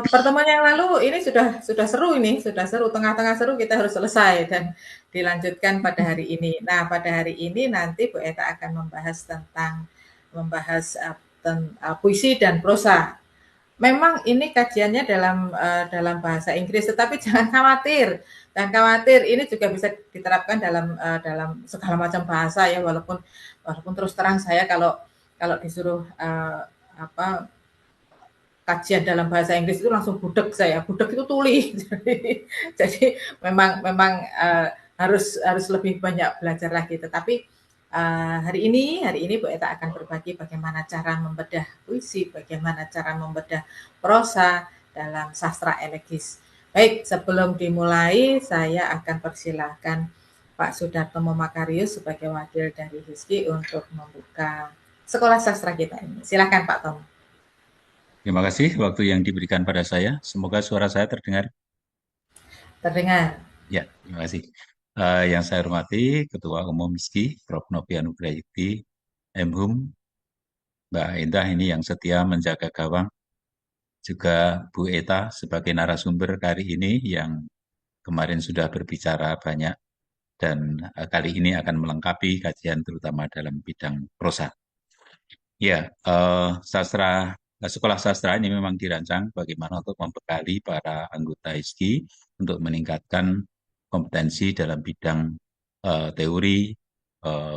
Pertemuan yang lalu ini sudah seru ini, sudah seru, tengah-tengah seru kita harus selesai dan dilanjutkan pada hari ini. Nah, pada hari ini nanti Bu Eta akan membahas puisi dan prosa. Memang ini kajiannya dalam bahasa Inggris, tetapi jangan khawatir, ini juga bisa diterapkan dalam segala macam bahasa ya, walaupun walaupun terus terang saya kalau kalau disuruh apa kajian dalam bahasa Inggris itu langsung budek saya, budek itu tuli. Jadi memang harus lebih banyak belajar lagi. Tetapi hari ini Bu Eta akan berbagi bagaimana cara membedah puisi, bagaimana cara membedah prosa dalam sastra elegis. Baik, sebelum dimulai saya akan persilahkan Pak Sudarto Momakarius sebagai wakil dari HISKI untuk membuka sekolah sastra kita ini. Silakan Pak Tom. Terima kasih waktu yang diberikan pada saya. Semoga suara saya terdengar. Terdengar. Ya, terima kasih. Yang saya hormati Ketua Umum MISKI, Prof. Novi Anugrahiti, MHUM, Mbak Indah ini yang setia menjaga gawang, juga Bu Eta sebagai narasumber kali ini yang kemarin sudah berbicara banyak dan kali ini akan melengkapi kajian terutama dalam bidang prosa. Ya, sekolah sastra ini memang dirancang bagaimana untuk membekali para anggota ISKI untuk meningkatkan kompetensi dalam bidang teori,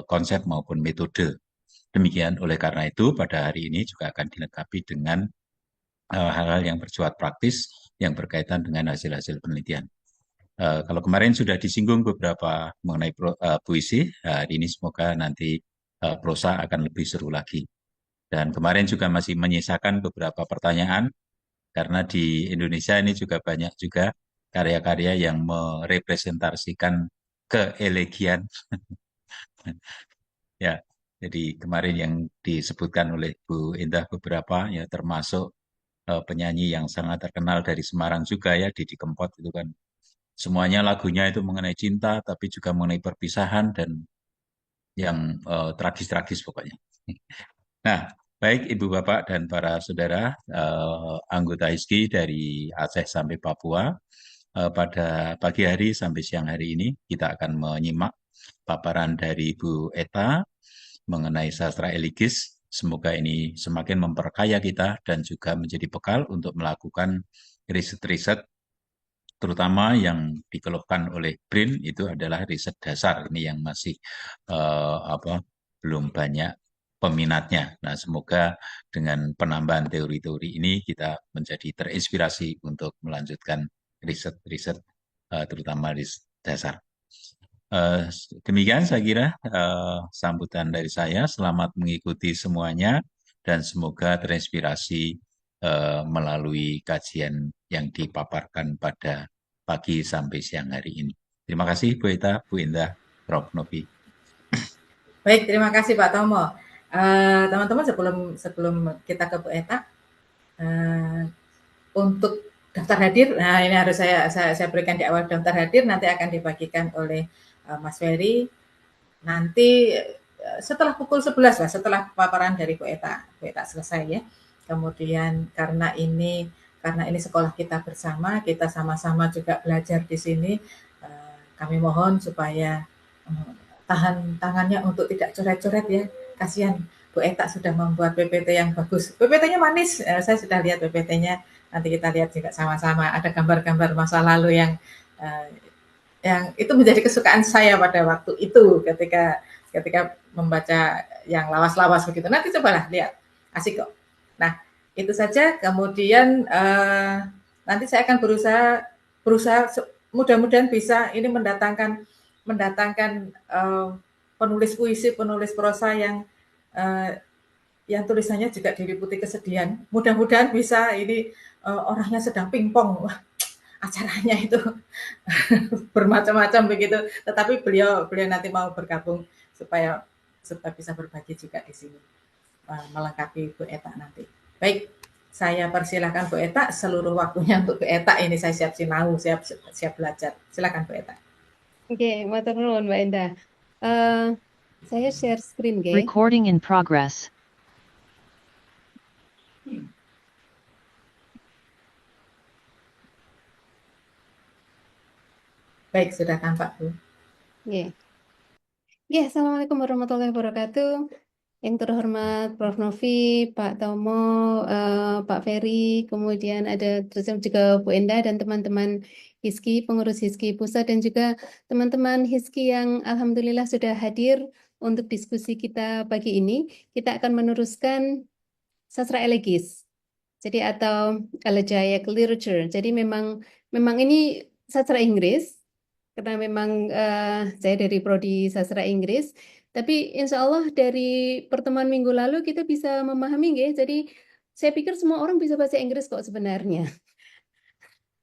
konsep maupun metode. Demikian, oleh karena itu pada hari ini juga akan dilengkapi dengan hal-hal yang bersifat praktis yang berkaitan dengan hasil-hasil penelitian. Kalau kemarin sudah disinggung beberapa mengenai puisi, hari ini semoga nanti prosa akan lebih seru lagi. Dan kemarin juga masih menyisakan beberapa pertanyaan, karena di Indonesia ini juga banyak juga karya-karya yang merepresentasikan keelegian. Ya, jadi kemarin yang disebutkan oleh Bu Indah beberapa, ya termasuk penyanyi yang sangat terkenal dari Semarang juga ya, Didi Kempot itu kan. Semuanya lagunya itu mengenai cinta, tapi juga mengenai perpisahan dan yang tragis-tragis pokoknya. Nah, baik Ibu Bapak dan para saudara anggota HISKI dari Aceh sampai Papua, pada pagi hari sampai siang hari ini kita akan menyimak paparan dari Ibu Eta mengenai sastra eligis. Semoga ini semakin memperkaya kita dan juga menjadi bekal untuk melakukan riset-riset, terutama yang dikeluhkan oleh BRIN itu adalah riset dasar ini yang masih belum banyak peminatnya. Nah, semoga dengan penambahan teori-teori ini kita menjadi terinspirasi untuk melanjutkan riset-riset, terutama riset dasar. Eh, Demikian saya kira sambutan dari saya. Selamat mengikuti semuanya dan semoga terinspirasi melalui kajian yang dipaparkan pada pagi sampai siang hari ini. Terima kasih Bu Eta, Bu Indah, Prof. Novi. Baik, terima kasih Pak Tomo. Teman-teman sebelum sebelum kita ke Bu Eta, eh, untuk daftar hadir, nah ini harus saya berikan di awal daftar hadir, nanti akan dibagikan oleh Mas Ferry. Nanti setelah pukul 11 lah, setelah paparan dari Bu Eta selesai ya. Kemudian karena ini sekolah kita bersama, kita sama-sama juga belajar di sini. Kami mohon supaya eh, tahan tangannya untuk tidak coret-coret ya. Kasihan Bu Eta sudah membuat PPT yang bagus. PPT-nya manis, saya sudah lihat PPT-nya. Nanti kita lihat juga sama-sama. Ada gambar-gambar masa lalu eh, yang itu menjadi kesukaan saya pada waktu itu ketika ketika membaca yang lawas-lawas begitu. Nanti cobalah lihat, asik kok. Nah itu saja. Kemudian nanti saya akan berusaha berusaha mudah-mudahan bisa ini mendatangkan penulis puisi, penulis prosa yang tulisannya juga diliputi kesedihan. Mudah-mudahan bisa ini orangnya sedang pingpong acaranya itu bermacam-macam begitu. Tetapi beliau beliau nanti mau bergabung supaya supaya bisa berbagi juga di sini melengkapi Bu Eta nanti. Baik, saya persilahkan Bu Eta seluruh waktunya untuk Bu Eta ini saya siap sinau, siap siap belajar. Silakan Bu Eta. Oke, matur nuwun Mbak Endah. Eh, saya share screen, Ge. Recording in progress. Baik, sudah tampak, Bu. Ya, ya, Assalamualaikum warahmatullahi wabarakatuh. Yang terhormat Prof. Novi, Pak Tomo, Pak Ferry, kemudian ada terus juga Bu Endah dan teman-teman HISKI, pengurus HISKI Pusat, dan juga teman-teman HISKI yang alhamdulillah sudah hadir untuk diskusi kita pagi ini. Kita akan meneruskan sastra elegis, jadi atau elegiac literature. Jadi memang ini sastra Inggris, karena memang saya dari prodi sastra Inggris, tapi insya Allah dari pertemuan minggu lalu kita bisa memahami nggih. Jadi saya pikir semua orang bisa bahasa Inggris kok sebenarnya.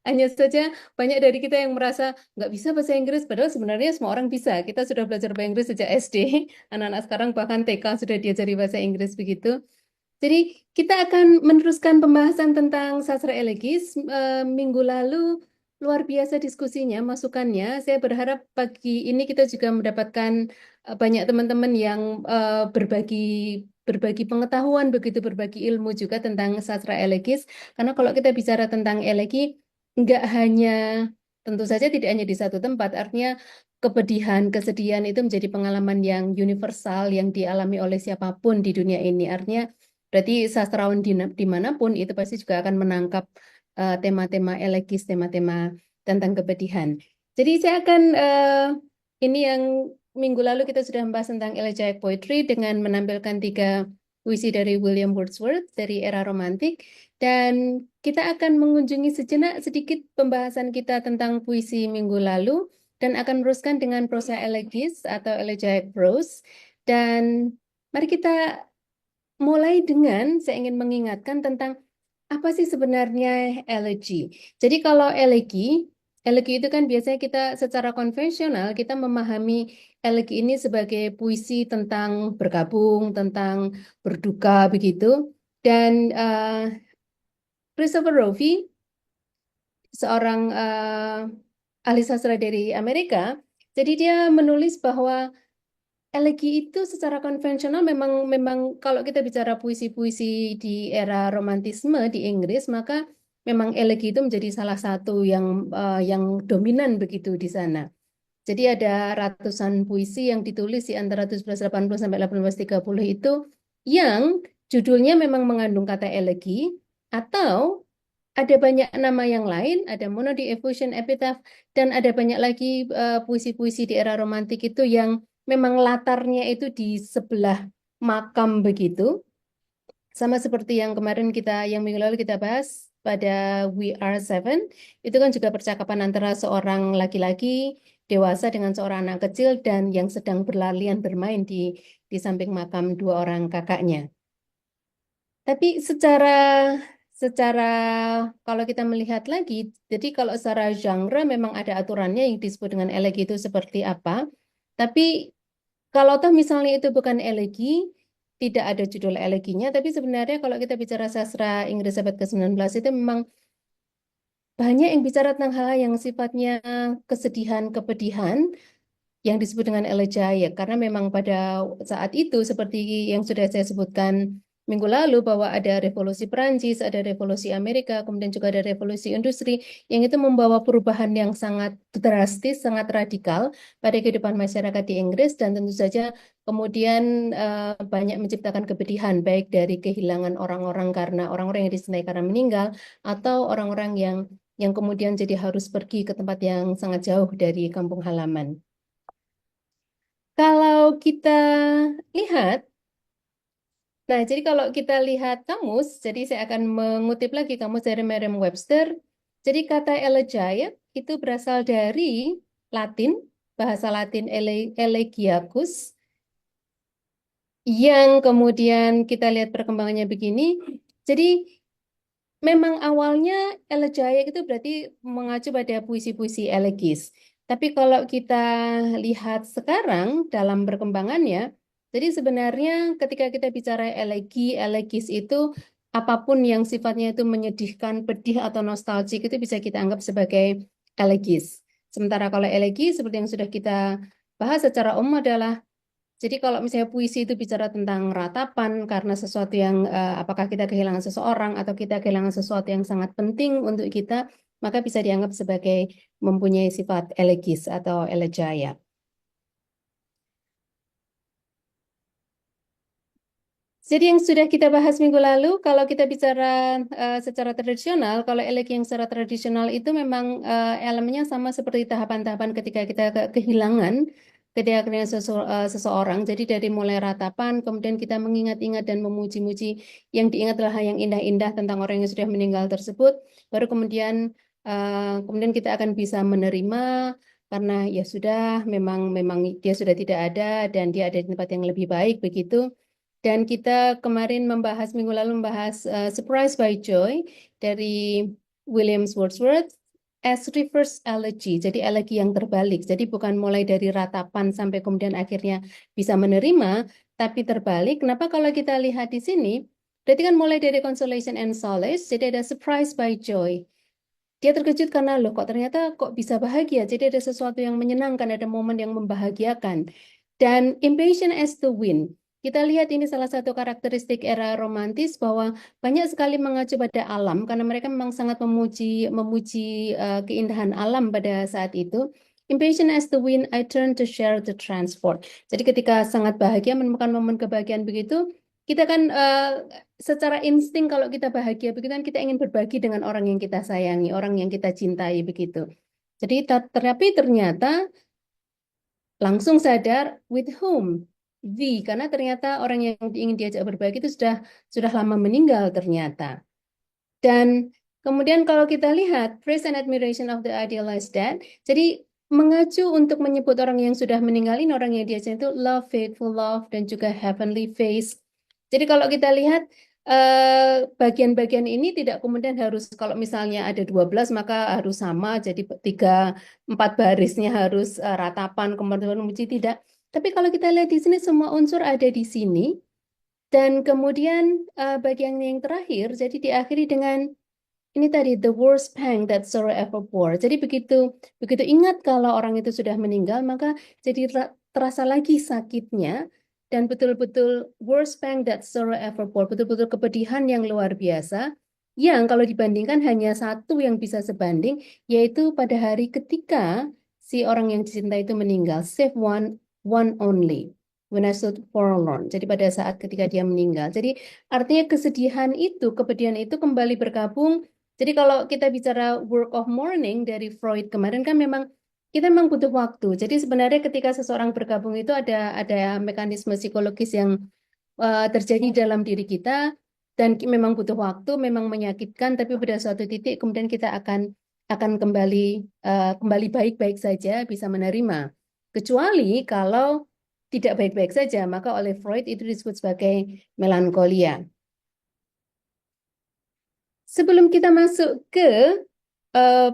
Hanya saja banyak dari kita yang merasa nggak bisa bahasa Inggris, padahal sebenarnya semua orang bisa. Kita sudah belajar bahasa Inggris sejak SD, anak-anak sekarang bahkan TK sudah diajari bahasa Inggris begitu. Jadi kita akan meneruskan pembahasan tentang sastra elegis. Minggu lalu luar biasa diskusinya, masukannya. Saya berharap pagi ini kita juga mendapatkan banyak teman-teman yang berbagi berbagi pengetahuan, begitu berbagi ilmu juga tentang sastra elegis. Karena kalau kita bicara tentang elegi, nggak hanya, tentu saja tidak hanya di satu tempat, artinya kepedihan, kesedihan itu menjadi pengalaman yang universal yang dialami oleh siapapun di dunia ini. Artinya berarti sastrawan dimanapun itu pasti juga akan menangkap tema-tema elegis, tema-tema tentang kepedihan. Jadi saya akan ini yang minggu lalu kita sudah membahas tentang elegiac poetry dengan menampilkan 3 puisi dari William Wordsworth dari era romantik, dan kita akan mengunjungi sejenak sedikit pembahasan kita tentang puisi minggu lalu dan akan meneruskan dengan prosa elegis atau elegiac prose. Dan mari kita mulai dengan saya ingin mengingatkan tentang apa sih sebenarnya elegi. Jadi kalau elegi itu kan biasanya kita secara konvensional kita memahami elegi ini sebagai puisi tentang berkabung, tentang berduka begitu. Dan Christopher Rovi, seorang ahli sastra dari Amerika, jadi dia menulis bahwa elegi itu secara konvensional memang kalau kita bicara puisi-puisi di era romantisme di Inggris, maka memang elegi itu menjadi salah satu yang dominan begitu di sana. Jadi ada ratusan puisi yang ditulis di antara 1780 sampai 1830 itu yang judulnya memang mengandung kata elegi, atau ada banyak nama yang lain, ada monody, effusion, epitaph, dan ada banyak lagi puisi-puisi di era romantik itu yang memang latarnya itu di sebelah makam begitu. Sama seperti yang kemarin yang minggu lalu kita bahas pada We Are Seven, itu kan juga percakapan antara seorang laki-laki dewasa dengan seorang anak kecil dan yang sedang berlarian bermain di samping makam 2 orang kakaknya. Tapi secara kalau kita melihat lagi, jadi kalau secara genre memang ada aturannya yang disebut dengan elegi itu seperti apa. Tapi kalau toh misalnya itu bukan elegi, tidak ada judul eleginya, tapi sebenarnya kalau kita bicara sastra Inggris abad ke-19 itu memang banyak yang bicara tentang hal-hal yang sifatnya kesedihan, kepedihan, yang disebut dengan elegiac, karena memang pada saat itu seperti yang sudah saya sebutkan minggu lalu bahwa ada revolusi Perancis, ada revolusi Amerika, kemudian juga ada revolusi industri yang itu membawa perubahan yang sangat drastis, sangat radikal pada kehidupan masyarakat di Inggris, dan tentu saja kemudian banyak menciptakan kepedihan baik dari kehilangan orang-orang karena orang-orang yang dicintai karena meninggal, atau orang-orang yang kemudian jadi harus pergi ke tempat yang sangat jauh dari kampung halaman. Kalau kita lihat, nah jadi kalau kita lihat kamus, jadi saya akan mengutip lagi kamus dari Merriam-Webster. Jadi kata elegiac itu berasal dari Latin, bahasa Latin elegiacus, yang kemudian kita lihat perkembangannya begini. Jadi memang awalnya elegiac itu berarti mengacu pada puisi-puisi elegis. Tapi kalau kita lihat sekarang dalam perkembangannya, jadi sebenarnya ketika kita bicara elegis itu apapun yang sifatnya itu menyedihkan, pedih atau nostalgia itu bisa kita anggap sebagai elegis. Sementara kalau elegi seperti yang sudah kita bahas secara umum adalah, jadi kalau misalnya puisi itu bicara tentang ratapan karena sesuatu yang apakah kita kehilangan seseorang atau kita kehilangan sesuatu yang sangat penting untuk kita, maka bisa dianggap sebagai mempunyai sifat elegis atau elegiac. Jadi yang sudah kita bahas minggu lalu, kalau kita bicara secara tradisional, kalau elegi yang secara tradisional itu memang elemennya sama seperti tahapan-tahapan ketika kita kehilangan seseorang. Jadi dari mulai ratapan, kemudian kita mengingat-ingat dan memuji-muji yang diingat adalah yang indah-indah tentang orang yang sudah meninggal tersebut. Baru kemudian kita akan bisa menerima karena ya sudah memang dia sudah tidak ada dan dia ada di tempat yang lebih baik begitu. Dan kita kemarin minggu lalu membahas Surprise by Joy dari William Wordsworth as reverse elegy, jadi elegi yang terbalik. Jadi bukan mulai dari ratapan sampai kemudian akhirnya bisa menerima, tapi terbalik. Kenapa kalau kita lihat di sini, berarti kan mulai dari consolation and solace, jadi ada surprise by joy. Dia terkejut karena loh kok ternyata kok bisa bahagia. Jadi ada sesuatu yang menyenangkan, ada momen yang membahagiakan. Dan impatient as the wind. Kita lihat ini salah satu karakteristik era romantis bahwa banyak sekali mengacu pada alam karena mereka memang sangat memuji keindahan alam pada saat itu. Impatient as the wind, I turn to share the transport. Jadi ketika sangat bahagia menemukan momen kebahagiaan begitu, kita kan secara insting kalau kita bahagia begitu kan kita ingin berbagi dengan orang yang kita sayangi, orang yang kita cintai begitu. Jadi tapi ternyata langsung sadar with whom? Karena ternyata orang yang ingin diajak berbagi itu sudah lama meninggal ternyata. Dan kemudian kalau kita lihat praise and admiration of the idealized dead, jadi mengacu untuk menyebut orang yang sudah meninggal ini orang yang diajak itu love, faithful love, dan juga heavenly face. Jadi kalau kita lihat bagian-bagian ini tidak kemudian harus kalau misalnya ada 12 maka harus sama jadi 4 barisnya harus ratapan kemudian memuji tidak. Tapi kalau kita lihat di sini semua unsur ada di sini dan kemudian bagian yang terakhir jadi diakhiri dengan ini tadi the worst pang that sorrow ever bore. Jadi begitu ingat kalau orang itu sudah meninggal maka jadi terasa lagi sakitnya. Dan betul-betul worst pang that sorrow ever bore, betul-betul kepedihan yang luar biasa, yang kalau dibandingkan hanya satu yang bisa sebanding, yaitu pada hari ketika si orang yang dicintai itu meninggal, save one only, when I stood forlorn. Jadi pada saat ketika dia meninggal. Jadi artinya kesedihan itu, kepedihan itu kembali bergabung. Jadi kalau kita bicara work of mourning dari Freud kemarin kan memang kita memang butuh waktu. Jadi sebenarnya ketika seseorang bergabung itu ada mekanisme psikologis yang terjadi dalam diri kita dan memang butuh waktu, memang menyakitkan, tapi pada suatu titik kemudian kita akan kembali baik-baik saja, bisa menerima. Kecuali kalau tidak baik-baik saja, maka oleh Freud itu disebut sebagai melankolia. Sebelum kita masuk ke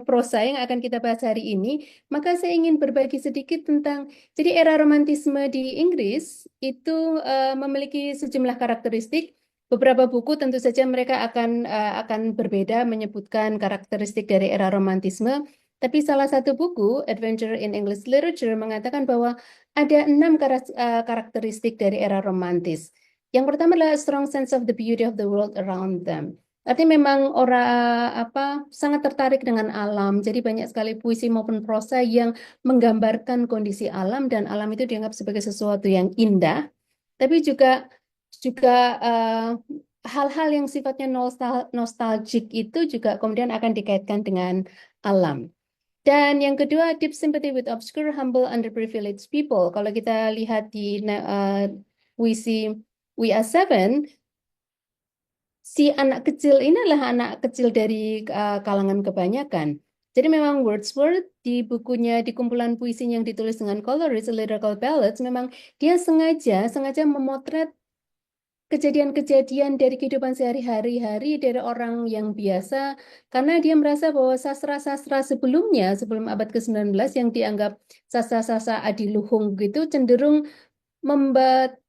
prosa yang akan kita bahas hari ini, maka saya ingin berbagi sedikit tentang, jadi era romantisme di Inggris itu memiliki sejumlah karakteristik. Beberapa buku tentu saja mereka akan berbeda menyebutkan karakteristik dari era romantisme, tapi salah satu buku, Adventure in English Literature, mengatakan bahwa ada 6 karakteristik dari era romantis. Yang pertama adalah a strong sense of the beauty of the world around them. Artinya memang orang sangat tertarik dengan alam. Jadi banyak sekali puisi maupun prosa yang menggambarkan kondisi alam dan alam itu dianggap sebagai sesuatu yang indah. Tapi juga hal-hal yang sifatnya nostalgic itu juga kemudian akan dikaitkan dengan alam. Dan yang kedua, deep sympathy with obscure, humble, underprivileged people. Kalau kita lihat di puisi We Are Seven, si anak kecil ini adalah anak kecil dari kalangan kebanyakan. Jadi memang Wordsworth di bukunya, di kumpulan puisinya yang ditulis dengan Coleridge, Lyrical Ballads, memang dia sengaja memotret kejadian-kejadian dari kehidupan sehari-hari dari orang yang biasa, karena dia merasa bahwa sastra-sastra sebelumnya, sebelum abad ke-19 yang dianggap sastra-sastra adiluhung gitu, cenderung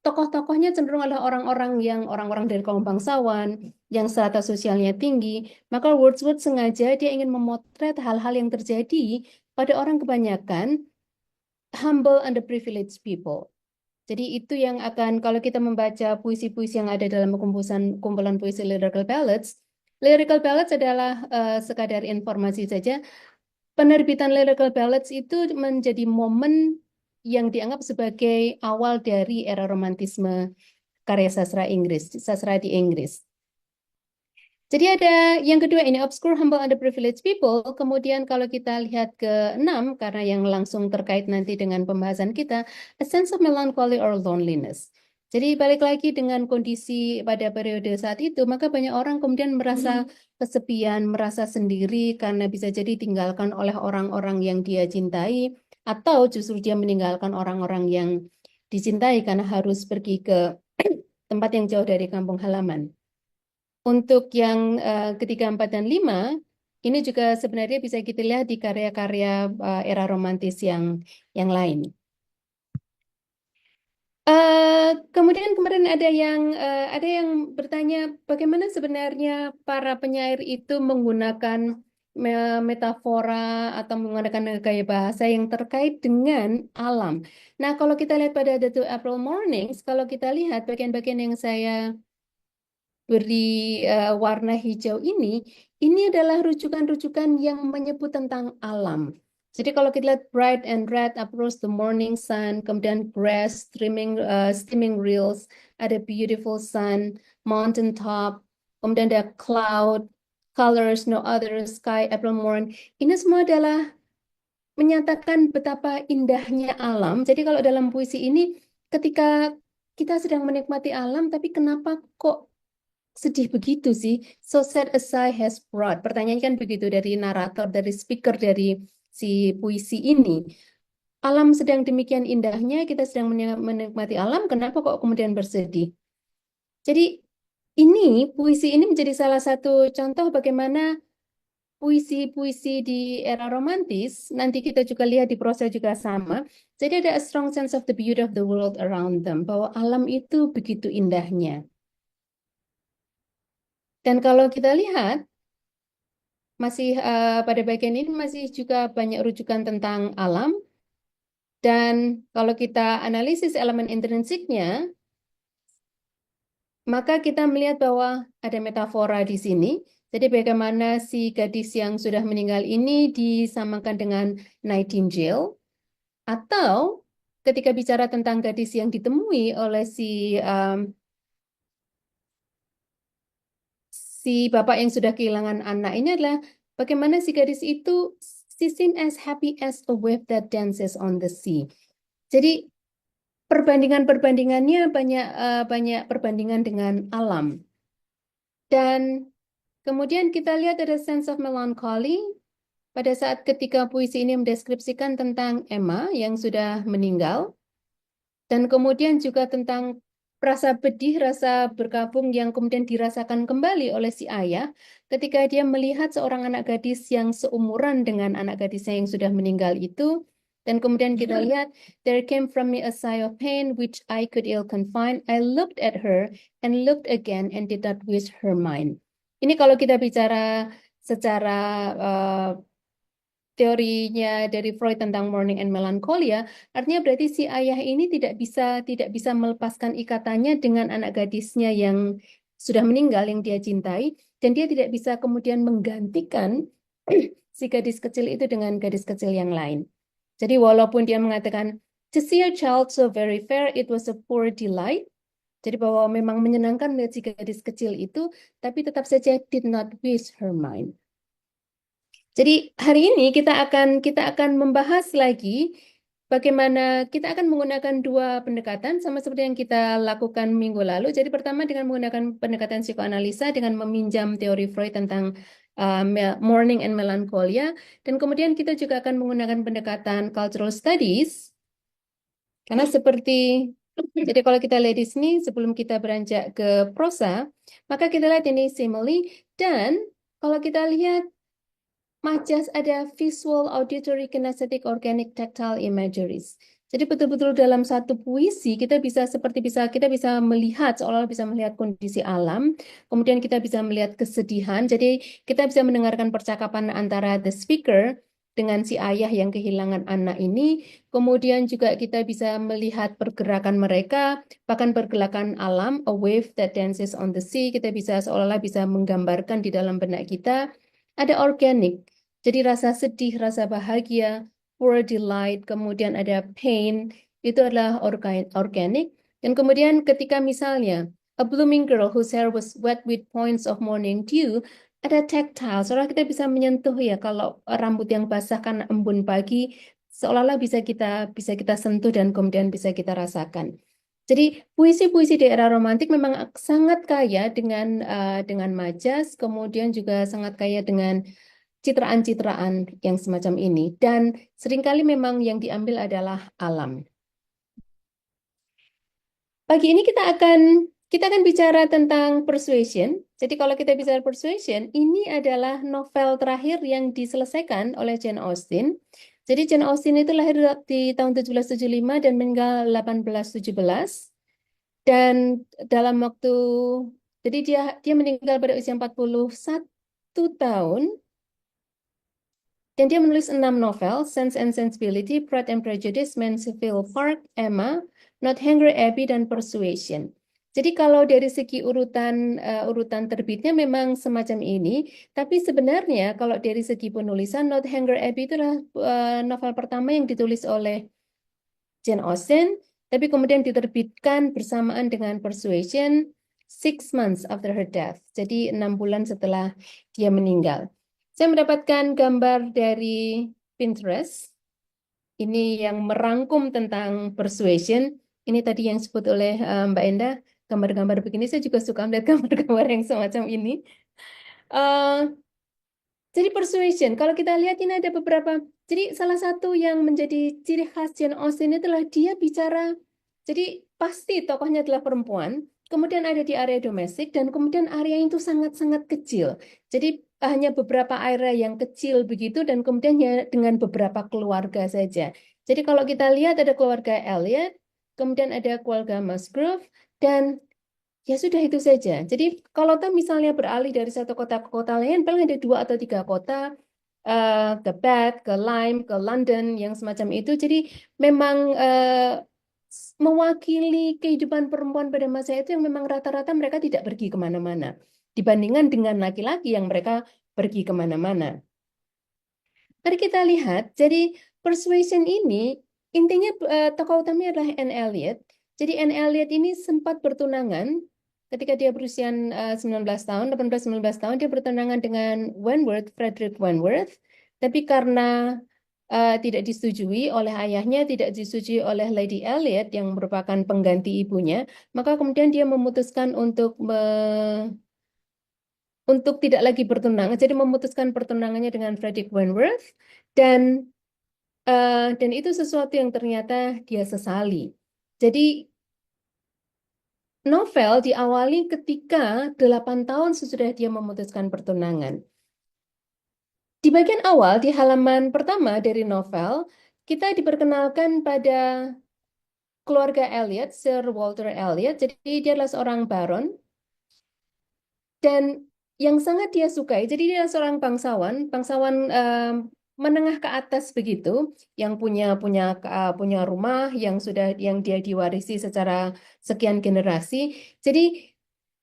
tokoh-tokohnya cenderung adalah orang-orang dari kaum bangsawan yang strata sosialnya tinggi. Maka Wordsworth sengaja dia ingin memotret hal-hal yang terjadi pada orang kebanyakan humble underprivileged people. Jadi itu yang akan kalau kita membaca puisi-puisi yang ada dalam kumpulan puisi Lyrical Ballads, Lyrical ballads adalah sekadar informasi saja. Penerbitan lyrical ballads itu menjadi momen yang dianggap sebagai awal dari era romantisme karya sastra Inggris, sastra di Inggris. Jadi ada yang kedua ini obscure, humble, underprivileged people. Kemudian kalau kita lihat ke 6, karena yang langsung terkait nanti dengan pembahasan kita, a sense of melancholy or loneliness. Jadi balik lagi dengan kondisi pada periode saat itu, maka banyak orang kemudian merasa kesepian, merasa sendiri karena bisa jadi ditinggalkan oleh orang-orang yang dia cintai, atau justru dia meninggalkan orang-orang yang dicintai karena harus pergi ke tempat yang jauh dari kampung halaman. Untuk yang ketiga, 4, dan 5, ini juga sebenarnya bisa kita lihat di karya-karya era romantis yang lain. Kemudian kemarin ada yang bertanya bagaimana sebenarnya para penyair itu menggunakan metafora atau menggunakan gaya bahasa yang terkait dengan alam. Nah, kalau kita lihat pada The Two April Mornings, kalau kita lihat bagian-bagian yang saya beri warna hijau ini adalah rujukan-rujukan yang menyebut tentang alam. Jadi kalau kita lihat bright and red approach the morning sun, kemudian grass steaming rills, ada beautiful sun, mountain top, kemudian ada cloud, colors, no other, sky, April morn. Ini semua adalah menyatakan betapa indahnya alam. Jadi kalau dalam puisi ini, ketika kita sedang menikmati alam, tapi kenapa kok sedih begitu sih? So sad a sigh has brought. Pertanyaannya kan begitu dari narator, dari speaker dari si puisi ini. Alam sedang demikian indahnya, kita sedang menikmati alam, kenapa kok kemudian bersedih? Jadi puisi ini menjadi salah satu contoh bagaimana puisi-puisi di era romantis, nanti kita juga lihat di prosa juga sama. Jadi ada a strong sense of the beauty of the world around them, bahwa alam itu begitu indahnya. Dan kalau kita lihat, masih pada bagian ini masih juga banyak rujukan tentang alam. Dan kalau kita analisis elemen intrinsiknya, maka kita melihat bahwa ada metafora di sini. Jadi bagaimana si gadis yang sudah meninggal ini disamakan dengan Nightingale, atau ketika bicara tentang gadis yang ditemui oleh si bapak yang sudah kehilangan anak ini adalah bagaimana si gadis itu she seemed as happy as a wave that dances on the sea. Jadi perbandingannya banyak perbandingan dengan alam. Dan kemudian kita lihat ada sense of melancholy pada saat ketika puisi ini mendeskripsikan tentang Emma yang sudah meninggal. Dan kemudian juga tentang rasa pedih, rasa berkabung yang kemudian dirasakan kembali oleh si ayah ketika dia melihat seorang anak gadis yang seumuran dengan anak gadisnya yang sudah meninggal itu. Dan kemudian kita lihat, there came from me a sigh of pain which I could ill confine. I looked at her and looked again and did not wish her mine. Ini kalau kita bicara secara teorinya dari Freud tentang mourning and melancholia, artinya berarti si ayah ini tidak bisa melepaskan ikatannya dengan anak gadisnya yang sudah meninggal yang dia cintai, dan dia tidak bisa kemudian menggantikan si gadis kecil itu dengan gadis kecil yang lain. Jadi walaupun dia mengatakan to see a child so very fair, it was a poor delight. Jadi bahwa memang menyenangkan melihat si gadis kecil itu, tapi tetap saja did not wish her mine. Jadi hari ini kita akan membahas lagi bagaimana kita akan menggunakan dua pendekatan sama seperti yang kita lakukan minggu lalu. Jadi pertama dengan menggunakan pendekatan psikoanalisa dengan meminjam teori Freud tentang mourning and melancholia, dan kemudian kita juga akan menggunakan pendekatan cultural studies karena jadi kalau kita lihat di sini sebelum kita beranjak ke prosa, maka kita lihat ini simile, dan kalau kita lihat Majas ada visual, auditory, kinesthetic, organic, tactile imageries. Jadi betul-betul dalam satu puisi kita bisa melihat, seolah-olah bisa melihat kondisi alam, kemudian kita bisa melihat kesedihan. Jadi kita bisa mendengarkan percakapan antara the speaker dengan si ayah yang kehilangan anak ini. Kemudian juga kita bisa melihat pergerakan mereka, bahkan pergerakan alam, a wave that dances on the sea. Kita bisa seolah-olah bisa menggambarkan di dalam benak kita. Ada organic, jadi rasa sedih, rasa bahagia, pure delight, kemudian ada pain, itu adalah organic. Dan kemudian ketika misalnya a blooming girl whose hair was wet with points of morning dew, ada tactile, seolah kita bisa menyentuh ya kalau rambut yang basah karena embun pagi, seolah-olah bisa kita sentuh dan kemudian bisa kita rasakan. Jadi puisi-puisi di era romantik memang sangat kaya dengan majas, kemudian juga sangat kaya dengan citraan-citraan yang semacam ini. Dan seringkali memang yang diambil adalah alam. Pagi ini kita akan bicara tentang persuasion. Jadi kalau kita bicara persuasion, ini adalah novel terakhir yang diselesaikan oleh Jane Austen. Jadi Jane Austen itu lahir di tahun 1775 dan meninggal 1817. Dan dalam waktu, jadi dia meninggal pada usia 41 tahun. Dan dia menulis 6 novel, Sense and Sensibility, Pride and Prejudice, Mansfield Park, Emma, Northanger Abbey, dan Persuasion. Jadi kalau dari segi urutan terbitnya memang semacam ini, tapi sebenarnya kalau dari segi penulisan, Northanger Abbey itu adalah novel pertama yang ditulis oleh Jane Austen, tapi kemudian diterbitkan bersamaan dengan Persuasion 6 months after her death. Jadi 6 bulan setelah dia meninggal. Saya mendapatkan gambar dari Pinterest. Ini yang merangkum tentang persuasion. Ini tadi yang disebut oleh Mbak Enda. Gambar-gambar begini saya juga suka melihat gambar-gambar yang semacam ini. Jadi persuasion, kalau kita lihat ini ada beberapa. Jadi salah satu yang menjadi ciri khas Jane Austen itulah dia bicara. Jadi pasti tokohnya adalah perempuan. Kemudian ada di area domestik dan kemudian area itu sangat-sangat kecil. Jadi hanya beberapa area yang kecil begitu dan kemudian dengan beberapa keluarga saja. Jadi kalau kita lihat ada keluarga Elliot, kemudian ada keluarga Musgrove, dan ya sudah itu saja. Jadi kalau kita misalnya beralih dari satu kota ke kota lain, paling ada 2 atau 3 kota, ke Bath, ke Lyme, ke London, yang semacam itu. Jadi memang mewakili kehidupan perempuan pada masa itu yang memang rata-rata mereka tidak pergi kemana-mana. Dibandingkan dengan laki-laki yang mereka pergi kemana-mana. Mari kita lihat, jadi Persuasion ini intinya tokoh utamanya adalah Anne Elliot. Jadi Anne Elliot ini sempat bertunangan ketika dia berusia 19 tahun, 18-19 tahun, dia bertunangan dengan Frederick Wentworth. Tapi karena tidak disetujui oleh ayahnya, tidak disetujui oleh Lady Elliot yang merupakan pengganti ibunya, maka kemudian dia memutuskan untuk tidak lagi bertunangan, jadi memutuskan pertunangannya dengan Frederick Wentworth, dan itu sesuatu yang ternyata dia sesali. Jadi novel diawali ketika 8 tahun sesudah dia memutuskan pertunangan. Di bagian awal, di halaman pertama dari novel, kita diperkenalkan pada keluarga Elliot, Sir Walter Elliot. Jadi dia adalah seorang baron. Dan yang sangat dia sukai, jadi dia adalah seorang bangsawan menengah ke atas begitu, yang punya rumah yang dia diwarisi secara sekian generasi. Jadi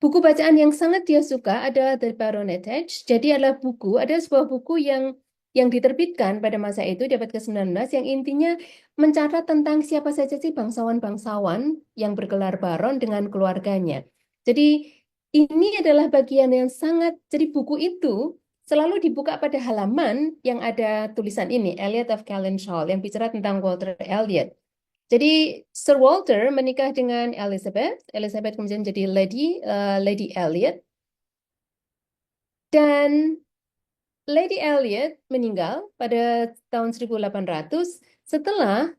buku bacaan yang sangat dia suka adalah The Baronetage. Jadi ada sebuah buku yang diterbitkan pada masa itu, di abad ke-19, yang intinya mencatat tentang siapa saja sih bangsawan-bangsawan yang bergelar baron dengan keluarganya. Jadi ini adalah bagian yang jadi buku itu selalu dibuka pada halaman yang ada tulisan ini, Elliot of Callanshall, yang bicara tentang Walter Elliot. Jadi Sir Walter menikah dengan Elizabeth kemudian jadi Lady Elliot. Dan Lady Elliot meninggal pada tahun 1800 setelah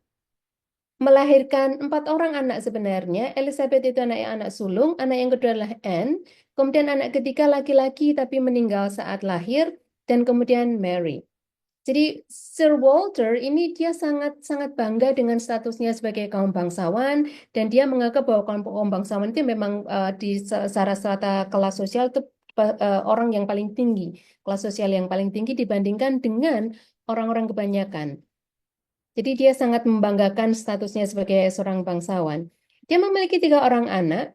melahirkan 4 orang anak sebenarnya. Elizabeth itu anak sulung, anak yang kedua adalah Anne, kemudian anak ketiga laki-laki tapi meninggal saat lahir, dan kemudian Mary. Jadi Sir Walter ini dia sangat bangga dengan statusnya sebagai kaum bangsawan, dan dia menganggap bahwa kaum bangsawan itu memang di strata kelas sosial itu orang yang paling tinggi, kelas sosial yang paling tinggi dibandingkan dengan orang-orang kebanyakan. Jadi dia sangat membanggakan statusnya sebagai seorang bangsawan. Dia memiliki 3 orang anak.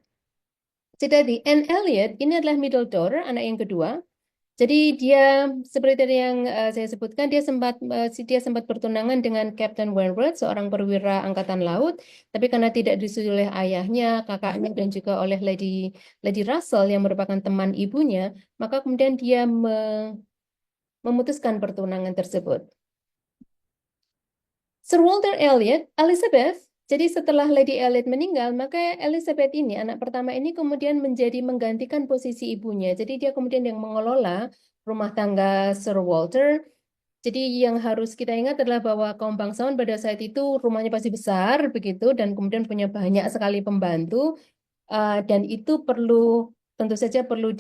Jadi Anne Elliot ini adalah middle daughter, anak yang kedua. Jadi dia seperti tadi yang saya sebutkan, dia sempat bertunangan dengan Captain Wentworth, seorang perwira angkatan laut. Tapi karena tidak disetujui oleh ayahnya, kakaknya, dan juga oleh Lady Russell yang merupakan teman ibunya, maka kemudian dia memutuskan pertunangan tersebut. Sir Walter Elliot, Elizabeth. Jadi setelah Lady Elliot meninggal, maka Elizabeth ini, anak pertama ini kemudian menggantikan posisi ibunya. Jadi dia kemudian yang mengelola rumah tangga Sir Walter. Jadi yang harus kita ingat adalah bahwa kaum bangsawan pada saat itu rumahnya pasti besar begitu dan kemudian punya banyak sekali pembantu dan itu tentu saja perlu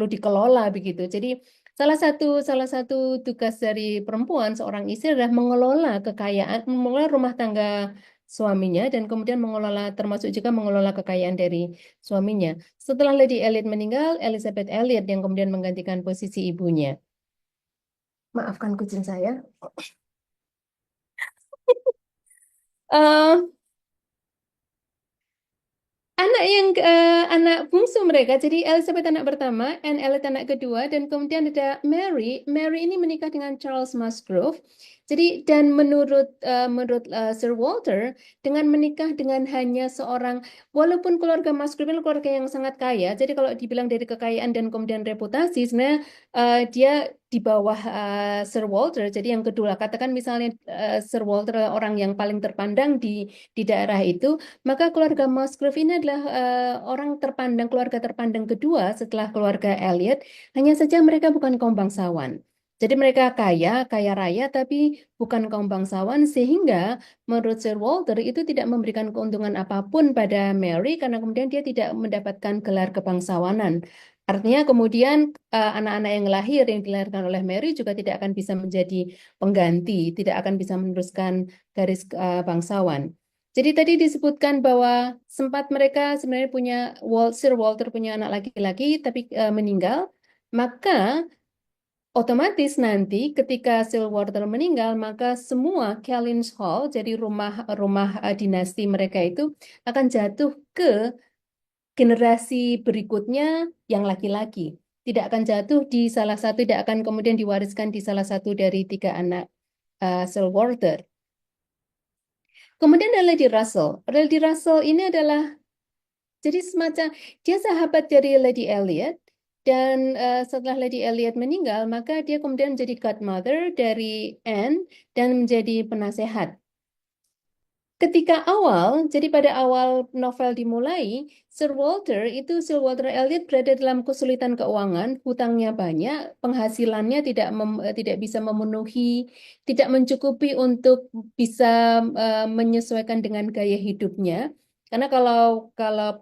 dikelola begitu. Jadi salah satu tugas dari perempuan seorang istri adalah mengelola kekayaan, mengelola rumah tangga suaminya dan kemudian termasuk juga mengelola kekayaan dari suaminya. Setelah Lady Elliot meninggal, Elizabeth Elliot yang kemudian menggantikan posisi ibunya. Maafkan kucing saya. Eh, anak bungsu mereka, jadi Elizabeth anak pertama, Anne Elliot anak kedua, dan kemudian ada Mary. Mary ini menikah dengan Charles Musgrove. Jadi dan menurut Sir Walter, dengan menikah dengan hanya seorang, walaupun keluarga Musgrove ini keluarga yang sangat kaya, jadi kalau dibilang dari kekayaan dan kemudian reputasi, sebenarnya dia di bawah Sir Walter. Jadi yang kedua, katakan misalnya Sir Walter adalah orang yang paling terpandang di daerah itu, maka keluarga Musgrove ini adalah keluarga terpandang kedua setelah keluarga Elliot. Hanya saja mereka bukan kaum bangsawan. Jadi mereka kaya raya, tapi bukan kaum bangsawan, sehingga menurut Sir Walter itu tidak memberikan keuntungan apapun pada Mary, karena kemudian dia tidak mendapatkan gelar kebangsawanan. Artinya kemudian anak-anak yang dilahirkan oleh Mary juga tidak akan bisa menjadi pengganti, tidak akan bisa meneruskan garis bangsawan. Jadi tadi disebutkan bahwa sempat mereka sebenarnya Sir Walter punya anak laki-laki tapi meninggal, maka otomatis nanti ketika Sir Walter meninggal, maka semua Kellynch Hall, jadi rumah dinasti mereka itu akan jatuh ke generasi berikutnya yang laki-laki. Tidak akan jatuh tidak akan kemudian diwariskan di salah satu dari 3 anak Sir Walter. Kemudian ada Lady Russell. Lady Russell ini adalah jadi semacam dia sahabat dari Lady Elliot dan setelah Lady Elliot meninggal maka dia kemudian menjadi godmother dari Anne dan menjadi penasehat. Jadi pada awal novel dimulai, Sir Walter Elliot berada dalam kesulitan keuangan, hutangnya banyak, penghasilannya tidak bisa memenuhi, tidak mencukupi untuk bisa menyesuaikan dengan gaya hidupnya. Karena kalau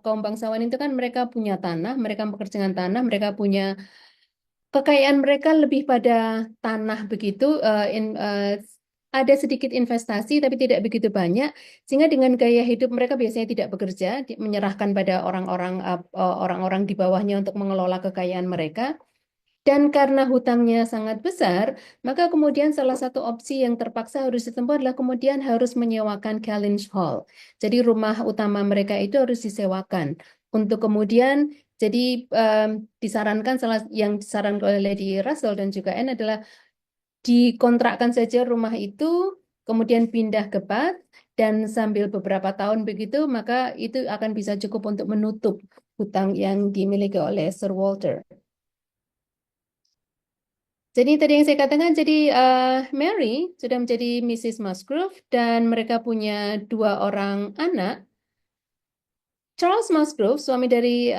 kaum bangsawan itu kan mereka punya tanah, mereka pekerjaan tanah, mereka punya kekayaan mereka lebih pada tanah begitu, ada sedikit investasi tapi tidak begitu banyak, sehingga dengan gaya hidup mereka biasanya tidak bekerja, menyerahkan pada orang-orang di bawahnya untuk mengelola kekayaan mereka. Dan karena hutangnya sangat besar, maka kemudian salah satu opsi yang terpaksa harus ditempuh adalah kemudian harus menyewakan Kellynch Hall. Jadi rumah utama mereka itu harus disewakan untuk kemudian jadi yang disarankan oleh Lady Russell dan juga Anne adalah dikontrakkan saja rumah itu, kemudian pindah ke Bath, dan sambil beberapa tahun begitu, maka itu akan bisa cukup untuk menutup hutang yang dimiliki oleh Sir Walter. Jadi tadi yang saya katakan, jadi Mary sudah menjadi Mrs. Musgrove dan mereka punya 2 orang anak. Charles Musgrove, suami dari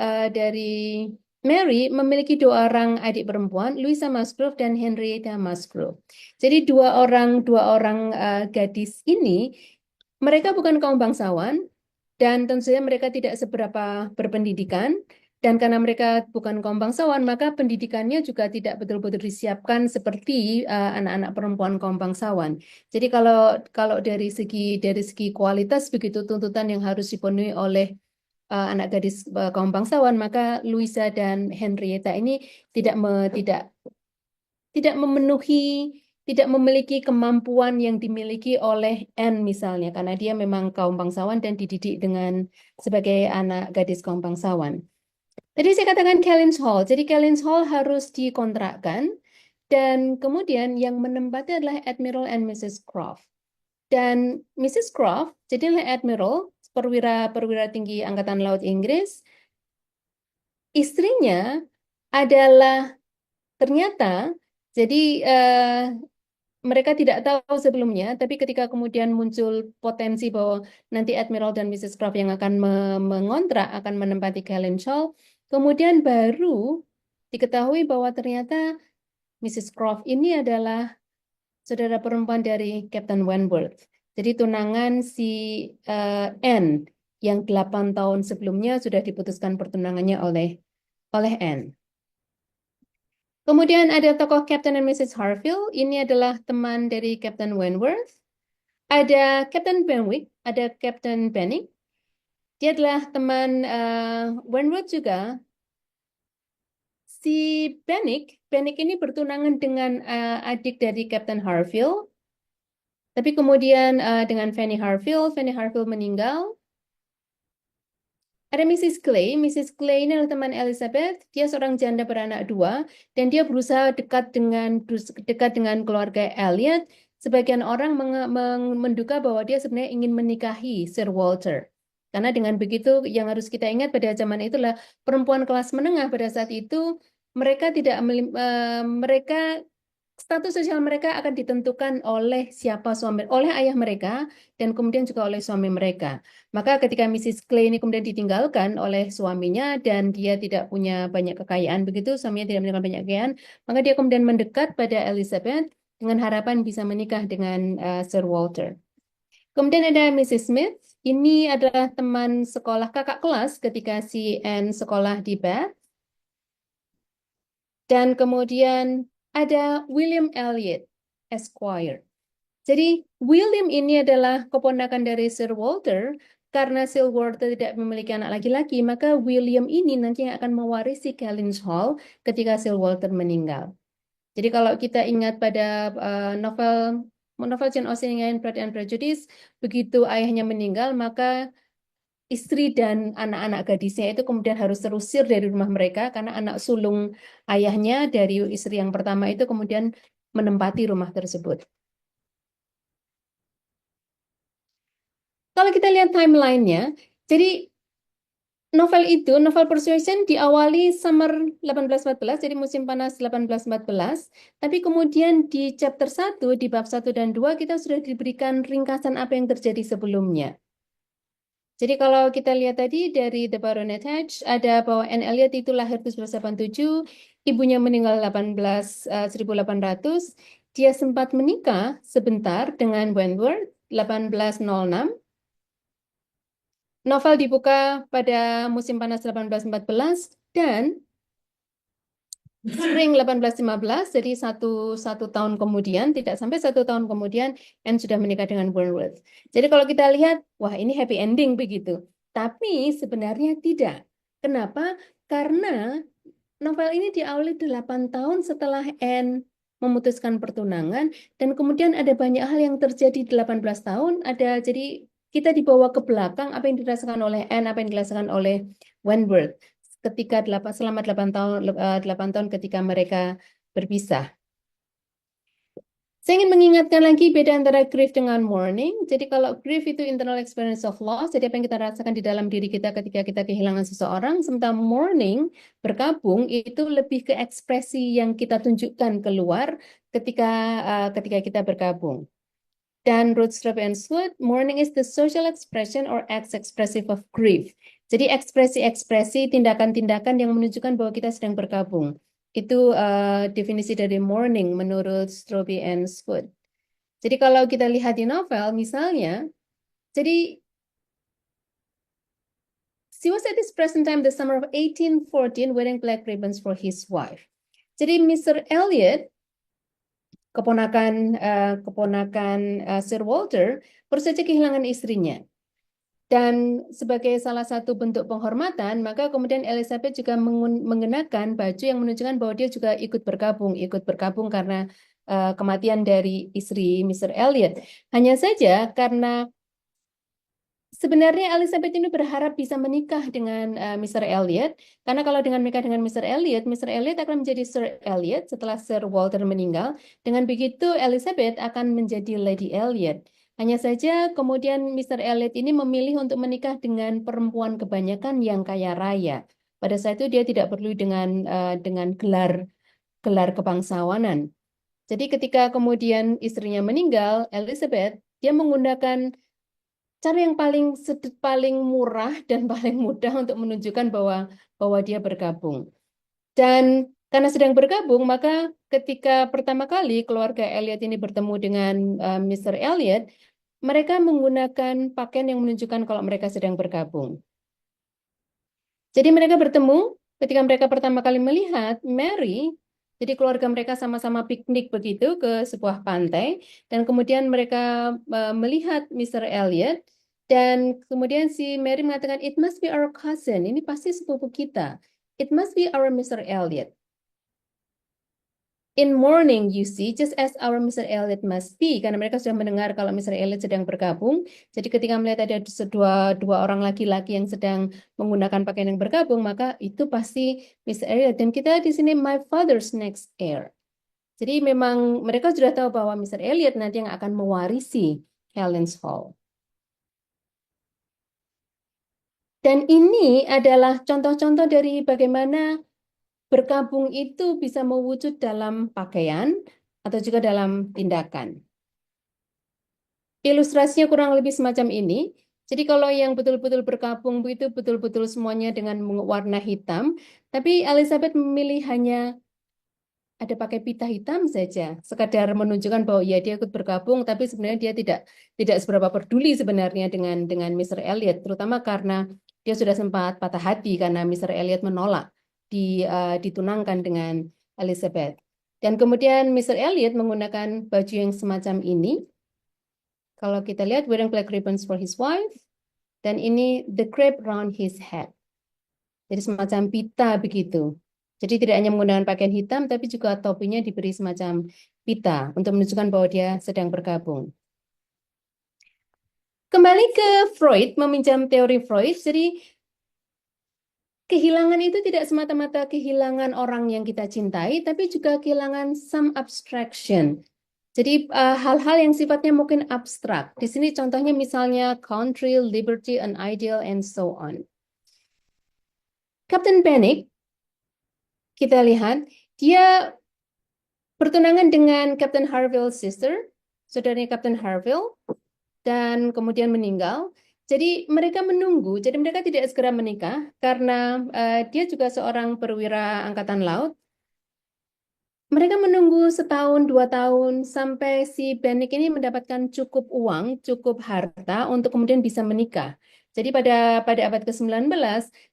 Mary, memiliki 2 orang adik perempuan, Louisa Musgrove dan Henrietta Musgrove. Jadi dua orang gadis ini, mereka bukan kaum bangsawan dan tentu saja mereka tidak seberapa berpendidikan. Dan karena mereka bukan kaum bangsawan, maka pendidikannya juga tidak betul-betul disiapkan seperti anak-anak perempuan kaum bangsawan. Jadi kalau dari segi kualitas begitu tuntutan yang harus dipenuhi oleh anak gadis kaum bangsawan, maka Louisa dan Henrietta ini tidak memenuhi tidak memiliki kemampuan yang dimiliki oleh Anne misalnya, karena dia memang kaum bangsawan dan dididik dengan sebagai anak gadis kaum bangsawan. Tadi saya katakan Kellynch Hall, jadi Kellynch Hall harus dikontrakkan, dan kemudian yang menempati adalah Admiral and Mrs. Croft. Dan Mrs. Croft jadilah Admiral, perwira tinggi Angkatan Laut Inggris. Istrinya adalah ternyata, jadi mereka tidak tahu sebelumnya, tapi ketika kemudian muncul potensi bahwa nanti Admiral dan Mrs. Croft yang akan mengontrak, akan menempati Kellynch Hall, kemudian baru diketahui bahwa ternyata Mrs. Croft ini adalah saudara perempuan dari Captain Wentworth. Jadi tunangan si Anne yang 8 tahun sebelumnya sudah diputuskan pertunangannya oleh Anne. Kemudian ada tokoh Captain and Mrs. Harfield, ini adalah teman dari Captain Wentworth. Ada Captain Benwick, ada Captain Benwick. Dia adalah teman Wentworth juga. Si Benwick ini bertunangan dengan adik dari Captain Harfield. Tapi kemudian dengan Fanny Harfield meninggal. Ada Mrs. Clay ini adalah teman Elizabeth, dia seorang janda beranak 2, dan dia berusaha dekat dengan keluarga Elliot. Sebagian orang menduga bahwa dia sebenarnya ingin menikahi Sir Walter. Karena dengan begitu, yang harus kita ingat pada zaman itulah perempuan kelas menengah pada saat itu, mereka status sosial mereka akan ditentukan oleh oleh ayah mereka, dan kemudian juga oleh suami mereka. Maka ketika Mrs. Clay ini kemudian ditinggalkan oleh suaminya dan dia tidak punya banyak kekayaan begitu, suaminya tidak meninggalkan banyak kekayaan, maka dia kemudian mendekat pada Elizabeth dengan harapan bisa menikah dengan Sir Walter. Kemudian ada Mrs. Smith, ini adalah teman sekolah kakak kelas ketika si Anne sekolah di Bath. Dan kemudian ada William Elliot, Esquire. Jadi William ini adalah keponakan dari Sir Walter. Karena Sir Walter tidak memiliki anak laki-laki, maka William ini nanti akan mewarisi Kellynch Hall ketika Sir Walter meninggal. Jadi kalau kita ingat pada novel Jane Austen yang Pride and Prejudice, begitu ayahnya meninggal, maka istri dan anak-anak gadisnya itu kemudian harus terusir dari rumah mereka karena anak sulung ayahnya dari istri yang pertama itu kemudian menempati rumah tersebut. Kalau kita lihat timeline-nya, jadi novel Persuasion diawali summer 1814, jadi musim panas 1814, tapi kemudian di chapter 1, di bab 1 dan 2, kita sudah diberikan ringkasan apa yang terjadi sebelumnya. Jadi kalau kita lihat tadi dari The Baronet Hedge, ada bahwa Anne Elliot itu lahir 1787, ibunya meninggal 1800, dia sempat menikah sebentar dengan Wentworth 1806. Novel dibuka pada musim panas 1814 dan Spring 1815, jadi satu tahun kemudian, tidak sampai 1 tahun kemudian, Anne sudah menikah dengan Wentworth. Jadi kalau kita lihat, wah ini happy ending begitu. Tapi sebenarnya tidak. Kenapa? Karena novel ini diawali 8 tahun setelah Anne memutuskan pertunangan, dan kemudian ada banyak hal yang terjadi 18 tahun. Jadi kita dibawa ke belakang apa yang dirasakan oleh Anne, apa yang dirasakan oleh Wentworth ketika selama 8 tahun ketika mereka berpisah. Saya ingin mengingatkan lagi beda antara grief dengan mourning. Jadi kalau grief itu internal experience of loss, jadi apa yang kita rasakan di dalam diri kita ketika kita kehilangan seseorang, sementara mourning berkabung itu lebih ke ekspresi yang kita tunjukkan keluar ketika kita bergabung. Dan Rothschild and Swood, mourning is the social expression or acts expressive of grief. Jadi ekspresi-ekspresi, tindakan-tindakan yang menunjukkan bahwa kita sedang bergabung. Itu definisi dari mourning menurut Strobe and Swood. Jadi kalau kita lihat di novel, misalnya, jadi she was at this present time the summer of 1814 wearing black ribbons for his wife. Jadi Mr. Elliot, keponakan Sir Walter, baru saja kehilangan istrinya. Dan sebagai salah satu bentuk penghormatan, maka kemudian Elizabeth juga mengenakan baju yang menunjukkan bahwa dia juga ikut bergabung karena kematian dari istri Mr. Elliot. Hanya saja karena sebenarnya Elizabeth ini berharap bisa menikah dengan Mr. Elliot, karena kalau dengan menikah dengan Mr. Elliot akan menjadi Sir Elliot setelah Sir Walter meninggal. Dengan begitu Elizabeth akan menjadi Lady Elliot. Hanya saja kemudian Mr. Elliot ini memilih untuk menikah dengan perempuan kebanyakan yang kaya raya. Pada saat itu dia tidak perlu dengan gelar kebangsawanan. Jadi ketika kemudian istrinya meninggal, Elizabeth, dia menggunakan cara yang paling murah dan paling mudah untuk menunjukkan bahwa dia bergabung. Dan karena sedang bergabung, maka ketika pertama kali keluarga Elliot ini bertemu dengan Mr. Elliot, mereka menggunakan pakaian yang menunjukkan kalau mereka sedang bergabung. Jadi mereka bertemu ketika mereka pertama kali melihat Mary, jadi keluarga mereka sama-sama piknik begitu ke sebuah pantai, dan kemudian mereka melihat Mr. Elliot, dan kemudian si Mary mengatakan, it must be our cousin, ini pasti sepupu kita. It must be our Mr. Elliot. In mourning, you see, just as our Mr. Elliot must be, karena mereka sudah mendengar kalau Mr. Elliot sedang bergabung. Jadi ketika melihat ada dua orang laki-laki yang sedang menggunakan pakaian yang bergabung, maka itu pasti Mr. Elliot. Dan kita di sini, my father's next heir. Jadi memang mereka sudah tahu bahwa Mr. Elliot nanti yang akan mewarisi Helen's Hall. Dan ini adalah contoh-contoh dari bagaimana berkabung itu bisa mewujud dalam pakaian atau juga dalam tindakan. Ilustrasinya kurang lebih semacam ini. Jadi kalau yang betul-betul berkabung itu betul-betul semuanya dengan warna hitam, tapi Elizabeth memilih hanya ada pakai pita hitam saja, sekadar menunjukkan bahwa ya dia ikut bergabung, tapi sebenarnya dia tidak seberapa peduli sebenarnya dengan Mr. Elliot, terutama karena dia sudah sempat patah hati karena Mr. Elliot menolak ditunangkan dengan Elizabeth. Dan kemudian Mr. Elliot menggunakan baju yang semacam ini. Kalau kita lihat, wearing black ribbons for his wife, dan ini the crepe round his head. Jadi semacam pita begitu. Jadi tidak hanya menggunakan pakaian hitam, tapi juga topinya diberi semacam pita untuk menunjukkan bahwa dia sedang bergabung. Kembali ke Freud, meminjam teori Freud, jadi kehilangan itu tidak semata-mata kehilangan orang yang kita cintai, tapi juga kehilangan some abstraction. Jadi hal-hal yang sifatnya mungkin abstrak. Di sini contohnya misalnya country, liberty, an ideal, and so on. Captain Benwick, kita lihat, dia bertunangan dengan Captain Harville's sister, saudaranya Captain Harville, dan kemudian meninggal. Jadi mereka menunggu, jadi mereka tidak segera menikah karena dia juga seorang perwira angkatan laut. Mereka menunggu setahun, 2 tahun sampai si Benwick ini mendapatkan cukup uang, cukup harta untuk kemudian bisa menikah. Jadi pada abad ke-19,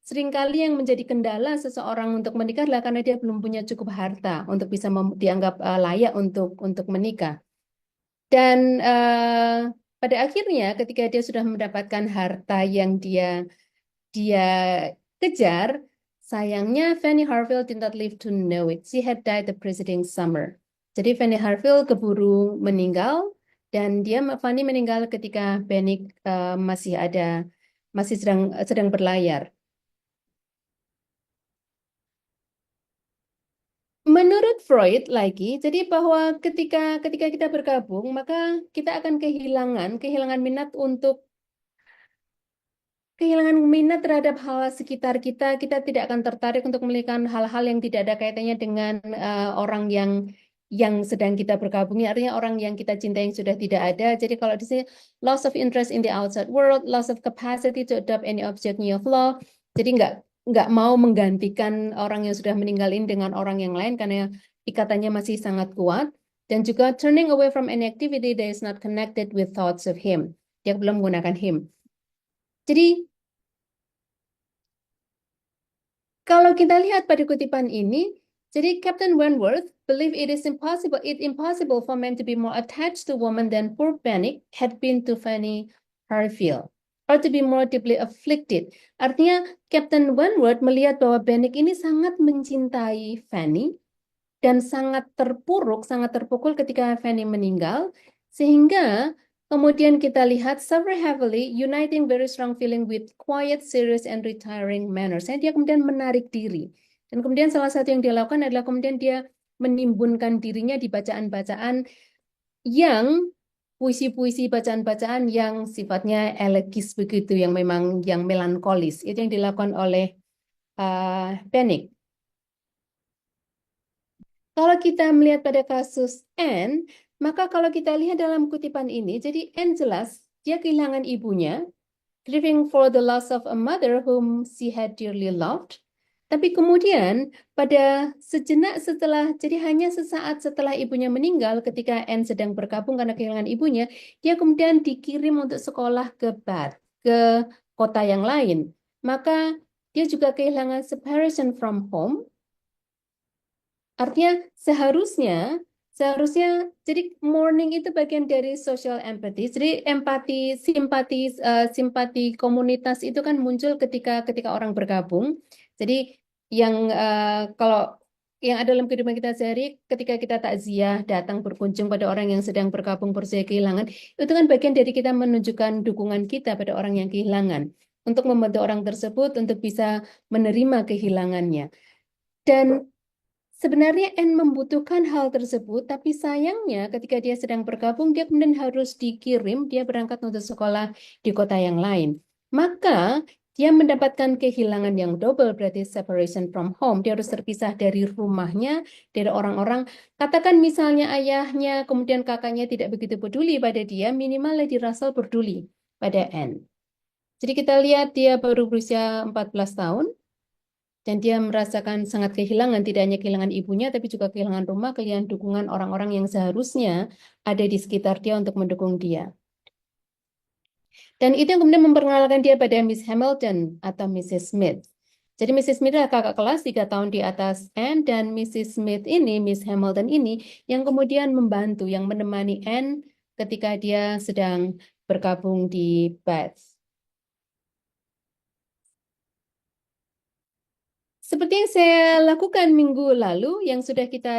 seringkali yang menjadi kendala seseorang untuk menikah adalah karena dia belum punya cukup harta untuk bisa dianggap layak untuk menikah. Dan pada akhirnya ketika dia sudah mendapatkan harta yang dia kejar, sayangnya Fanny Harville did not live to know it. She had died the preceding summer. Jadi Fanny Harville keburu meninggal, dan Fanny meninggal ketika Benwick masih sedang berlayar. Menurut Freud lagi, jadi bahwa ketika kita bergabung, maka kita akan kehilangan minat terhadap hal sekitar kita. Kita tidak akan tertarik untuk melihat hal-hal yang tidak ada kaitannya dengan orang yang sedang kita bergabungi, artinya orang yang kita cintai yang sudah tidak ada. Jadi kalau di sini loss of interest in the outside world, loss of capacity to adopt any object of law. Jadi nggak mau menggantikan orang yang sudah meninggal ini dengan orang yang lain karena ikatannya masih sangat kuat, dan juga turning away from any activity that is not connected with thoughts of him. Dia belum menggunakan him. Jadi kalau kita lihat pada kutipan ini, jadi Captain Wentworth believe it impossible for men to be more attached to woman than poor Benwick had been to Fanny Harville, or to be more deeply afflicted. Artinya Captain Wentworth melihat bahwa Benwick ini sangat mencintai Fanny, dan sangat terpuruk, sangat terpukul ketika Fanny meninggal, sehingga kemudian kita lihat suffer heavily, uniting very strong feeling with quiet, serious, and retiring manner. Dia kemudian menarik diri. Dan kemudian salah satu yang dia lakukan adalah kemudian dia menimbunkan dirinya di bacaan-bacaan yang puisi-puisi, bacaan-bacaan yang sifatnya elegis begitu, yang memang yang melankolis. Itu yang dilakukan oleh Bennick. Kalau kita melihat pada kasus Anne, maka kalau kita lihat dalam kutipan ini, jadi Anne jelas dia kehilangan ibunya, grieving for the loss of a mother whom she had dearly loved. Tapi kemudian pada sejenak setelah, jadi hanya sesaat setelah ibunya meninggal, ketika Anne sedang berkabung karena kehilangan ibunya, dia kemudian dikirim untuk sekolah ke Bath, ke kota yang lain. Maka dia juga kehilangan separation from home. Artinya seharusnya jadi mourning itu bagian dari social empathy. Jadi empati, simpati komunitas itu kan muncul ketika orang bergabung. Jadi yang kalau yang ada dalam kehidupan kita sehari, ketika kita takziah datang berkunjung pada orang yang sedang berkabung berusaha kehilangan, itu kan bagian dari kita menunjukkan dukungan kita pada orang yang kehilangan untuk membantu orang tersebut untuk bisa menerima kehilangannya. Dan sebenarnya Anne membutuhkan hal tersebut, tapi sayangnya ketika dia sedang bergabung, dia kemudian harus dikirim, dia berangkat untuk sekolah di kota yang lain. Maka dia mendapatkan kehilangan yang double, berarti separation from home. Dia harus terpisah dari rumahnya, dari orang-orang. Katakan misalnya ayahnya, kemudian kakaknya tidak begitu peduli pada dia, minimal Lady Russell peduli pada Anne. Jadi kita lihat dia baru berusia 14 tahun, dan dia merasakan sangat kehilangan, tidak hanya kehilangan ibunya, tapi juga kehilangan rumah, kehilangan dukungan orang-orang yang seharusnya ada di sekitar dia untuk mendukung dia. Dan itu yang kemudian memperkenalkan dia pada Miss Hamilton atau Mrs. Smith. Jadi Mrs. Smith adalah kakak kelas 3 tahun di atas Anne, dan Mrs. Smith ini, Miss Hamilton ini, yang kemudian membantu, yang menemani Anne ketika dia sedang bergabung di Bath. Seperti yang saya lakukan minggu lalu, yang sudah kita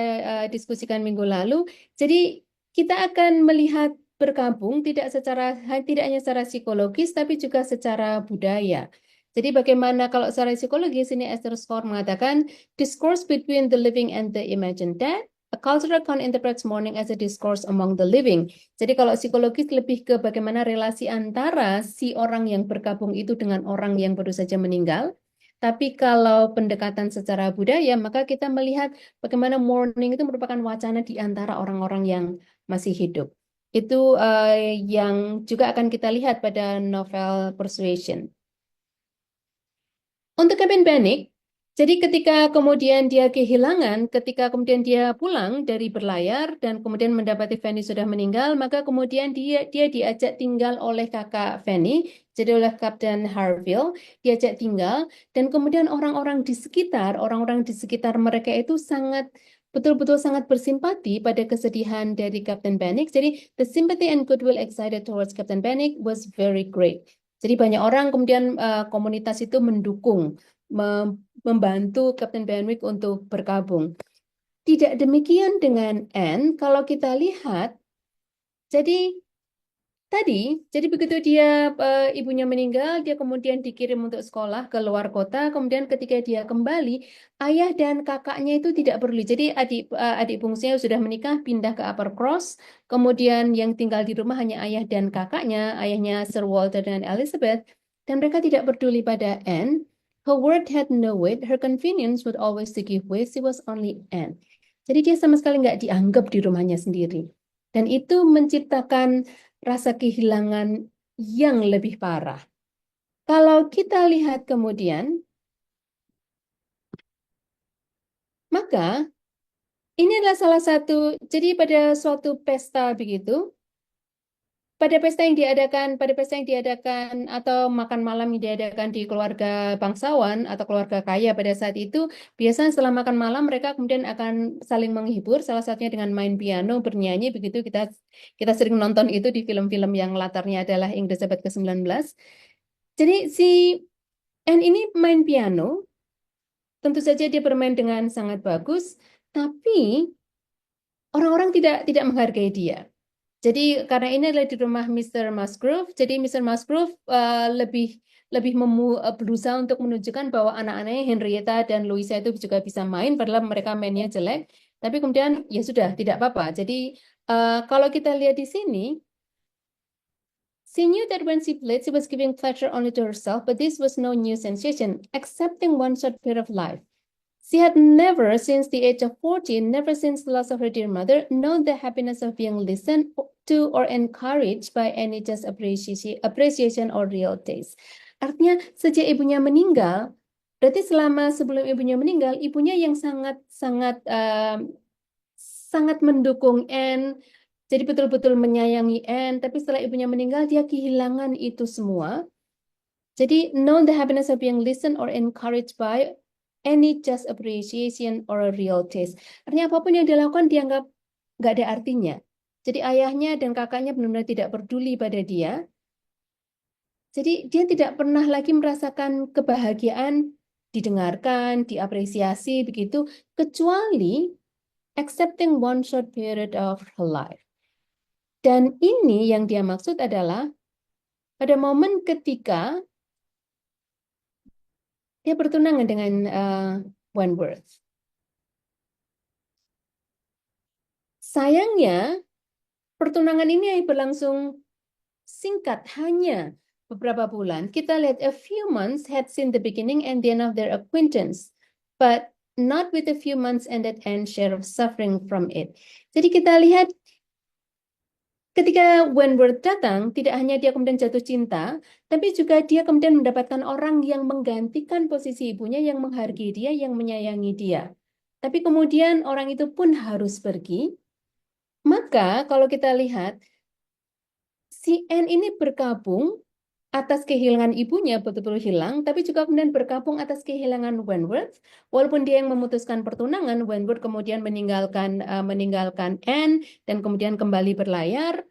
diskusikan minggu lalu, jadi kita akan melihat bergabung tidak hanya secara psikologis, tapi juga secara budaya. Jadi bagaimana kalau secara psikologis ini Esther Skor mengatakan discourse between the living and the imagined dead. A cultural account interprets mourning as a discourse among the living. Jadi kalau psikologis lebih ke bagaimana relasi antara si orang yang bergabung itu dengan orang yang baru saja meninggal. Tapi kalau pendekatan secara budaya, maka kita melihat bagaimana mourning itu merupakan wacana di antara orang-orang yang masih hidup. Itu yang juga akan kita lihat pada novel Persuasion. Untuk Captain Bennick, jadi ketika kemudian dia kehilangan, ketika kemudian dia pulang dari berlayar dan kemudian mendapati Fanny sudah meninggal, maka kemudian dia diajak tinggal oleh kakak Fanny, jadi oleh Kapten Harville, diajak tinggal, dan kemudian orang-orang di sekitar mereka itu betul-betul sangat bersimpati pada kesedihan dari Kapten Bennick. Jadi the sympathy and goodwill excited towards Kapten Bennick was very great. Jadi banyak orang kemudian komunitas itu mendukung, membantu Kapten Benwick untuk bergabung. Tidak demikian dengan Anne. Kalau kita lihat, jadi begitu dia ibunya meninggal, dia kemudian dikirim untuk sekolah ke luar kota. Kemudian ketika dia kembali, ayah dan kakaknya itu tidak peduli. Jadi adik bungsunya sudah menikah, pindah ke Uppercross. Kemudian yang tinggal di rumah hanya ayah dan kakaknya, ayahnya Sir Walter dan Elizabeth. Dan mereka tidak peduli pada Anne. Her word had no weight. Her convenience would always to give way. She was only Anne. Jadi dia sama sekali nggak dianggap di rumahnya sendiri. Dan itu menciptakan rasa kehilangan yang lebih parah. Kalau kita lihat kemudian, maka ini adalah salah satu, jadi pada suatu pesta begitu, pada pesta yang diadakan atau makan malam yang diadakan di keluarga bangsawan atau keluarga kaya pada saat itu, biasanya setelah makan malam mereka kemudian akan saling menghibur, salah satunya dengan main piano, bernyanyi, begitu kita sering nonton itu di film-film yang latarnya adalah Inggris abad ke-19. Jadi si Anne ini main piano, tentu saja dia bermain dengan sangat bagus, Tapi orang-orang tidak menghargai dia. Jadi karena ini adalah di rumah Mr. Musgrove, jadi Mr. Musgrove lebih berusaha untuk menunjukkan bahwa anak-anaknya Henrietta dan Louisa itu juga bisa main, padahal mereka mainnya jelek. Tapi kemudian ya sudah, tidak apa-apa. Jadi kalau kita lihat di sini, she knew that when she played, she was giving pleasure only to herself, but this was no new sensation, excepting one short period of life. She had never, since the age of 14, never since the loss of her dear mother, known the happiness of being listened to or encouraged by any just appreciation or real taste. Artinya, sejak ibunya meninggal, berarti sebelum ibunya meninggal, ibunya yang sangat mendukung Anne, jadi betul-betul menyayangi Anne, tapi setelah ibunya meninggal, dia kehilangan itu semua. Jadi, know the happiness of being listened or encouraged by any just appreciation or a real taste. Artinya apapun yang dilakukan dianggap nggak ada artinya. Jadi ayahnya dan kakaknya benar-benar tidak peduli pada dia. Jadi dia tidak pernah lagi merasakan kebahagiaan, didengarkan, diapresiasi begitu, kecuali accepting one short period of her life. Dan ini yang dia maksud adalah pada momen ketika dia bertunangan dengan Wentworth. Sayangnya, pertunangan ini berlangsung singkat, hanya beberapa bulan. Kita lihat a few months had seen the beginning and the end of their acquaintance, but not with a few months ended and share of suffering from it. Jadi kita lihat ketika Wentworth datang, tidak hanya dia kemudian jatuh cinta, tapi juga dia kemudian mendapatkan orang yang menggantikan posisi ibunya, yang menghargai dia, yang menyayangi dia. Tapi kemudian orang itu pun harus pergi. Maka kalau kita lihat, si Anne ini berkabung atas kehilangan ibunya betul-betul hilang, tapi juga kemudian berkabung atas kehilangan Wentworth. Walaupun dia yang memutuskan pertunangan, Wentworth kemudian meninggalkan Anne dan kemudian kembali berlayar.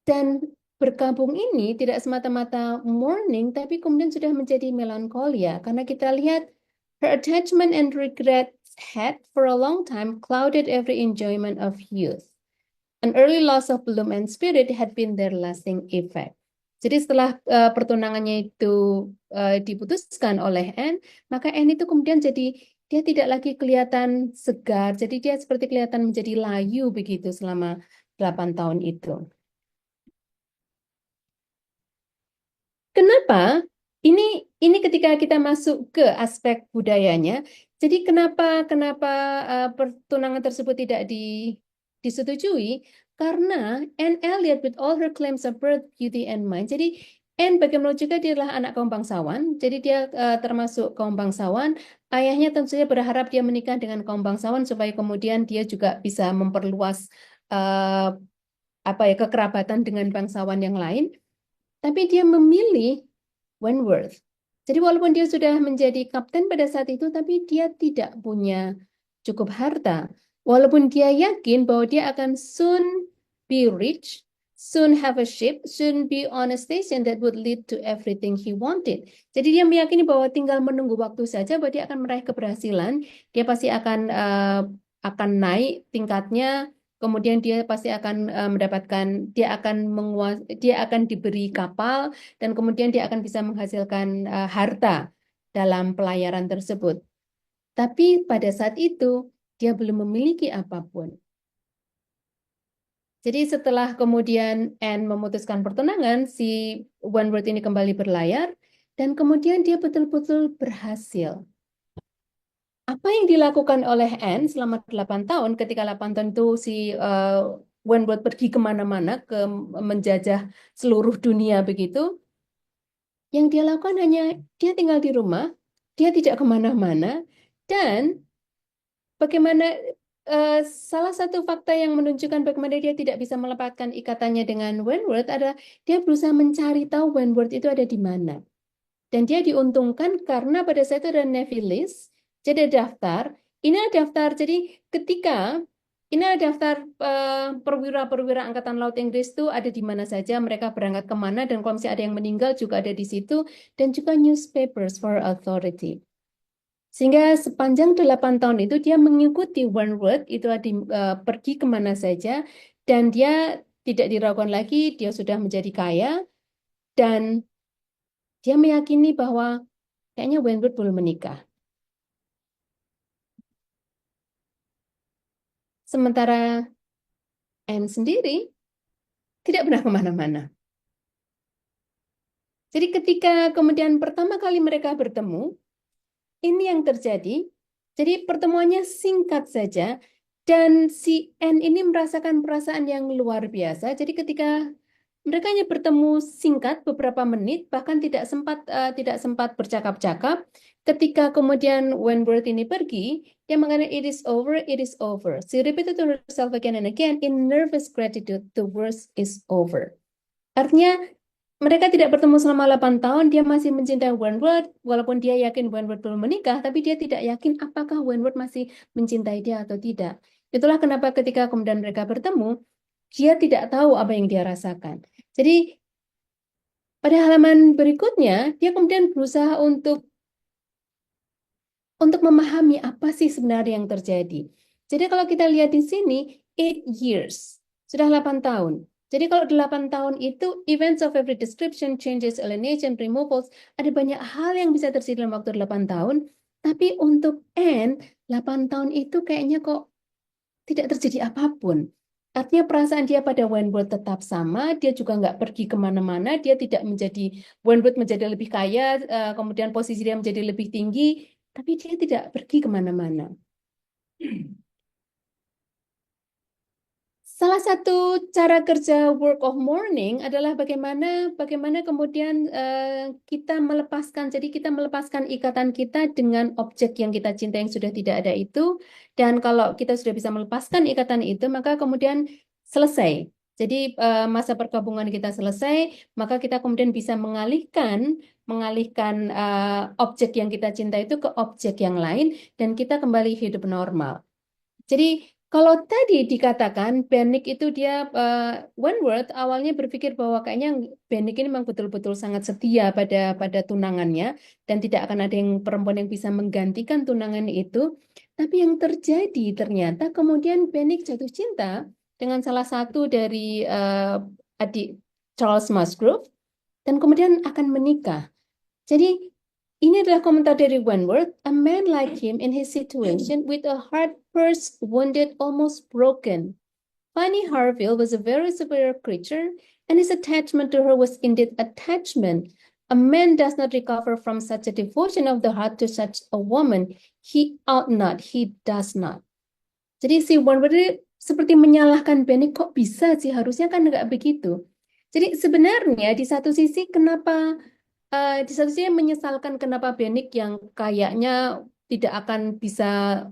Dan berkabung ini tidak semata-mata mourning, tapi kemudian sudah menjadi melankolia karena kita lihat her attachment and regrets had for a long time clouded every enjoyment of youth. An early loss of bloom and spirit had been their lasting effect. Jadi setelah pertunangannya itu diputuskan oleh Anne, maka Anne itu kemudian jadi dia tidak lagi kelihatan segar, jadi dia seperti kelihatan menjadi layu begitu selama 8 tahun itu. Kenapa? Ini ketika kita masuk ke aspek budayanya. Jadi kenapa pertunangan tersebut tidak disetujui? Karena Anne Elliot with all her claims of birth, beauty, and mind. Jadi Anne bagaimana juga dia adalah anak kaum bangsawan. Jadi dia termasuk kaum bangsawan. Ayahnya tentu saja berharap dia menikah dengan kaum bangsawan supaya kemudian dia juga bisa memperluas kekerabatan dengan bangsawan yang lain. Tapi dia memilih Wentworth. Jadi walaupun dia sudah menjadi kapten pada saat itu, tapi dia tidak punya cukup harta. Walaupun dia yakin bahwa dia akan soon be rich, soon have a ship, soon be on a station that would lead to everything he wanted. Jadi dia meyakini bahwa tinggal menunggu waktu saja bahwa dia akan meraih keberhasilan, dia pasti akan naik tingkatnya. Kemudian dia pasti akan mendapatkan, dia akan diberi kapal, dan kemudian dia akan bisa menghasilkan harta dalam pelayaran tersebut. Tapi pada saat itu, dia belum memiliki apapun. Jadi setelah kemudian Anne memutuskan pertunangan, si Wentworth ini kembali berlayar, dan kemudian dia betul-betul berhasil. Apa yang dilakukan oleh Anne selama 8 tahun, ketika 8 tahun itu si Wentworth pergi kemana-mana, menjajah seluruh dunia begitu, yang dia lakukan hanya dia tinggal di rumah, dia tidak kemana-mana, dan bagaimana salah satu fakta yang menunjukkan bagaimana dia tidak bisa melepaskan ikatannya dengan Wentworth adalah dia berusaha mencari tahu Wentworth itu ada di mana. Dan dia diuntungkan karena pada saat itu ada Navy List, jadi daftar. Ini ada daftar. Jadi ketika ini ada daftar perwira-perwira Angkatan Laut Inggris itu ada di mana saja, mereka berangkat kemana, dan kalau misalnya ada yang meninggal juga ada di situ, dan juga newspapers for authority. Sehingga sepanjang 8 tahun itu dia mengikuti Wentworth itu pergi kemana saja dan dia tidak diragukan lagi, dia sudah menjadi kaya dan dia meyakini bahwa kayaknya Wentworth belum menikah. Sementara Anne sendiri tidak pernah kemana-mana. Jadi ketika kemudian pertama kali mereka bertemu, ini yang terjadi. Jadi pertemuannya singkat saja dan si N ini merasakan perasaan yang luar biasa. Jadi ketika mereka hanya bertemu singkat beberapa menit, bahkan tidak sempat bercakap-cakap. Ketika kemudian Wentworth ini pergi, dia mengatakan it is over, it is over. She repeated to herself again and again in nervous gratitude, the worst is over. Artinya mereka tidak bertemu selama 8 tahun, dia masih mencintai Wentworth, walaupun dia yakin Wentworth belum menikah, tapi dia tidak yakin apakah Wentworth masih mencintai dia atau tidak. Itulah kenapa ketika kemudian mereka bertemu, dia tidak tahu apa yang dia rasakan. Jadi pada halaman berikutnya, dia kemudian berusaha untuk memahami apa sih sebenarnya yang terjadi. Jadi kalau kita lihat di sini, 8 years, sudah 8 tahun. Jadi kalau 8 tahun itu, events of every description, changes, alienation, removals, ada banyak hal yang bisa terjadi dalam waktu 8 tahun. Tapi untuk Anne, 8 tahun itu kayaknya kok tidak terjadi apapun. Artinya perasaan dia pada Wentworth tetap sama, dia juga nggak pergi kemana-mana, dia tidak menjadi, Wentworth menjadi lebih kaya, kemudian posisi dia menjadi lebih tinggi, tapi dia tidak pergi kemana-mana. Salah satu cara kerja work of mourning adalah bagaimana kemudian kita melepaskan, jadi kita melepaskan ikatan kita dengan objek yang kita cinta yang sudah tidak ada itu, dan kalau kita sudah bisa melepaskan ikatan itu, maka kemudian selesai. Jadi masa perkabungan kita selesai, maka kita kemudian bisa mengalihkan objek yang kita cinta itu ke objek yang lain, dan kita kembali hidup normal. Jadi kalau tadi dikatakan Bennick itu dia Wentworth awalnya berpikir bahwa kayaknya Bennick ini memang betul-betul sangat setia pada tunangannya dan tidak akan ada yang perempuan yang bisa menggantikan tunangan itu. Tapi yang terjadi ternyata kemudian Bennick jatuh cinta dengan salah satu dari adik Charles Musgrove dan kemudian akan menikah. Jadi ini adalah komentar dari Wentworth, a man like him in his situation with a heart burst, wounded, almost broken. Fanny Harville was a very superior creature, and his attachment to her was indeed attachment. A man does not recover from such a devotion of the heart to such a woman. He ought not, he does not. Jadi si Wentworth seperti menyalahkan Benny, kok bisa sih, harusnya kan nggak begitu. Jadi sebenarnya di satu sisi di satu sisi menyesalkan kenapa Bennick yang kayaknya tidak akan bisa,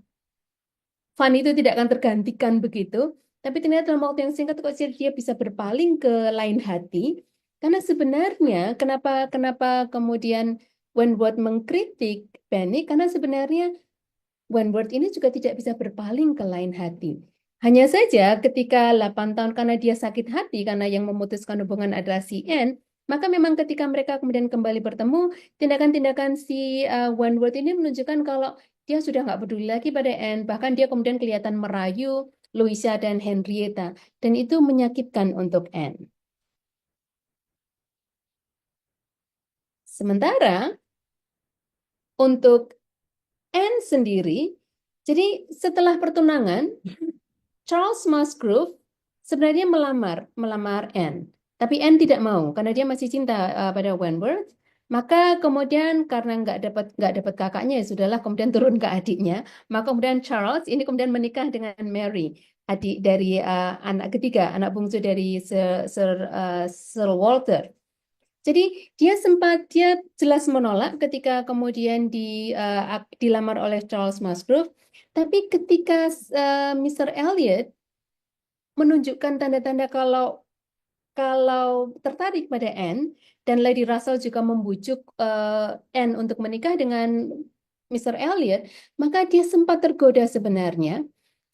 Fanny itu tidak akan tergantikan begitu. Tapi ternyata dalam waktu yang singkat kok dia bisa berpaling ke lain hati. Karena sebenarnya kenapa kemudian Wentworth mengkritik Bennick, karena sebenarnya Wentworth ini juga tidak bisa berpaling ke lain hati. Hanya saja ketika 8 tahun karena dia sakit hati, karena yang memutuskan hubungan adalah si Anne, maka memang ketika mereka kemudian kembali bertemu, tindakan-tindakan si Wentworth ini menunjukkan kalau dia sudah nggak peduli lagi pada Anne, bahkan dia kemudian kelihatan merayu Louisa dan Henrietta, dan itu menyakitkan untuk Anne. Sementara untuk Anne sendiri, jadi setelah pertunangan, Charles Musgrove sebenarnya melamar Anne, tapi Anne tidak mau karena dia masih cinta pada Wentworth. Maka kemudian karena nggak dapat kakaknya, ya sudahlah kemudian turun ke adiknya. Maka kemudian Charles ini kemudian menikah dengan Mary, adik dari anak ketiga, anak bungsu dari Sir Walter. Jadi dia jelas menolak ketika kemudian dilamar oleh Charles Musgrove. Tapi ketika Mr. Elliot menunjukkan tanda-tanda kalau tertarik pada Anne, dan Lady Russell juga membujuk Anne untuk menikah dengan Mr. Elliot, maka dia sempat tergoda sebenarnya.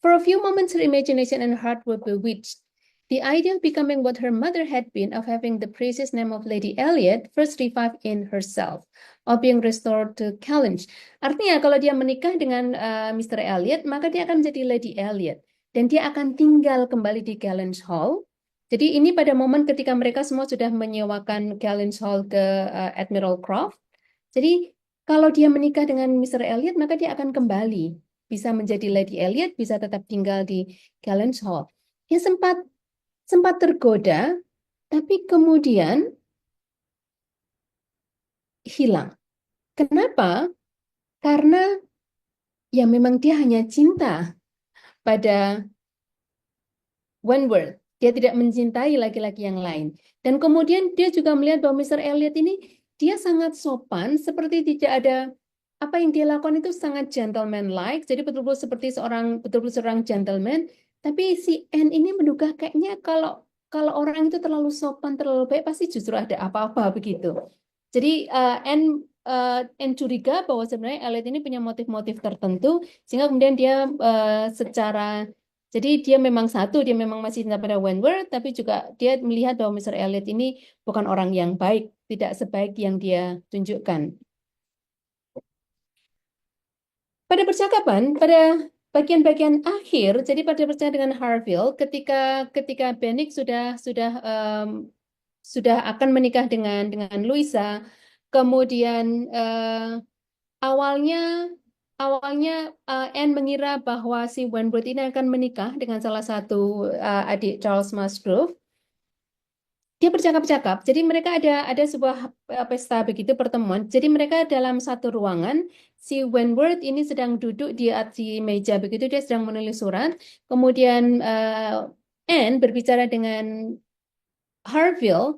For a few moments her imagination and heart were bewitched. The idea of becoming what her mother had been, of having the precious name of Lady Elliot, first revived in herself, of being restored to Kellynch. Artinya kalau dia menikah dengan Mr. Elliot, maka dia akan menjadi Lady Elliot. Dan dia akan tinggal kembali di Kellynch Hall. Jadi ini pada momen ketika mereka semua sudah menyewakan Kellynch Hall ke Admiral Croft. Jadi kalau dia menikah dengan Mr. Elliot, maka dia akan kembali. Bisa menjadi Lady Elliot, bisa tetap tinggal di Kellynch Hall. Dia sempat tergoda, tapi kemudian hilang. Kenapa? Karena ya memang dia hanya cinta pada Wentworth. Dia tidak mencintai laki-laki yang lain. Dan kemudian dia juga melihat bahwa Mr. Elliot ini dia sangat sopan, seperti tidak ada apa yang dia lakukan itu sangat gentleman-like. Jadi betul-betul seperti seorang gentleman. Tapi si Anne ini menduga kayaknya kalau orang itu terlalu sopan, terlalu baik, pasti justru ada apa-apa begitu. Jadi Anne curiga bahwa sebenarnya Elliot ini punya motif-motif tertentu, sehingga kemudian dia jadi dia memang masih cinta pada Wentworth, tapi juga dia melihat bahwa Mr. Elliot ini bukan orang yang baik, tidak sebaik yang dia tunjukkan. Pada percakapan, pada bagian-bagian akhir, jadi pada percakapan dengan Harville, ketika Benwick sudah akan menikah dengan Louisa, kemudian awalnya Anne mengira bahwa si Wentworth ini akan menikah dengan salah satu adik Charles Musgrove. Dia bercakap-cakap, jadi mereka ada sebuah pesta begitu, pertemuan. Jadi mereka dalam satu ruangan, si Wentworth ini sedang duduk di meja begitu, dia sedang menulis surat. Kemudian Anne berbicara dengan Harville,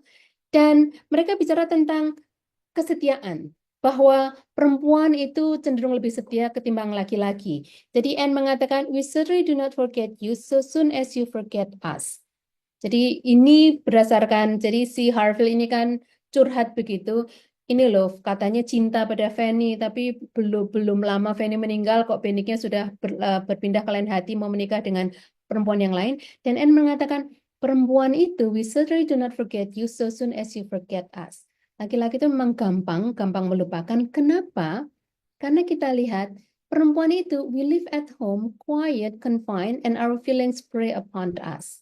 dan mereka bicara tentang kesetiaan, bahwa perempuan itu cenderung lebih setia ketimbang laki-laki. Jadi Anne mengatakan, we certainly do not forget you so soon as you forget us. Jadi ini berdasarkan, jadi si Harville ini kan curhat begitu. Ini loh, katanya cinta pada Fanny, tapi belum lama Fanny meninggal, kok Benwicknya sudah berpindah ke lain hati, mau menikah dengan perempuan yang lain. Dan Anne mengatakan, perempuan itu, we certainly do not forget you so soon as you forget us. Laki-laki itu memang gampang melupakan. Kenapa? Karena kita lihat, perempuan itu, we live at home, quiet, confined, and our feelings prey upon us.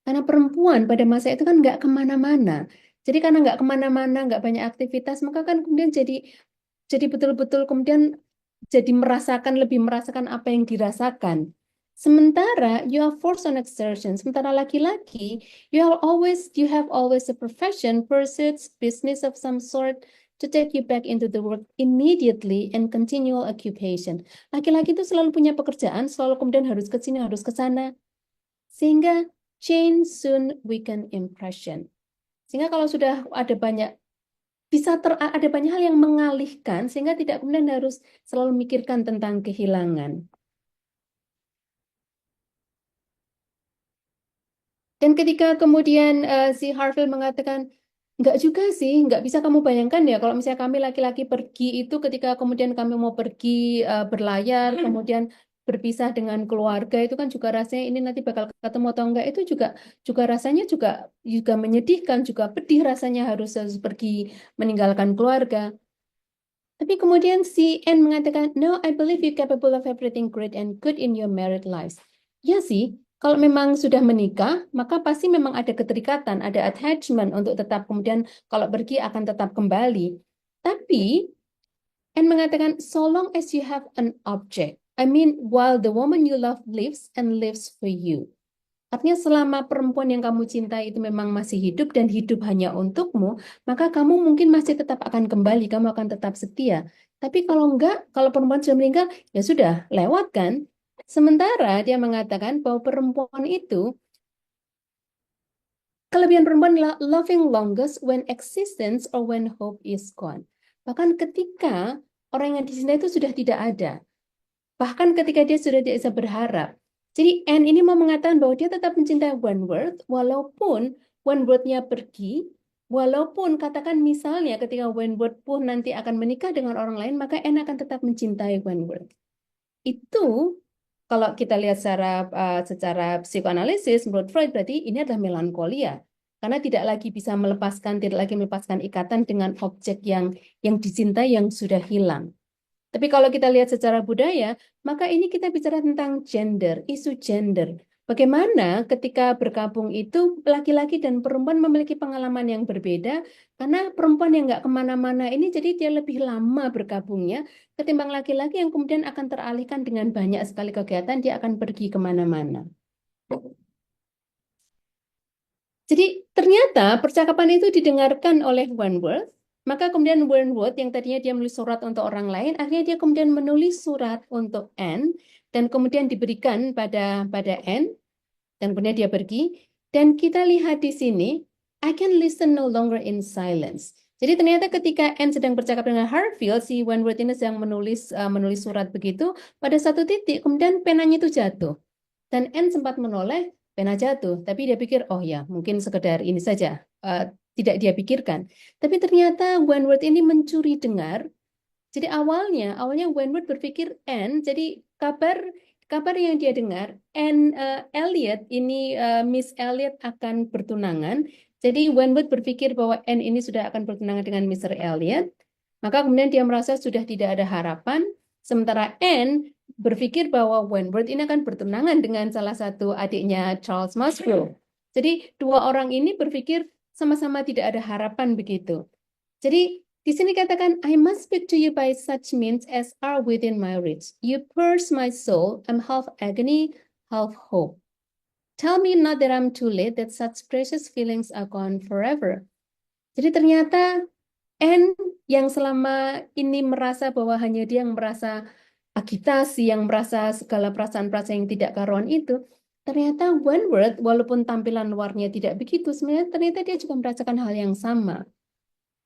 Karena perempuan pada masa itu kan nggak kemana-mana. Jadi karena nggak kemana-mana, nggak banyak aktivitas, maka kan kemudian jadi betul-betul kemudian jadi lebih merasakan apa yang dirasakan. Sementara you are forced on exertion. Sementara laki-laki, you have always a profession, pursuits, business of some sort to take you back into the world immediately and continual occupation. Laki-laki itu selalu punya pekerjaan, selalu kemudian harus ke sini, harus ke sana. Sehingga change soon weaken impression. Sehingga kalau sudah ada banyak hal yang mengalihkan, sehingga tidak kemudian harus selalu memikirkan tentang kehilangan. Dan ketika kemudian si Harville mengatakan, enggak juga sih, enggak bisa kamu bayangkan ya kalau misalnya kami laki-laki pergi itu ketika kemudian kami mau pergi berlayar, kemudian berpisah dengan keluarga itu kan juga rasanya ini nanti bakal ketemu atau enggak, itu juga rasanya juga menyedihkan, juga pedih rasanya harus pergi meninggalkan keluarga. Tapi kemudian si Anne mengatakan, no, I believe you're capable of everything great and good in your married lives. Ya sih, kalau memang sudah menikah, maka pasti memang ada keterikatan, ada attachment untuk tetap kemudian kalau pergi akan tetap kembali. Tapi Anne mengatakan, so long as you have an object. I mean, while the woman you love lives and lives for you. Artinya selama perempuan yang kamu cintai itu memang masih hidup dan hidup hanya untukmu, maka kamu mungkin masih tetap akan kembali, kamu akan tetap setia. Tapi kalau enggak, kalau perempuan sudah meninggal, ya sudah, lewat kan? Sementara dia mengatakan bahwa perempuan itu, kelebihan perempuan adalah loving longest when existence or when hope is gone. Bahkan ketika orang yang dicintai itu sudah tidak ada. Bahkan ketika dia sudah tidak bisa berharap. Jadi Anne ini mau mengatakan bahwa dia tetap mencintai Wentworth, walaupun Wentworth-nya pergi, walaupun katakan misalnya ketika Wentworth pun nanti akan menikah dengan orang lain, maka Anne akan tetap mencintai Wentworth. Itu kalau kita lihat secara psikoanalisis, menurut Freud berarti ini adalah melankolia. Karena tidak lagi melepaskan ikatan dengan objek yang dicintai yang sudah hilang. Tapi kalau kita lihat secara budaya, maka ini kita bicara tentang gender, isu gender. Bagaimana ketika bergabung itu laki-laki dan perempuan memiliki pengalaman yang berbeda, karena perempuan yang nggak kemana-mana ini jadi dia lebih lama bergabungnya ketimbang laki-laki yang kemudian akan teralihkan dengan banyak sekali kegiatan, dia akan pergi kemana-mana. Jadi ternyata percakapan itu didengarkan oleh Wentworth, maka kemudian Wentworth yang tadinya dia menulis surat untuk orang lain, akhirnya dia kemudian menulis surat untuk Anne, dan kemudian diberikan pada Anne, dan kemudian dia pergi. Dan kita lihat di sini, I can listen no longer in silence. Jadi ternyata ketika Anne sedang bercakap dengan Hartfield, si Wentworth ini sedang menulis surat begitu, pada satu titik kemudian penanya itu jatuh. Dan Anne sempat menoleh, pena jatuh, tapi dia pikir, oh ya, mungkin sekedar ini saja, tidak dia pikirkan. Tapi ternyata Wentworth ini mencuri dengar. Jadi awalnya Wentworth berpikir Anne, jadi kabar yang dia dengar, Anne Elliot ini Miss Elliot akan bertunangan. Jadi Wentworth berpikir bahwa Anne ini sudah akan bertunangan dengan Mr. Elliot. Maka kemudian dia merasa sudah tidak ada harapan. Sementara Anne berpikir bahwa Wentworth ini akan bertunangan dengan salah satu adiknya Charles Musgrove. Jadi dua orang ini berpikir sama-sama tidak ada harapan begitu. Jadi di sini katakan, I must speak to you by such means as are within my reach. You pierce my soul, I'm half agony, half hope. Tell me not that I'm too late, that such precious feelings are gone forever. Jadi ternyata Anne yang selama ini merasa bahwa hanya dia yang merasa agitasi, yang merasa segala perasaan-perasaan yang tidak karuan itu, ternyata Wentworth, walaupun tampilan luarnya tidak begitu, sebenarnya ternyata dia juga merasakan hal yang sama.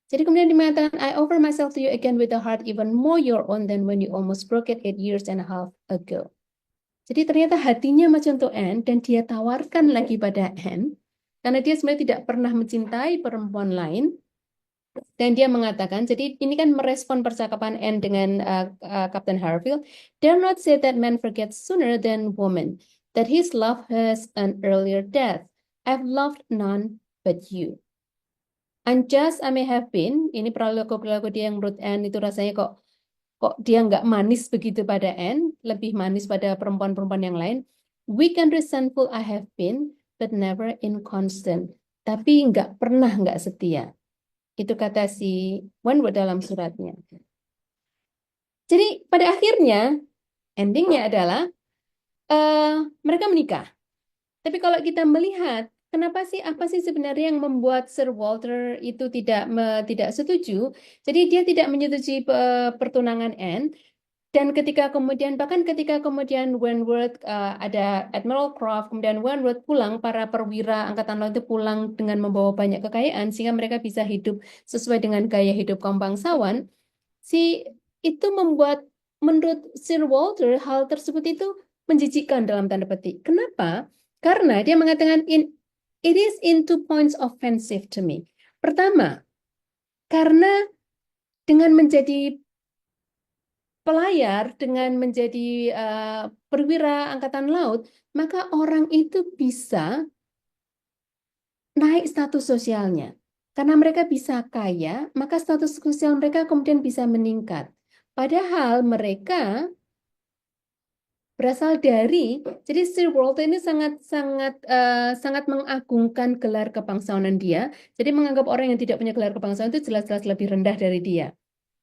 Jadi kemudian dimengatakan, I offer myself to you again with a heart even more your own than when you almost broke it 8 years and a half ago. Jadi ternyata hatinya masih untuk Anne, dan dia tawarkan lagi pada Anne, karena dia sebenarnya tidak pernah mencintai perempuan lain. Dan dia mengatakan, jadi ini kan merespon percakapan Anne dengan Captain Hartfield, dare not say that man forgets sooner than woman, that his love has an earlier death. I've loved none but you. Unjust I may have been, ini perilaku dia yang menurut Anne itu rasanya kok dia nggak manis begitu pada Anne, lebih manis pada perempuan-perempuan yang lain. Weak and resentful I have been, but never inconstant. Tapi nggak pernah nggak setia. Itu kata si Wentworth dalam suratnya. Jadi pada akhirnya, endingnya adalah mereka menikah. Tapi kalau kita melihat, kenapa sih, apa sih sebenarnya yang membuat Sir Walter itu tidak setuju? Jadi dia tidak menyetujui pertunangan Anne. Dan bahkan ketika kemudian Wentworth, ada Admiral Croft, kemudian Wentworth pulang, para perwira Angkatan Laut itu pulang dengan membawa banyak kekayaan, sehingga mereka bisa hidup sesuai dengan gaya hidup kaum bangsawan, itu membuat, menurut Sir Walter, hal tersebut itu menjijikkan dalam tanda petik. Kenapa? Karena dia mengatakan, it is in 2 points offensive to me. Pertama, karena dengan menjadi pelayar, dengan menjadi perwira Angkatan Laut, maka orang itu bisa naik status sosialnya. Karena mereka bisa kaya, maka status sosial mereka kemudian bisa meningkat. Padahal mereka berasal dari, jadi Sir Walter ini sangat mengagungkan gelar kebangsawanan dia. Jadi menganggap orang yang tidak punya gelar kebangsawanan itu jelas-jelas lebih rendah dari dia.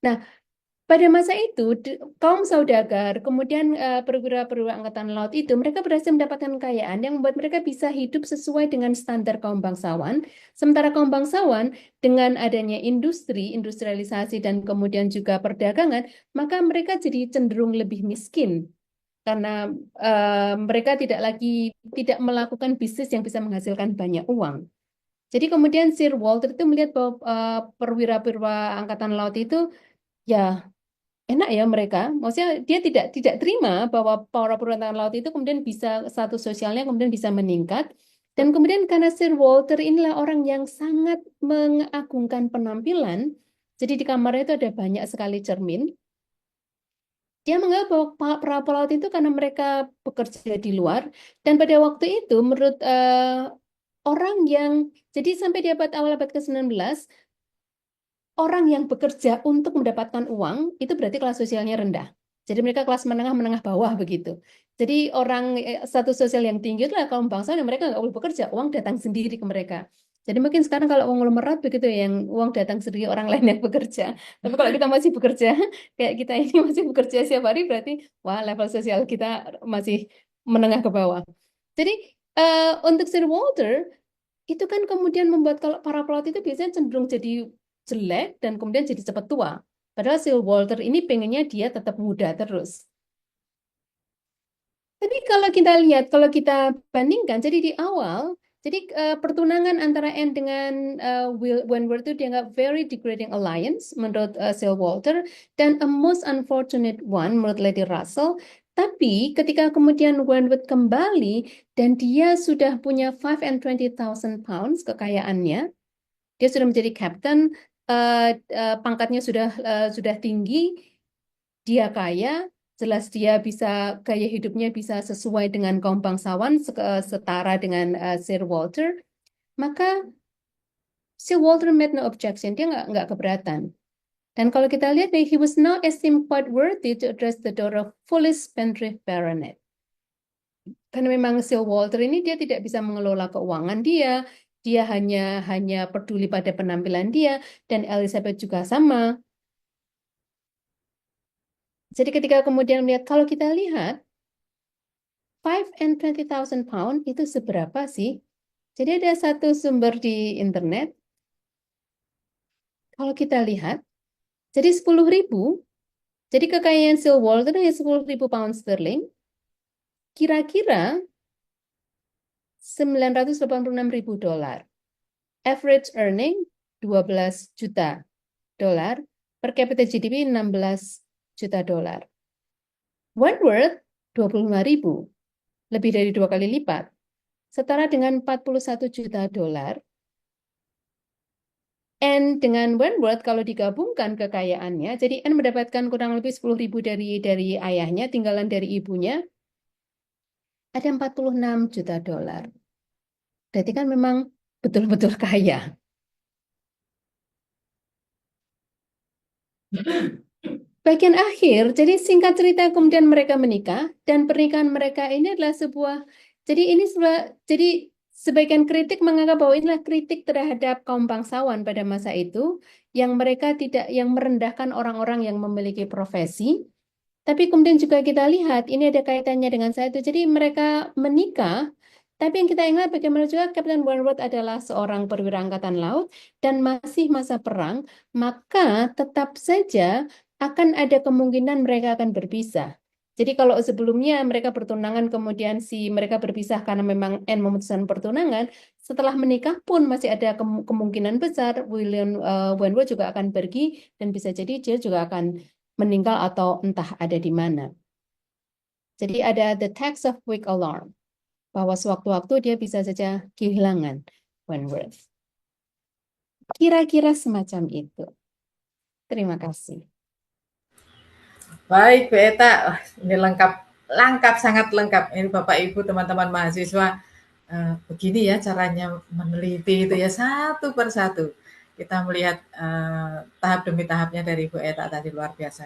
Nah, pada masa itu, kaum saudagar, kemudian perwira-perwira Angkatan Laut itu, mereka berhasil mendapatkan kekayaan yang membuat mereka bisa hidup sesuai dengan standar kaum bangsawan. Sementara kaum bangsawan, dengan adanya industrialisasi, dan kemudian juga perdagangan, maka mereka jadi cenderung lebih miskin. Karena mereka tidak melakukan bisnis yang bisa menghasilkan banyak uang. Jadi kemudian Sir Walter itu melihat bahwa perwira-perwira Angkatan Laut itu, ya, enak ya mereka, maksudnya dia tidak terima bahwa para perwira Angkatan Laut itu kemudian bisa, status sosialnya kemudian bisa meningkat. Dan kemudian karena Sir Walter inilah orang yang sangat mengagungkan penampilan, jadi di kamarnya itu ada banyak sekali cermin. Dia menganggap bahwa para pelaut itu karena mereka bekerja di luar, dan pada waktu itu menurut orang yang, jadi sampai di awal abad ke-19, orang yang bekerja untuk mendapatkan uang itu berarti kelas sosialnya rendah. Jadi mereka kelas menengah bawah begitu. Jadi orang status sosial yang tinggi adalah kaum bangsawan yang mereka nggak boleh bekerja, uang datang sendiri ke mereka. Jadi mungkin sekarang kalau konglomerat begitu ya, yang uang datang sendiri orang lain yang bekerja. Tapi kalau kita masih bekerja, kayak kita ini masih bekerja setiap hari, berarti wah level sosial kita masih menengah ke bawah. Jadi untuk Sir Walter, itu kan kemudian membuat kalau para pelaut itu biasanya cenderung jadi jelek dan kemudian jadi cepat tua. Padahal Sir Walter ini pengennya dia tetap muda terus. Tapi kalau kita lihat, kalau kita bandingkan, jadi di awal, jadi pertunangan antara Anne dengan Wentworth itu dianggap very degrading alliance menurut Sir Walter, dan a most unfortunate one menurut Lady Russell. Tapi ketika kemudian Wentworth kembali dan dia sudah punya 5 and 20,000 pounds kekayaannya, dia sudah menjadi captain, pangkatnya sudah tinggi, dia kaya, jelas dia bisa gaya hidupnya bisa sesuai dengan kaum bangsawan, setara dengan Sir Walter. Maka Sir Walter made no objection, dia nggak keberatan. Dan kalau kita lihat, he was now esteemed quite worthy to address the daughter of foolish spendthrift baronet. Karena memang Sir Walter ini dia tidak bisa mengelola keuangan dia hanya peduli pada penampilan dia, dan Elizabeth juga sama. Jadi ketika kemudian melihat, kalau kita lihat 5 and 20,000 pound itu seberapa sih? Jadi ada satu sumber di internet. Kalau kita lihat, jadi 10.000. Jadi kekayaan Sir Walter hanya 10.000 pound sterling. Kira-kira 986.000 dolar. Average earning 12 juta dolar. Per capita GDP 16 juta dolar. Wentworth 25.000. Lebih dari 2 kali lipat. Setara dengan 41 juta dolar. Anne dengan Wentworth kalau digabungkan kekayaannya, jadi Anne mendapatkan kurang lebih 10.000 dari ayahnya, tinggalan dari ibunya, ada 46 juta dolar. Berarti kan memang betul-betul kaya. Bagian akhir, jadi singkat cerita kemudian mereka menikah, dan pernikahan mereka ini adalah jadi sebagian kritik menganggap bahwa inilah kritik terhadap kaum bangsawan pada masa itu, yang mereka yang merendahkan orang-orang yang memiliki profesi. Tapi kemudian juga kita lihat, ini ada kaitannya dengan saya itu. Jadi mereka menikah, tapi yang kita ingat bagaimana juga Kapten Wentworth adalah seorang perwira angkatan laut dan masih masa perang, maka tetap saja akan ada kemungkinan mereka akan berpisah. Jadi kalau sebelumnya mereka bertunangan, kemudian mereka berpisah karena memang Anne memutuskan pertunangan, setelah menikah pun masih ada kemungkinan besar William Wentworth juga akan pergi, dan bisa jadi dia juga akan meninggal atau entah ada di mana. Jadi ada the text of weak alarm, bahwa sewaktu-waktu dia bisa saja kehilangan Wentworth. Kira-kira semacam itu. Terima kasih. Baik, Bu Eta. Ini lengkap, sangat lengkap. Ini Bapak Ibu, teman-teman mahasiswa, begini ya caranya meneliti itu ya, satu per satu. Kita melihat tahap demi tahapnya dari Bu Eta tadi, luar biasa.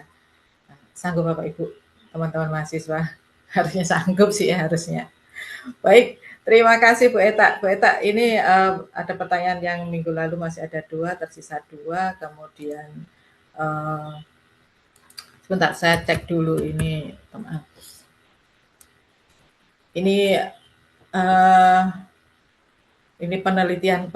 Sanggup Bapak Ibu, teman-teman mahasiswa? Harusnya sanggup sih ya, harusnya. Baik, terima kasih Bu Eta. Bu Eta, ini ada pertanyaan yang minggu lalu masih ada 2, tersisa 2, kemudian sebentar saya cek dulu ini. Ini penelitian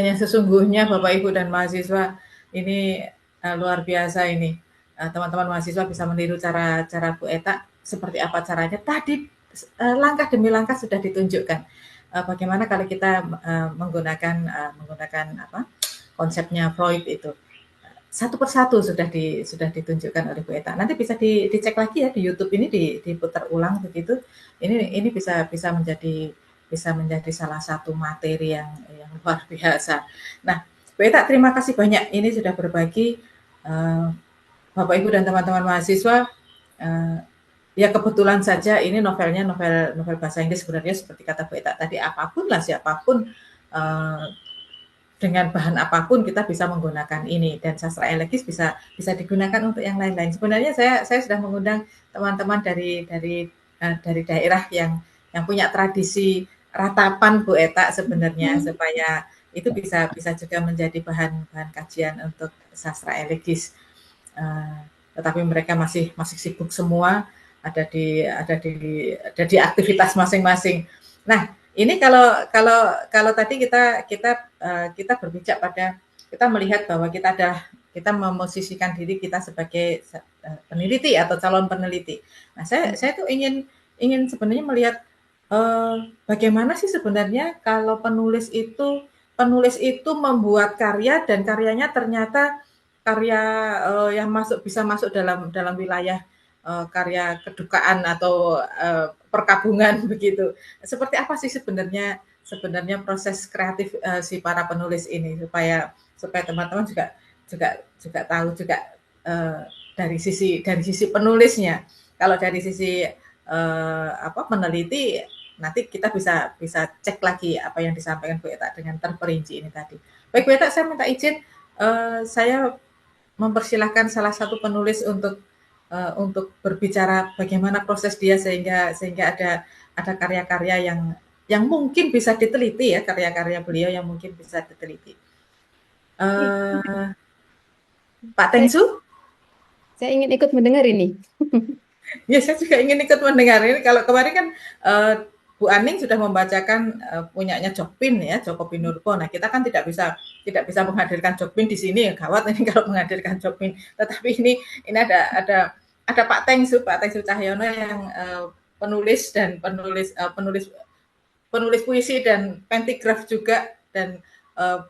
yang sesungguhnya Bapak Ibu dan mahasiswa, ini luar biasa ini. Teman-teman mahasiswa bisa meniru cara Bu Eta, seperti apa caranya. Tadi langkah demi langkah sudah ditunjukkan. Bagaimana kalau kita menggunakan konsepnya Freud itu. Satu persatu sudah ditunjukkan oleh Bu Eta. Nanti bisa dicek lagi ya di YouTube ini, diputar ulang begitu. Ini bisa menjadi salah satu materi yang luar biasa. Nah, Bu Eta, terima kasih banyak. Ini sudah berbagi Bapak Ibu dan teman-teman mahasiswa Uh, ya kebetulan saja ini novelnya novel bahasa Inggris, sebenarnya seperti kata Bu Eta tadi, apapun lah, siapapun, uh, dengan bahan apapun kita bisa menggunakan ini, dan sastra elegis bisa bisa digunakan untuk yang lain-lain. Sebenarnya saya sudah mengundang teman-teman dari daerah yang punya tradisi ratapan Bu Eta sebenarnya, supaya itu bisa bisa juga menjadi bahan bahan kajian untuk sastra elegis. Uh, tetapi mereka masih masih sibuk semua, ada di aktivitas masing-masing. Nah, ini kalau tadi kita berpijak pada, kita melihat bahwa kita memosisikan diri kita sebagai peneliti atau calon peneliti. Nah, saya tuh ingin sebenarnya melihat bagaimana sih sebenarnya kalau penulis itu membuat karya, dan karyanya ternyata karya yang bisa masuk dalam dalam wilayah karya kedukaan atau perkabungan begitu. Seperti apa sih sebenarnya sebenarnya proses kreatif si para penulis ini, supaya supaya teman-teman juga juga juga tahu juga dari sisi penulisnya. Kalau dari sisi meneliti, nanti kita bisa bisa cek lagi apa yang disampaikan Bu Eta dengan terperinci ini tadi. Baik Bu Eta, saya minta izin, saya mempersilahkan salah satu penulis untuk berbicara bagaimana proses dia sehingga sehingga ada karya-karya yang mungkin bisa diteliti, ya, karya-karya beliau yang mungkin bisa diteliti. Pak Tengsu? Saya ingin ikut mendengar ini. Ya, saya juga ingin ikut mendengar ini. Kalau kemarin kan Bu Aning sudah membacakan punyanya Jokpin, ya, Joko Pinurbo. Nah, kita kan tidak bisa menghadirkan Jokpin di sini, gawat ini kalau menghadirkan Jokpin. Tetapi ini ada Pak Tengsu Cahyono yang penulis dan penulis puisi dan pentigraf juga, dan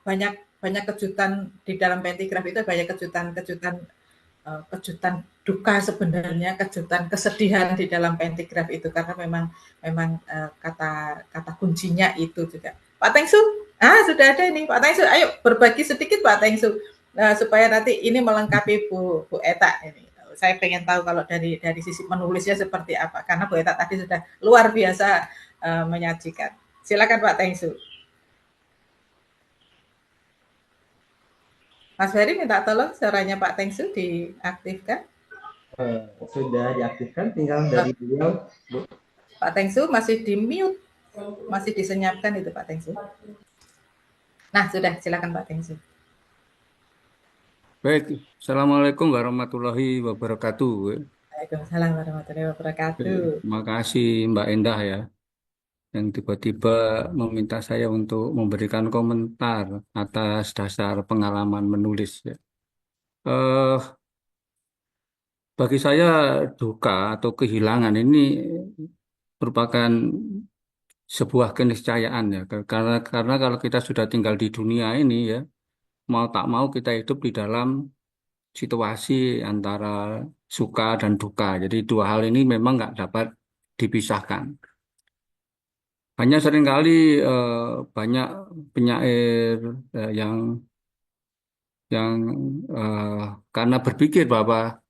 banyak banyak kejutan di dalam pentigraf itu, banyak kejutan duka sebenarnya, kejutan kesedihan di dalam pentigraf itu, karena memang kata kata kuncinya itu juga. Pak Tengsu, sudah ada ini Pak Tengsu, ayo berbagi sedikit Pak Tengsu, supaya nanti ini melengkapi Bu Eta ini. Saya pengen tahu kalau dari sisi menulisnya seperti apa, karena Bu Eta tadi sudah luar biasa menyajikan. Silakan Pak Tengsu. Mas Ferry minta tolong suaranya Pak Tengsu diaktifkan. Sudah diaktifkan, tinggal dari beliau. Pak Tengsu masih di mute, masih disenyapkan itu Pak Tengsu. Nah, sudah, silakan Pak Tengsu. Baik, Assalamualaikum warahmatullahi wabarakatuh. Waalaikumsalam warahmatullahi wabarakatuh. Terima kasih Mbak Endah ya, yang tiba-tiba meminta saya untuk memberikan komentar atas dasar pengalaman menulis ya. Bagi saya duka atau kehilangan ini merupakan sebuah keniscayaan ya, karena kalau kita sudah tinggal di dunia ini ya, mau tak mau kita hidup di dalam situasi antara suka dan duka. Jadi dua hal ini memang nggak dapat dipisahkan. Hanya seringkali banyak penyair yang karena berpikir bahwa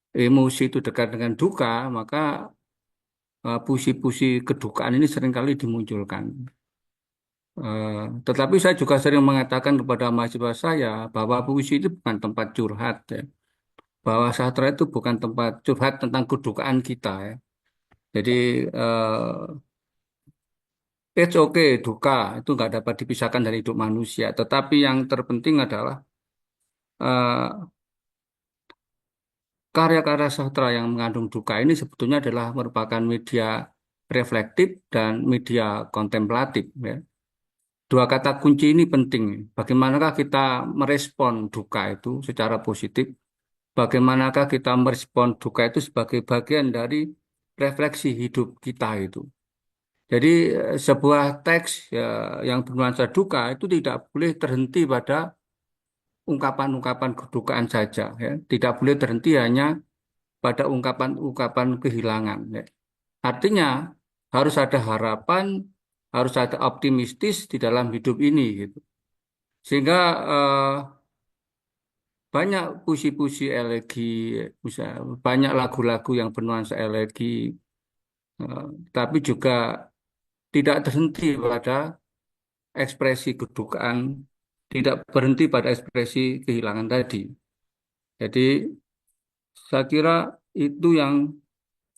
emosi itu dekat dengan duka, maka puisi-puisi kedukaan ini seringkali dimunculkan. Tetapi saya juga sering mengatakan kepada mahasiswa saya bahwa puisi itu bukan tempat curhat ya. Bahwa sastra itu bukan tempat curhat tentang kedukaan kita ya. Jadi it's okay, duka itu nggak dapat dipisahkan dari hidup manusia. Tetapi yang terpenting adalah uh, karya-karya sastra yang mengandung duka ini sebetulnya adalah merupakan media reflektif dan media kontemplatif ya. Dua kata kunci ini penting. Bagaimanakah kita merespon duka itu secara positif? Bagaimanakah kita merespon duka itu sebagai bagian dari refleksi hidup kita itu. Jadi sebuah teks ya, yang bernuansa duka itu tidak boleh terhenti pada ungkapan-ungkapan kedukaan saja. Ya. Tidak boleh terhenti hanya pada ungkapan-ungkapan kehilangan. Ya. Artinya harus ada harapan, harus ada optimistis di dalam hidup ini. Gitu. Sehingga banyak puisi-puisi elegi, bisa banyak lagu-lagu yang bernuansa elegi, tapi juga tidak terhenti pada ekspresi kedukaan, tidak berhenti pada ekspresi kehilangan tadi. Jadi saya kira itu yang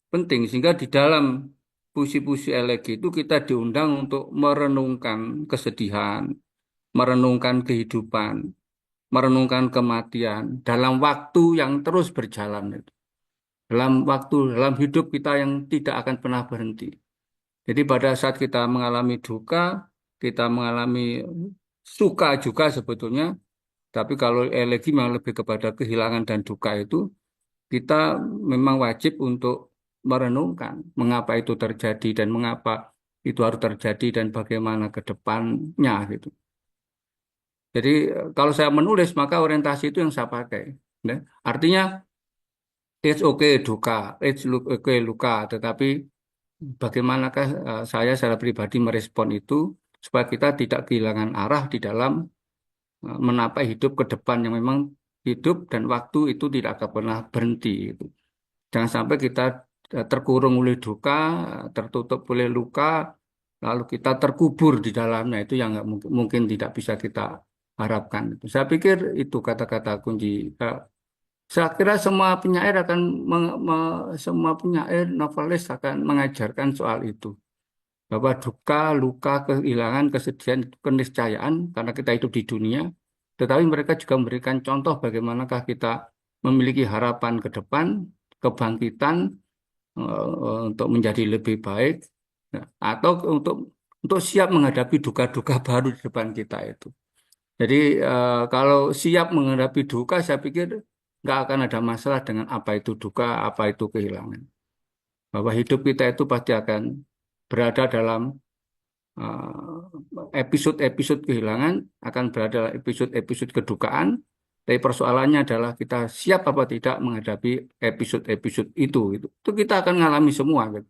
penting, sehingga di dalam puisi-puisi elegi itu kita diundang untuk merenungkan kesedihan, merenungkan kehidupan, merenungkan kematian dalam waktu yang terus berjalan itu. Dalam hidup kita yang tidak akan pernah berhenti. Jadi pada saat kita mengalami duka, kita mengalami suka juga sebetulnya, tapi kalau elegi memang lebih kepada kehilangan dan duka itu, kita memang wajib untuk merenungkan mengapa itu terjadi dan mengapa itu harus terjadi dan bagaimana ke depannya gitu. Jadi kalau saya menulis maka orientasi itu yang saya pakai. Ya. Artinya it's okay duka, it's okay luka, tetapi bagaimanakah saya secara pribadi merespon itu supaya kita tidak kehilangan arah di dalam menapai hidup ke depan yang memang hidup dan waktu itu tidak akan pernah berhenti gitu. Jangan sampai kita terkurung oleh duka, tertutup oleh luka, lalu kita terkubur di dalamnya. Itu yang nggak mungkin tidak bisa kita harapkan. Saya pikir itu kata-kata kunci. Saya kira semua penyair akan semua penyair novelis akan mengajarkan soal itu. Bahwa duka, luka, kehilangan, kesedihan, keniscayaan karena kita hidup di dunia. Tetapi mereka juga memberikan contoh bagaimanakah kita memiliki harapan ke depan, kebangkitan untuk menjadi lebih baik, nah, atau untuk siap menghadapi duka-duka baru di depan kita itu. Jadi kalau siap menghadapi duka, saya pikir nggak akan ada masalah dengan apa itu duka, apa itu kehilangan. Bahwa hidup kita itu pasti akan berada dalam episode-episode kehilangan, akan berada dalam episode-episode kedukaan. Tapi persoalannya adalah kita siap apa tidak menghadapi episode-episode itu. Itu kita akan mengalami semua. Gitu.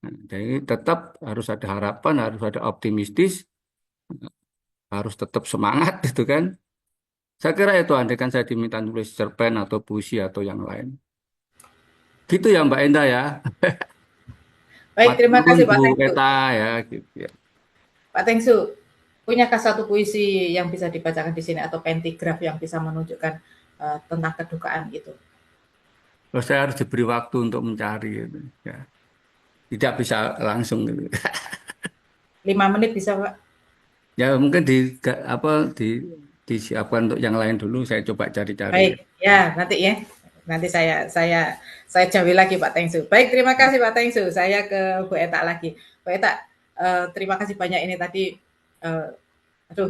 Nah, jadi tetap harus ada harapan, harus ada optimistis, harus tetap semangat, gitu kan. Saya kira itu andai kan saya diminta nulis cerpen atau puisi atau yang lain. Gitu ya Mbak Endah ya. Baik, terima Maturnuwun kasih Pak Bu Tengsu. Eta ya. Gitu ya. Pak Tengsu, punyakah satu puisi yang bisa dibacakan di sini atau pentigraf yang bisa menunjukkan tentang kedukaan itu? Terus saya harus diberi waktu untuk mencari. Gitu. Ya. Tidak bisa langsung. Gitu. 5 menit bisa Pak? Ya mungkin disiapkan untuk yang lain dulu. Saya coba cari-cari. Baik, ya nanti ya. Nanti saya jawab lagi Pak Tengsu. Baik, terima kasih Pak Tengsu. Saya ke Bu Eta lagi. Bu Eta, terima kasih banyak ini tadi.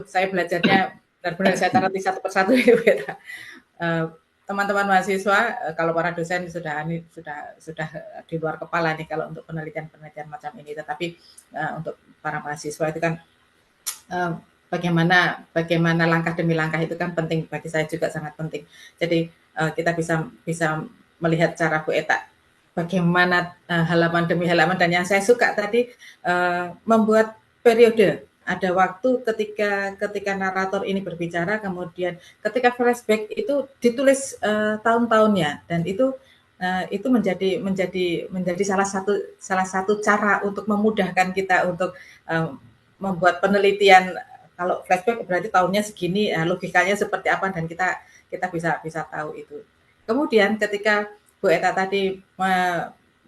Saya belajarnya benar-benar saya cermati satu persatu ya Bu Eta. Teman-teman mahasiswa, kalau para dosen sudah di luar kepala nih kalau untuk penelitian-penelitian macam ini. Tetapi untuk para mahasiswa itu kan bagaimana langkah demi langkah itu kan penting, bagi saya juga sangat penting. Jadi kita bisa melihat cara Bu Eta bagaimana halaman demi halaman, dan yang saya suka tadi membuat periode. Ada waktu ketika narator ini berbicara, kemudian ketika flashback itu ditulis tahun-tahunnya, dan itu menjadi salah satu cara untuk memudahkan kita untuk membuat penelitian. Kalau flashback berarti tahunnya segini, logikanya seperti apa, dan kita bisa tahu itu. Kemudian ketika Bu Eta tadi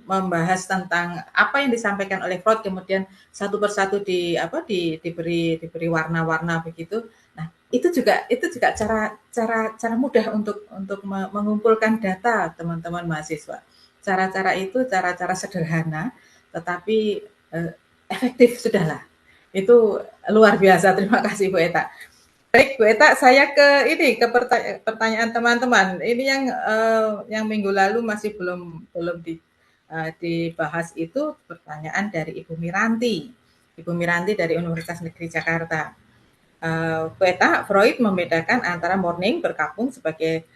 membahas tentang apa yang disampaikan oleh Freud, kemudian satu persatu diberi warna-warna begitu. Nah, itu juga cara mudah untuk mengumpulkan data teman-teman mahasiswa. Cara-cara itu cara-cara sederhana, tetapi efektif sudahlah. Itu luar biasa. Terima kasih Bu Eta. Baik Bu Eta, saya ke pertanyaan teman-teman. Ini yang minggu lalu masih belum dibahas, itu pertanyaan dari Ibu Miranti. Ibu Miranti dari Universitas Negeri Jakarta. Bu Eta, Freud membedakan antara mourning berkabung sebagai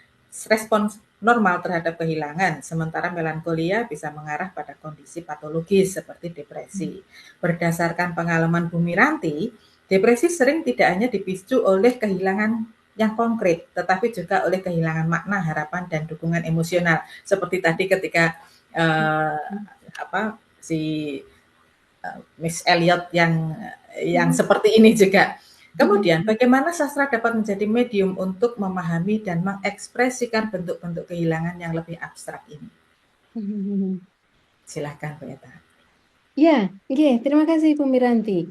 respons normal terhadap kehilangan, sementara melankolia bisa mengarah pada kondisi patologis seperti depresi. Berdasarkan pengalaman Bu Miranti, depresi sering tidak hanya dipicu oleh kehilangan yang konkret, tetapi juga oleh kehilangan makna, harapan, dan dukungan emosional. Seperti tadi ketika si Miss Elliot yang seperti ini juga. Kemudian, bagaimana sastra dapat menjadi medium untuk memahami dan mengekspresikan bentuk-bentuk kehilangan yang lebih abstrak ini? Silahkan, Bu Eta. Ya, terima kasih Bu Miranti.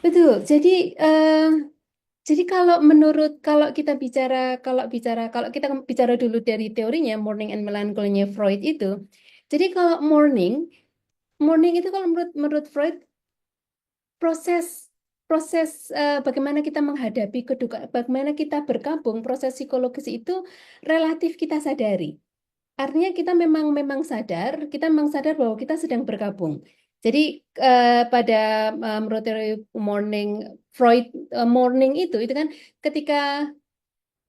Betul. Jadi kalau kita bicara dulu dari teorinya mourning and melancholy Freud itu. Jadi kalau mourning itu kalau menurut Freud proses bagaimana kita menghadapi kedukaan, bagaimana kita berkabung, proses psikologis itu relatif kita sadari. Artinya kita memang sadar bahwa kita sedang berkabung. Jadi pada menurut teori mourning Freud, mourning itu kan ketika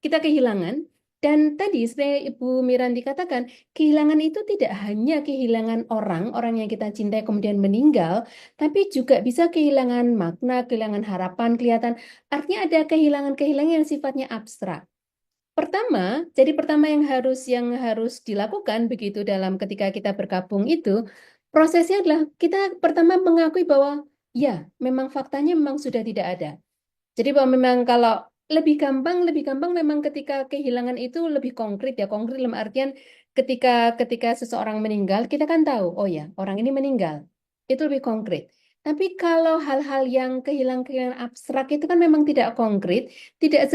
kita kehilangan. Dan tadi seperti Ibu Miranti katakan, kehilangan itu tidak hanya kehilangan orang yang kita cintai kemudian meninggal, tapi juga bisa kehilangan makna, kehilangan harapan, kelihatan. Artinya ada kehilangan-kehilangan yang sifatnya abstrak. Pertama yang harus dilakukan begitu dalam ketika kita bergabung itu, prosesnya adalah kita pertama mengakui bahwa ya, memang faktanya memang sudah tidak ada. Jadi bahwa memang kalau lebih gampang memang ketika kehilangan itu lebih konkret dalam artian ketika seseorang meninggal kita kan tahu, oh ya, orang ini meninggal. Itu lebih konkret. Tapi kalau hal-hal yang kehilangan abstrak itu kan memang tidak konkret, tidak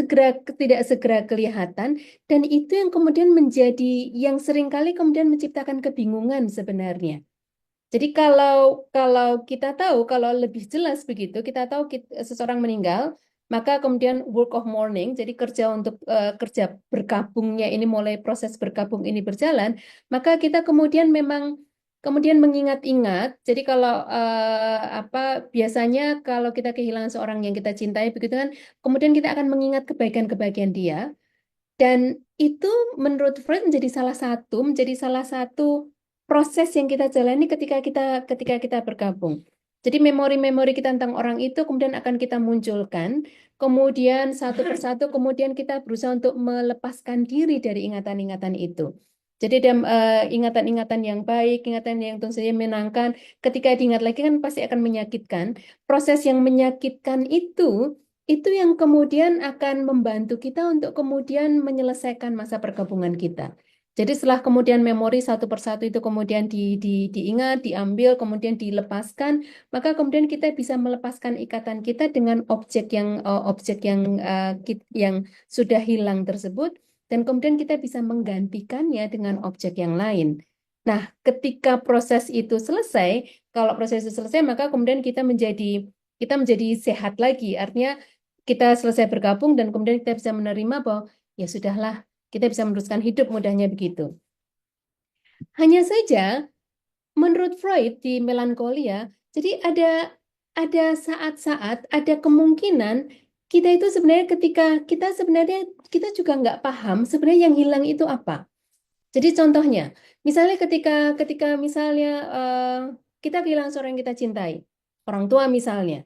segera kelihatan, dan itu yang kemudian menjadi yang seringkali kemudian menciptakan kebingungan sebenarnya. Jadi kalau kita tahu, kalau lebih jelas begitu, kita tahu seseorang meninggal, maka kemudian work of mourning, jadi kerja berkabungnya ini mulai proses berkabung ini berjalan, maka kita kemudian mengingat-ingat. Jadi kalau biasanya kalau kita kehilangan seorang yang kita cintai begitu kan, kemudian kita akan mengingat kebaikan-kebaikan dia, dan itu menurut Freud menjadi salah satu proses yang kita jalani ketika kita bergabung. Jadi memori-memori kita tentang orang itu kemudian akan kita munculkan, kemudian satu persatu kemudian kita berusaha untuk melepaskan diri dari ingatan-ingatan itu. Jadi ingatan-ingatan yang baik, ingatan yang tentu saja menyenangkan, ketika diingat lagi kan pasti akan menyakitkan. Proses yang menyakitkan itu yang kemudian akan membantu kita untuk kemudian menyelesaikan masa pergabungan kita. Jadi setelah kemudian memori satu persatu itu kemudian diingat, diambil, kemudian dilepaskan, maka kemudian kita bisa melepaskan ikatan kita dengan objek yang sudah hilang tersebut, dan kemudian kita bisa menggantikannya dengan objek yang lain. Nah, ketika proses itu selesai, kalau proses itu selesai, maka kemudian kita menjadi sehat lagi. Artinya kita selesai bergabung dan kemudian kita bisa menerima bahwa ya sudahlah, kita bisa meneruskan hidup, mudahnya begitu. Hanya saja, menurut Freud di melankolia, jadi ada saat-saat, ada kemungkinan kita itu sebenarnya ketika kita juga nggak paham sebenarnya yang hilang itu apa. Jadi contohnya, misalnya ketika misalnya kita kehilangan seorang yang kita cintai, orang tua misalnya,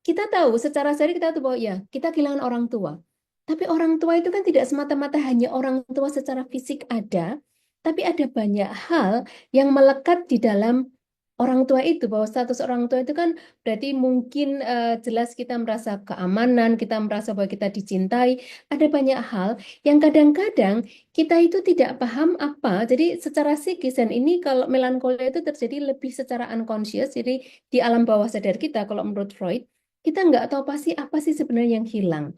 kita tahu secara sadar kita tahu bahwa ya kita kehilangan orang tua. Tapi orang tua itu kan tidak semata-mata hanya orang tua secara fisik ada, tapi ada banyak hal yang melekat di dalam orang tua itu, bahwa status orang tua itu kan berarti mungkin jelas kita merasa keamanan, kita merasa bahwa kita dicintai, ada banyak hal yang kadang-kadang kita itu tidak paham apa, jadi secara psikis, dan ini kalau melankolia itu terjadi lebih secara unconscious, jadi di alam bawah sadar kita, kalau menurut Freud, kita nggak tahu pasti apa sih sebenarnya yang hilang.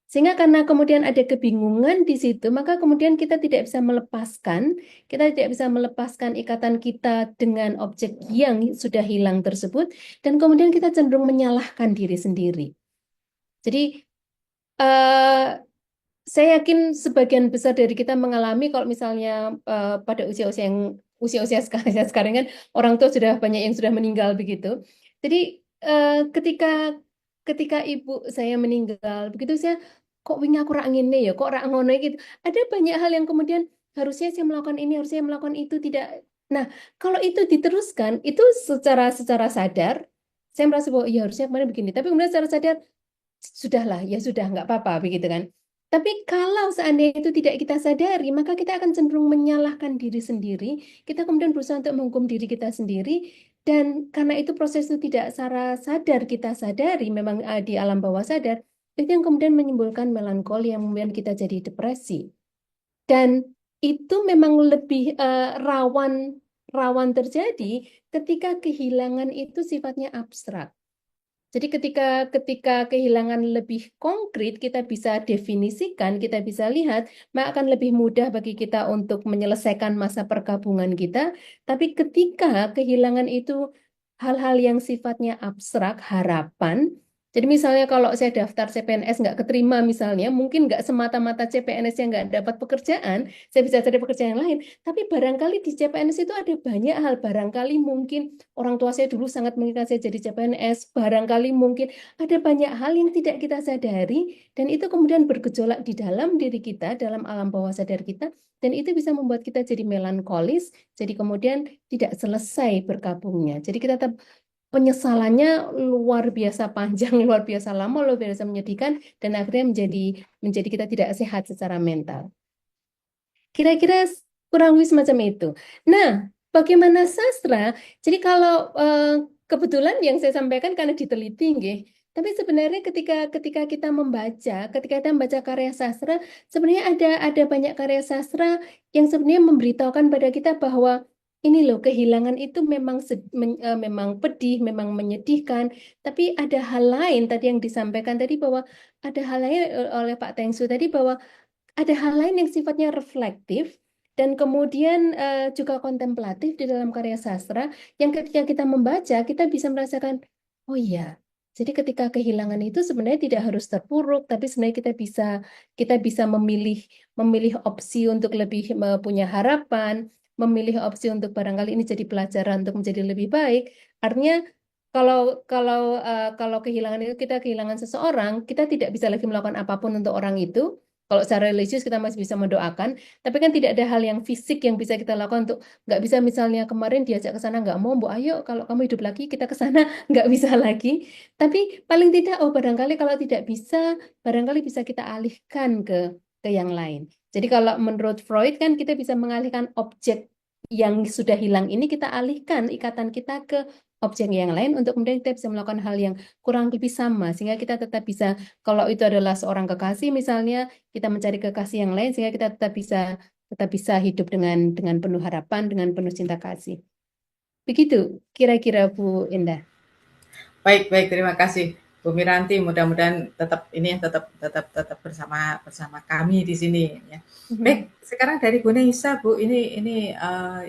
Sehingga karena kemudian ada kebingungan di situ, maka kemudian kita tidak bisa melepaskan ikatan kita dengan objek yang sudah hilang tersebut, dan kemudian kita cenderung menyalahkan diri sendiri. Jadi saya yakin sebagian besar dari kita mengalami kalau misalnya pada usia-usia sekarang kan orang tua sudah banyak yang sudah meninggal begitu. Jadi ketika ibu saya meninggal begitu, saya kok wingi aku rak ngene ya, kok rak ngono gitu. Ada banyak hal yang kemudian harusnya saya melakukan ini, harusnya saya melakukan itu, tidak. Nah, kalau itu diteruskan, itu secara sadar saya merasa bahwa ya harusnya kemarin begini. Tapi kemudian secara sadar sudahlah, ya sudah, nggak apa-apa, begitu kan. Tapi kalau seandainya itu tidak kita sadari, maka kita akan cenderung menyalahkan diri sendiri. Kita kemudian berusaha untuk menghukum diri kita sendiri. Dan karena itu proses itu tidak secara sadar kita sadari, memang di alam bawah sadar, itu yang kemudian menimbulkan melankoli yang kemudian kita jadi depresi. Dan itu memang lebih rawan terjadi ketika kehilangan itu sifatnya abstrak. Jadi ketika kehilangan lebih konkret, kita bisa definisikan, kita bisa lihat, maka akan lebih mudah bagi kita untuk menyelesaikan masa perkabungan kita. Tapi ketika kehilangan itu hal-hal yang sifatnya abstrak, harapan. Jadi misalnya kalau saya daftar CPNS nggak keterima misalnya, mungkin nggak semata-mata CPNS yang nggak dapat pekerjaan, saya bisa cari pekerjaan yang lain. Tapi barangkali di CPNS itu ada banyak hal, barangkali mungkin orang tua saya dulu sangat menginginkan saya jadi CPNS, barangkali mungkin ada banyak hal yang tidak kita sadari, dan itu kemudian bergejolak di dalam diri kita, dalam alam bawah sadar kita, dan itu bisa membuat kita jadi melankolis, jadi kemudian tidak selesai berkabungnya. Jadi kita tetap penyesalannya luar biasa panjang, luar biasa lama, luar biasa menyedihkan, dan akhirnya menjadi kita tidak sehat secara mental. Kira-kira kurang lebih semacam itu. Nah, bagaimana sastra? Jadi kalau kebetulan yang saya sampaikan karena diteliti, nggih. Tapi sebenarnya ketika kita membaca karya sastra, sebenarnya ada banyak karya sastra yang sebenarnya memberitahukan pada kita bahwa ini loh, kehilangan itu memang pedih, memang menyedihkan. Tapi ada hal lain tadi yang disampaikan tadi, bahwa ada hal lain oleh Pak Tengsu tadi, bahwa ada hal lain yang sifatnya reflektif dan kemudian juga kontemplatif di dalam karya sastra, yang ketika kita membaca kita bisa merasakan, oh iya, jadi ketika kehilangan itu sebenarnya tidak harus terpuruk, tapi sebenarnya kita bisa memilih opsi untuk lebih punya harapan, memilih opsi untuk barangkali ini jadi pelajaran untuk menjadi lebih baik. Artinya kalau kehilangan itu, kita kehilangan seseorang, kita tidak bisa lagi melakukan apapun untuk orang itu. Kalau secara religius kita masih bisa mendoakan, tapi kan tidak ada hal yang fisik yang bisa kita lakukan untuk, nggak bisa misalnya kemarin diajak ke sana nggak mau, Bu, ayo kalau kamu hidup lagi kita ke sana, nggak bisa lagi. Tapi paling tidak, oh barangkali kalau tidak bisa, barangkali bisa kita alihkan ke yang lain. Jadi kalau menurut Freud kan kita bisa mengalihkan objek yang sudah hilang ini, kita alihkan ikatan kita ke objek yang lain untuk kemudian kita bisa melakukan hal yang kurang lebih sama, sehingga kita tetap bisa, kalau itu adalah seorang kekasih misalnya, kita mencari kekasih yang lain sehingga kita tetap bisa hidup dengan penuh harapan, dengan penuh cinta kasih. Begitu kira-kira Bu Indah. Baik, terima kasih Bu Miranti. Mudah-mudahan tetap bersama kami di sini ya. Baik, sekarang dari Bu Neisa, Bu, ini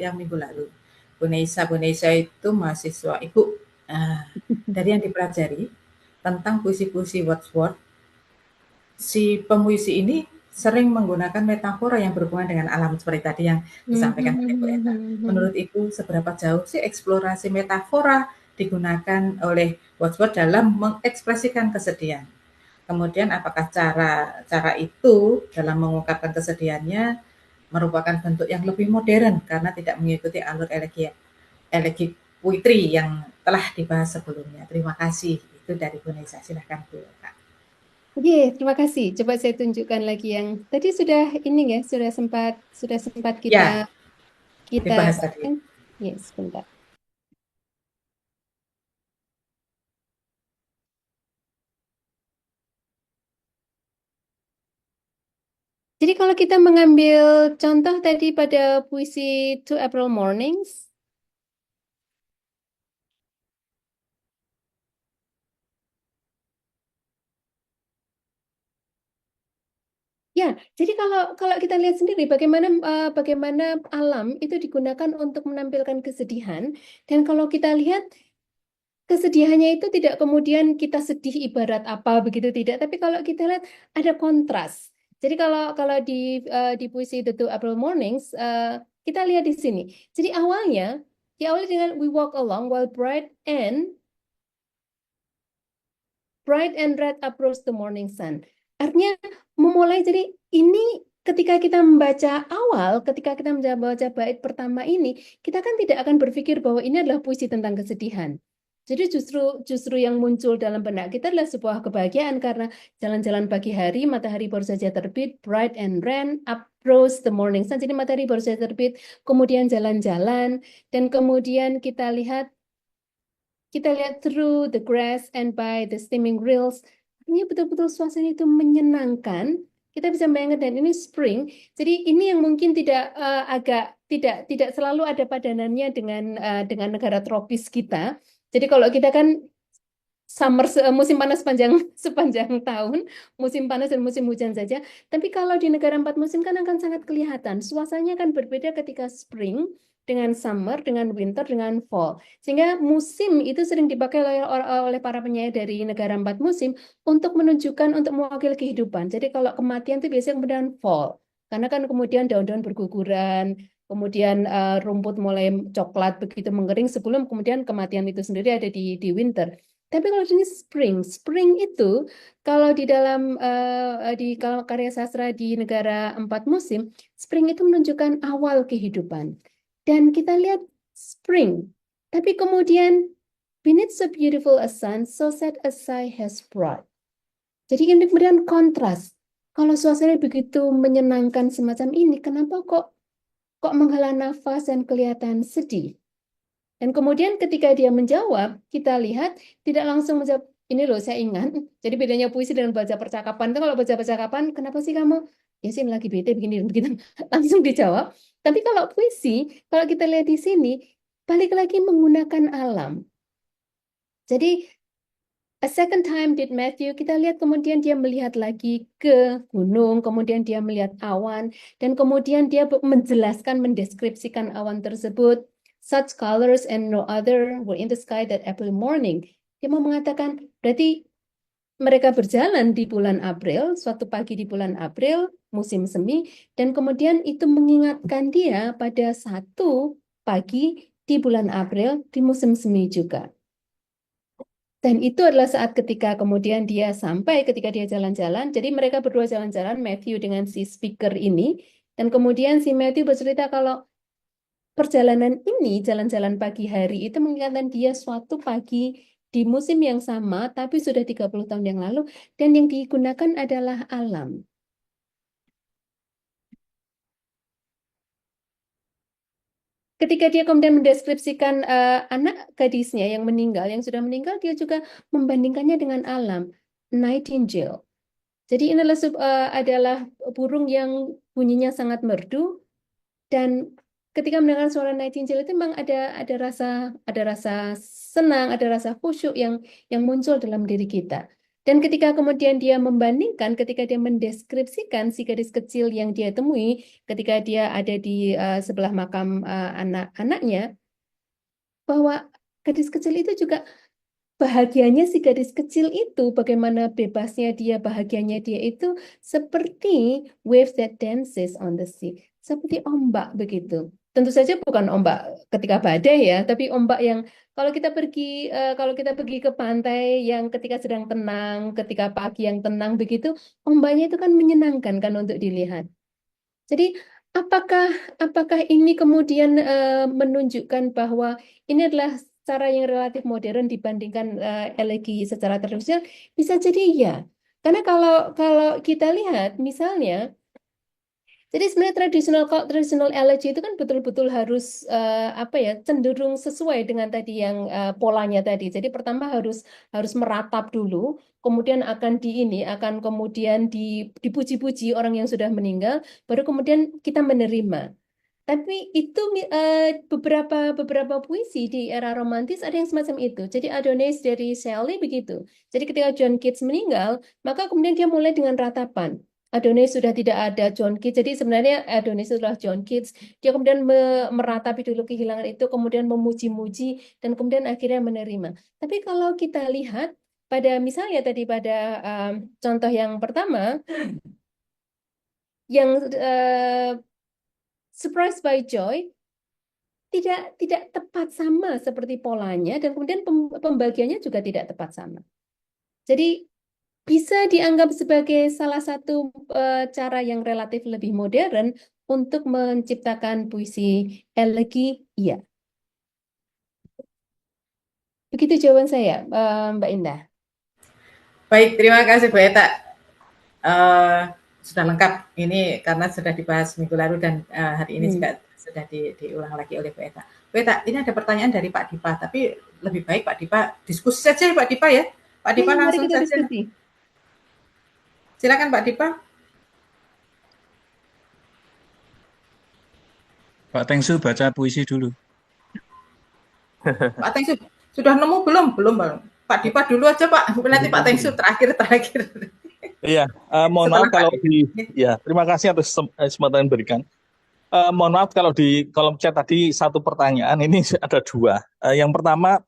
yang minggu lalu. Bu Neisa itu mahasiswa Ibu. Dari yang dipelajari tentang puisi-puisi Wordsworth, si pemuisi ini sering menggunakan metafora yang berhubungan dengan alam seperti tadi yang disampaikan oleh Bu Eta. Menurut Ibu, seberapa jauh sih eksplorasi metafora digunakan oleh Wordsworth dalam mengekspresikan kesedihan? Kemudian apakah cara itu dalam mengungkapkan kesedihannya merupakan bentuk yang lebih modern karena tidak mengikuti alur elegi puitri yang telah dibahas sebelumnya? Terima kasih. Itu dari Bu Nisa. Silahkan Bu. Oke, terima kasih. Coba saya tunjukkan lagi yang tadi sudah ini ya, sudah sempat kita dibahas tadi. Yes, sebentar. Jadi kalau kita mengambil contoh tadi pada puisi Two April Mornings, ya, jadi kalau kita lihat sendiri bagaimana alam itu digunakan untuk menampilkan kesedihan, dan kalau kita lihat kesedihannya itu tidak kemudian kita sedih ibarat apa begitu, tidak, tapi kalau kita lihat ada kontras. Jadi kalau di puisi The Two April Mornings, kita lihat di sini. Jadi awalnya diawali dengan we walk along while bright and red approach the morning sun. Artinya memulai, jadi ini ketika kita membaca ketika kita membaca bait pertama ini, kita kan tidak akan berpikir bahwa ini adalah puisi tentang kesedihan. Jadi justru yang muncul dalam benak kita adalah sebuah kebahagiaan karena jalan-jalan pagi hari, matahari baru saja terbit, bright and red, approach the morning sun. Jadi matahari baru saja terbit, kemudian jalan-jalan, dan kemudian kita lihat through the grass and by the steaming rills. Ini betul-betul suasana itu menyenangkan. Kita bisa bayangkan, dan ini spring. Jadi ini yang mungkin agak tidak selalu ada padanannya dengan negara tropis kita. Jadi kalau kita kan musim panas sepanjang tahun, musim panas dan musim hujan saja. Tapi kalau di negara 4 musim kan akan sangat kelihatan. Suasananya akan berbeda ketika spring dengan summer, dengan winter, dengan fall. Sehingga musim itu sering dipakai oleh para penyair dari negara 4 musim untuk menunjukkan, untuk mewakili kehidupan. Jadi kalau kematian itu biasanya kemudian fall. Karena kan kemudian daun-daun berguguran, kemudian rumput mulai coklat begitu mengering sebelum kemudian kematian itu sendiri ada di winter. Tapi kalau ini spring itu kalau di dalam kalau karya sastra di negara 4 musim, spring itu menunjukkan awal kehidupan. Dan kita lihat spring, tapi kemudian beneath so beautiful a sun, so sad a sigh has brought. Jadi ini kemudian kontras. Kalau suasana begitu menyenangkan semacam ini, kenapa kok menghela nafas dan kelihatan sedih? Dan kemudian ketika dia menjawab, kita lihat tidak langsung menjawab, ini loh saya ingat. Jadi bedanya puisi dengan baca percakapan itu, kalau baca percakapan, kenapa sih kamu? Ya sih lagi bete begini begitu, langsung dijawab. Tapi kalau puisi, kalau kita lihat di sini, balik lagi menggunakan alam. Jadi a second time did Matthew, kita lihat kemudian dia melihat lagi ke gunung, kemudian dia melihat awan, dan kemudian dia menjelaskan, mendeskripsikan awan tersebut. Such colors and no other were in the sky that April morning. Dia mau mengatakan, berarti mereka berjalan di bulan April, suatu pagi di bulan April, musim semi, dan kemudian itu mengingatkan dia pada satu pagi di bulan April di musim semi juga. Dan itu adalah saat ketika kemudian dia sampai, ketika dia jalan-jalan, jadi mereka berdua jalan-jalan, Matthew dengan si speaker ini, dan kemudian si Matthew bercerita kalau perjalanan ini, jalan-jalan pagi hari, itu mengingatkan dia suatu pagi di musim yang sama, tapi sudah 30 tahun yang lalu, dan yang digunakan adalah alam. Ketika dia kemudian mendeskripsikan anak gadisnya yang meninggal, yang sudah meninggal, dia juga membandingkannya dengan alam. Nightingale. Jadi ini adalah burung yang bunyinya sangat merdu, dan ketika mendengar suara nightingale itu memang ada rasa senang, ada rasa khusyuk yang muncul dalam diri kita. Dan ketika kemudian dia membandingkan, ketika dia mendeskripsikan si gadis kecil yang dia temui, ketika dia ada di sebelah makam anak-anaknya, bahwa gadis kecil itu juga bahagianya si gadis kecil itu, bagaimana bebasnya dia, bahagianya dia itu seperti waves that dances on the sea, seperti ombak begitu. Tentu saja bukan ombak ketika badai ya, tapi ombak yang kalau kita pergi ke pantai yang ketika sedang tenang, ketika pagi yang tenang begitu, ombaknya itu kan menyenangkan kan untuk dilihat. Jadi apakah ini kemudian menunjukkan bahwa ini adalah cara yang relatif modern dibandingkan elegi secara tradisional? Bisa jadi ya. Karena kalau kita lihat misalnya, jadi sebenarnya tradisional elegy itu kan betul-betul harus cenderung sesuai dengan tadi yang polanya tadi. Jadi pertama harus meratap dulu, kemudian akan kemudian dipuji-puji orang yang sudah meninggal, baru kemudian kita menerima. Tapi itu beberapa puisi di era romantis ada yang semacam itu. Jadi Adonis dari Shelley begitu. Jadi ketika John Keats meninggal, maka kemudian dia mulai dengan ratapan. Adonis sudah tidak ada John Keats. Jadi sebenarnya Adonis adalah John Keats. Dia kemudian meratapi dulu kehilangan itu, kemudian memuji-muji, dan kemudian akhirnya menerima. Tapi kalau kita lihat pada misalnya tadi pada contoh yang pertama, yang Surprised by Joy tidak tepat sama seperti polanya, dan kemudian pembagiannya juga tidak tepat sama. Jadi bisa dianggap sebagai salah satu cara yang relatif lebih modern untuk menciptakan puisi elegi, iya. Begitu jawaban saya, Mbak Indah. Baik, terima kasih Bu Eta. Sudah lengkap ini karena sudah dibahas minggu lalu dan hari ini juga sudah diulang lagi oleh Bu Eta. Bu Eta, ini ada pertanyaan dari Pak Dipa, tapi lebih baik Pak Dipa diskusi saja Pak Dipa ya. Pak Dipa Mari langsung kita saja. diskusi. Silakan Pak Dipa. Pak Tengsu baca puisi dulu. Pak Tengsu sudah nemu belum? Belum, Bang. Pak Dipa dulu aja Pak. Nanti Pak Tengsu terakhir. Iya, mohon Setelah maaf kalau Pak terima kasih atas kesempatan yang diberikan. Mohon maaf kalau di kolom chat tadi satu pertanyaan, ini ada dua. Yang pertama,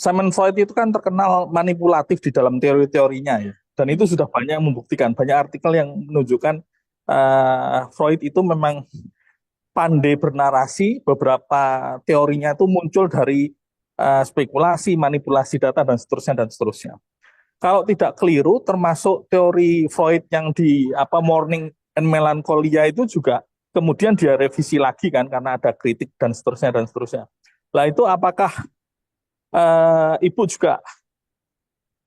Sigmund Freud itu kan terkenal manipulatif di dalam teori-teorinya ya, dan itu sudah banyak yang membuktikan, banyak artikel yang menunjukkan Freud itu memang pandai bernarasi, beberapa teorinya itu muncul dari spekulasi, manipulasi data dan seterusnya. Kalau tidak keliru, termasuk teori Freud yang di Mourning and Melancholia itu juga kemudian dia revisi lagi kan karena ada kritik dan seterusnya. Lah itu apakah Ibu juga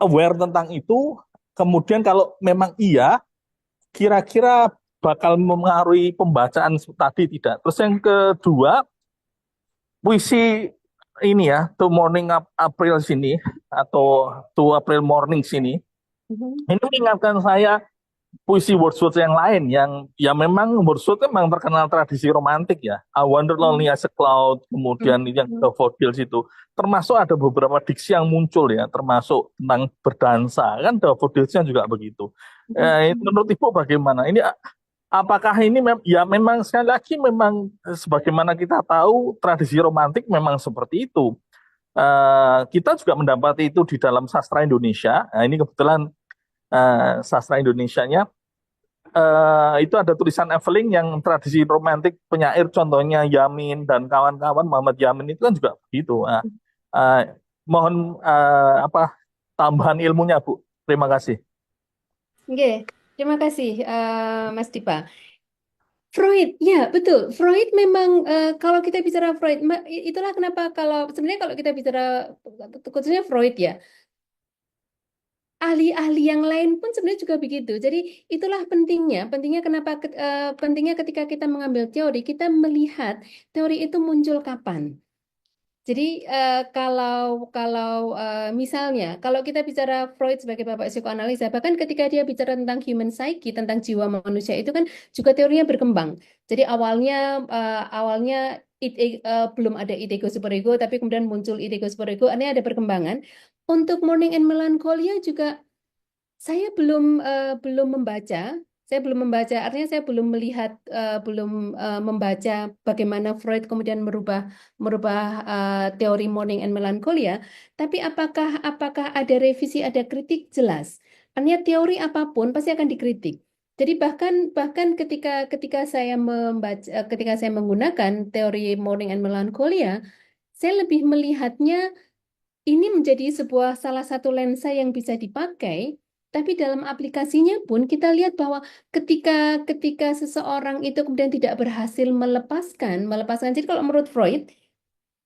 aware tentang itu? Kemudian kalau memang iya, kira-kira bakal mempengaruhi pembacaan tadi tidak? Terus yang kedua, puisi ini ya, To Morning April sini atau To April Morning sini, ini mengingatkan saya puisi Wordsworth yang lain yang ya memang Wordsworth memang terkenal tradisi romantik ya. I Wander Lonely as a Cloud, kemudian yang Daffodils itu termasuk ada beberapa diksi yang muncul ya, termasuk tentang berdansa kan Daffodilsnya juga begitu. Menurut Ibu bagaimana? Ini apakah ini ya memang sekali lagi memang sebagaimana kita tahu tradisi romantik memang seperti itu. Kita juga mendapati itu di dalam sastra Indonesia. Nah, ini kebetulan sastra Indonesianya itu ada tulisan Eveling yang tradisi romantik penyair contohnya Yamin dan kawan-kawan Muhammad Yamin itu kan juga begitu. Mohon tambahan ilmunya Bu. Terima kasih. Oke, terima kasih Mas Dipa. Freud, ya betul. Freud memang kalau kita bicara Freud, itulah kenapa sebenarnya kalau kita bicara khususnya Freud ya, ahli-ahli yang lain pun sebenarnya juga begitu. Jadi itulah pentingnya kenapa pentingnya ketika kita mengambil teori, kita melihat teori itu muncul kapan. Jadi kalau misalnya kalau kita bicara Freud sebagai bapak psikoanalisa, bahkan ketika dia bicara tentang human psyche, tentang jiwa manusia itu kan juga teorinya berkembang. Jadi awalnya belum ada ego superego, tapi kemudian muncul ego superego, artinya ada perkembangan. Untuk Mourning and Melancholia juga saya belum membaca. Saya belum membaca, artinya saya belum melihat, membaca bagaimana Freud kemudian merubah teori Mourning and Melancholia. Tapi apakah ada revisi, ada kritik? Jelas. Artinya teori apapun pasti akan dikritik. Jadi bahkan ketika saya membaca, ketika saya menggunakan teori Mourning and Melancholia, saya lebih melihatnya ini menjadi salah satu lensa yang bisa dipakai, tapi dalam aplikasinya pun kita lihat bahwa ketika seseorang itu kemudian tidak berhasil melepaskan. Jadi kalau menurut Freud,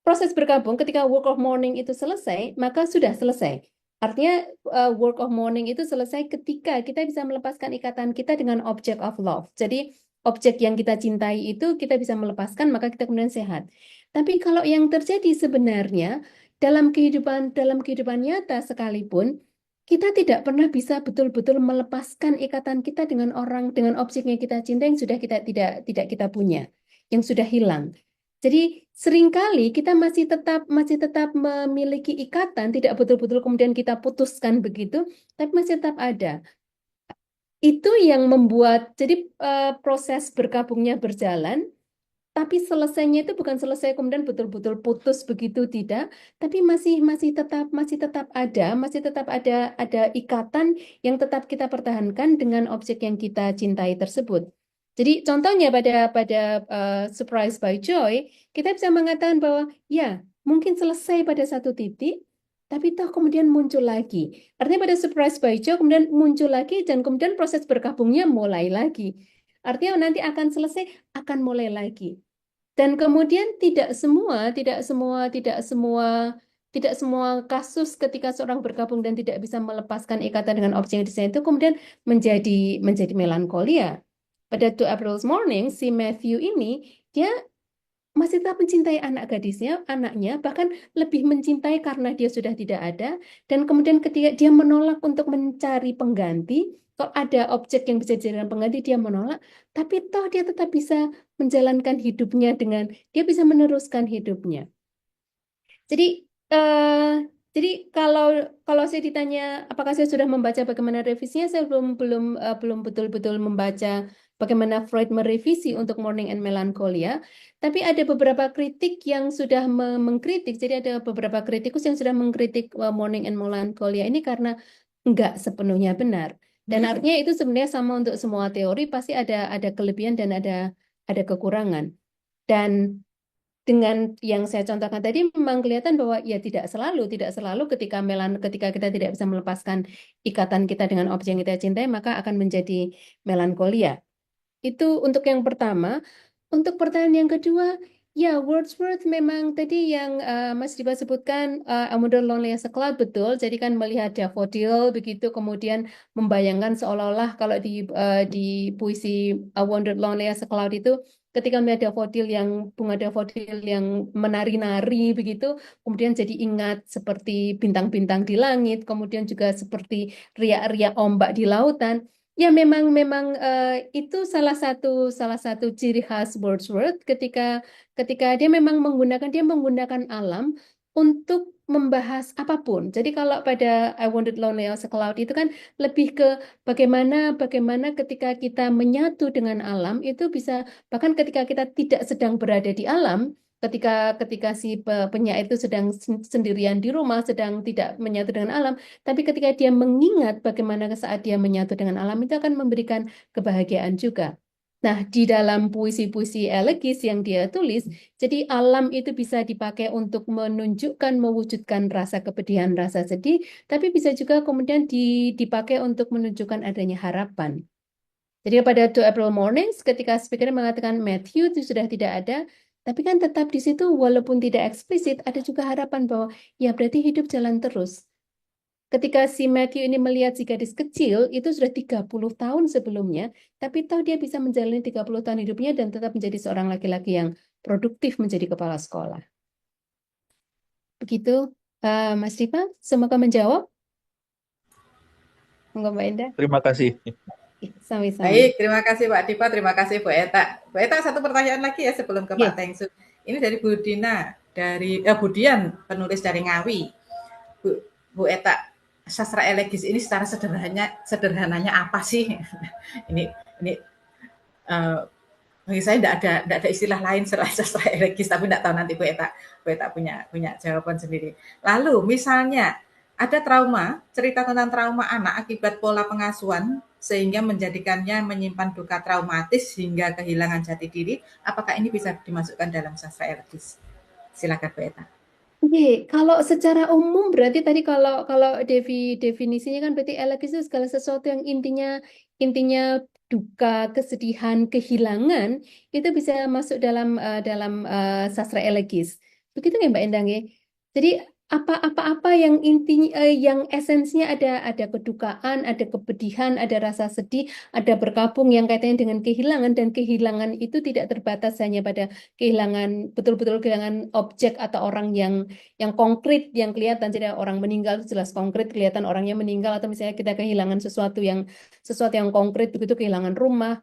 proses berkabung ketika work of mourning itu selesai, maka sudah selesai. Artinya work of mourning itu selesai ketika kita bisa melepaskan ikatan kita dengan object of love. Jadi objek yang kita cintai itu kita bisa melepaskan, maka kita kemudian sehat. Tapi kalau yang terjadi sebenarnya dalam kehidupan nyata sekalipun, kita tidak pernah bisa betul-betul melepaskan ikatan kita dengan objek yang kita cintai yang sudah tidak kita punya, yang sudah hilang. Jadi seringkali kita masih tetap memiliki ikatan, tidak betul-betul kemudian kita putuskan begitu, tapi masih tetap ada. Itu yang membuat jadi proses berkabungnya berjalan. Tapi selesainya itu bukan selesai kemudian betul-betul putus begitu, tidak, tapi masih tetap ada ikatan yang tetap kita pertahankan dengan objek yang kita cintai tersebut. Jadi contohnya pada Surprise by Joy, kita bisa mengatakan bahwa ya mungkin selesai pada satu titik, tapi toh kemudian muncul lagi. Artinya pada Surprise by Joy kemudian muncul lagi dan kemudian proses berkabungnya mulai lagi. Artinya nanti akan selesai, akan mulai lagi. Dan kemudian tidak semua tidak semua kasus ketika seorang bergabung dan tidak bisa melepaskan ikatan dengan objek yang disayang itu kemudian menjadi melankolia. Pada 2 April's Morning, si Matthew ini dia masih tetap mencintai anak gadisnya, anaknya, bahkan lebih mencintai karena dia sudah tidak ada. Dan kemudian ketika dia menolak untuk mencari pengganti, kalau ada objek yang bisa dijadikan pengganti, dia menolak. Tapi toh dia tetap bisa menjalankan hidupnya dia bisa meneruskan hidupnya. Jadi, jadi kalau saya ditanya apakah saya sudah membaca bagaimana revisinya, saya belum betul-betul membaca bagaimana Freud merevisi untuk Mourning and Melancholia. Tapi ada beberapa kritik yang sudah mengkritik. Jadi ada beberapa kritikus yang sudah mengkritik Mourning and Melancholia ini karena enggak sepenuhnya benar. Dan artinya itu sebenarnya sama untuk semua teori, pasti ada kelebihan dan ada kekurangan. Dan dengan yang saya contohkan tadi memang kelihatan bahwa ya tidak selalu ketika kita tidak bisa melepaskan ikatan kita dengan objek yang kita cintai maka akan menjadi melankolia. Itu untuk yang pertama. Untuk pertanyaan yang kedua, ya Wordsworth memang tadi yang Mas Diba sebutkan I Wonder Lonely as a Cloud, betul. Jadi kan melihat daffodil begitu kemudian membayangkan seolah-olah kalau di puisi I Wonder Lonely as a Cloud itu ketika melihat bunga daffodil yang menari-nari begitu, kemudian jadi ingat seperti bintang-bintang di langit, kemudian juga seperti riak-riak ombak di lautan. Ya memang itu salah satu ciri khas Wordsworth ketika dia menggunakan alam untuk membahas apapun. Jadi kalau pada I Wandered Lonely as a Cloud itu kan lebih ke bagaimana ketika kita menyatu dengan alam itu bisa, bahkan ketika kita tidak sedang berada di alam, ketika si penyair itu sedang sendirian di rumah, sedang tidak menyatu dengan alam, tapi ketika dia mengingat bagaimana saat dia menyatu dengan alam itu akan memberikan kebahagiaan juga. Nah, di dalam puisi-puisi elegis yang dia tulis, jadi alam itu bisa dipakai untuk menunjukkan, mewujudkan rasa kepedihan, rasa sedih, tapi bisa juga kemudian dipakai untuk menunjukkan adanya harapan. Jadi pada 2 April Mornings, ketika speaker mengatakan Matthew itu sudah tidak ada, tapi kan tetap di situ walaupun tidak eksplisit, ada juga harapan bahwa ya berarti hidup jalan terus. Ketika si Matthew ini melihat si gadis kecil, itu sudah 30 tahun sebelumnya, tapi tahu dia bisa menjalani 30 tahun hidupnya dan tetap menjadi seorang laki-laki yang produktif menjadi kepala sekolah. Begitu, Mas Dipa, semoga menjawab. Enggak, Mbak Indah? Terima kasih. Sama-sama. Baik, terima kasih Pak Dipa, terima kasih Bu Eta. Bu Eta, satu pertanyaan lagi ya sebelum ke Pak Tengsu. Ini dari Bu Dina, Bu Dian, penulis dari Ngawi. Bu Eta, sastra elegis ini secara sederhananya apa sih? ini bagi saya tidak ada istilah lain selain sastra elegis, tapi tidak tahu nanti Bu Eta punya jawaban sendiri. Lalu misalnya ada cerita tentang trauma anak akibat pola pengasuhan sehingga menjadikannya menyimpan duka traumatis hingga kehilangan jati diri. Apakah ini bisa dimasukkan dalam sastra elegis? Silakan Bu Eta. Oke, kalau secara umum berarti tadi kalau definisinya kan berarti elegis itu segala sesuatu yang intinya duka, kesedihan, kehilangan itu bisa masuk dalam sastra elegis. Begitu ya Mbak Endang ya. Jadi apa-apa yang intinya yang esensinya ada kedukaan, ada kepedihan, ada rasa sedih, ada berkabung yang kaitannya dengan kehilangan, dan kehilangan itu tidak terbatas hanya pada kehilangan, betul-betul kehilangan objek atau orang yang konkret yang kelihatan. Jadi orang meninggal itu jelas konkret kelihatan orangnya meninggal, atau misalnya kita kehilangan sesuatu yang konkret begitu, kehilangan rumah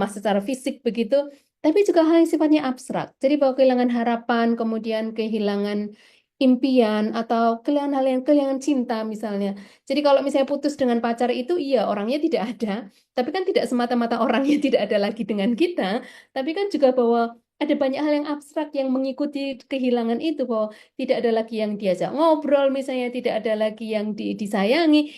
secara fisik begitu. Tapi juga hal yang sifatnya abstrak. Jadi bahwa kehilangan harapan, kemudian kehilangan impian, atau kehilangan cinta misalnya. Jadi kalau misalnya putus dengan pacar itu iya orangnya tidak ada, tapi kan tidak semata-mata orangnya tidak ada lagi dengan kita, tapi kan juga bahwa ada banyak hal yang abstrak yang mengikuti kehilangan itu, bahwa tidak ada lagi yang diajak ngobrol misalnya, tidak ada lagi yang disayangi,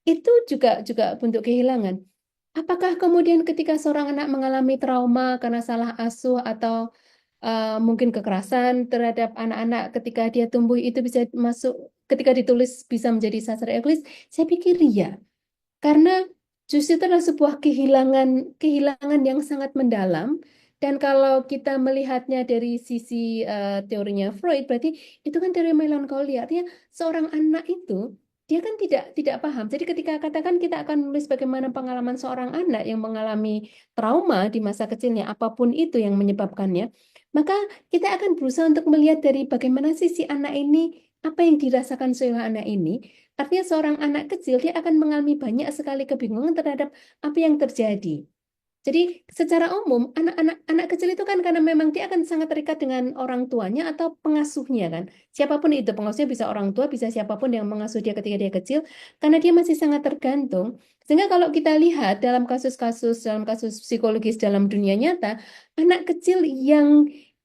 itu juga bentuk kehilangan. Apakah kemudian ketika seorang anak mengalami trauma karena salah asuh atau mungkin kekerasan terhadap anak-anak ketika dia tumbuh itu bisa masuk, ketika ditulis bisa menjadi sastra elegis? Saya pikir iya. Karena justru itu adalah sebuah kehilangan yang sangat mendalam, Dan kalau kita melihatnya dari sisi teorinya Freud, berarti itu kan teori melankolia. Artinya seorang anak itu dia kan tidak paham. Jadi ketika katakan kita akan menulis bagaimana pengalaman seorang anak yang mengalami trauma di masa kecilnya, apapun itu yang menyebabkannya, maka kita akan berusaha untuk melihat dari bagaimana sih si anak ini, apa yang dirasakan oleh anak ini. Artinya seorang anak kecil dia akan mengalami banyak sekali kebingungan terhadap apa yang terjadi. Jadi secara umum anak kecil itu kan karena memang dia akan sangat terikat dengan orang tuanya atau pengasuhnya kan. Siapapun itu pengasuhnya bisa orang tua, bisa siapapun yang mengasuh dia ketika dia kecil karena dia masih sangat tergantung. Sehingga kalau kita lihat dalam kasus psikologis dalam dunia nyata, anak kecil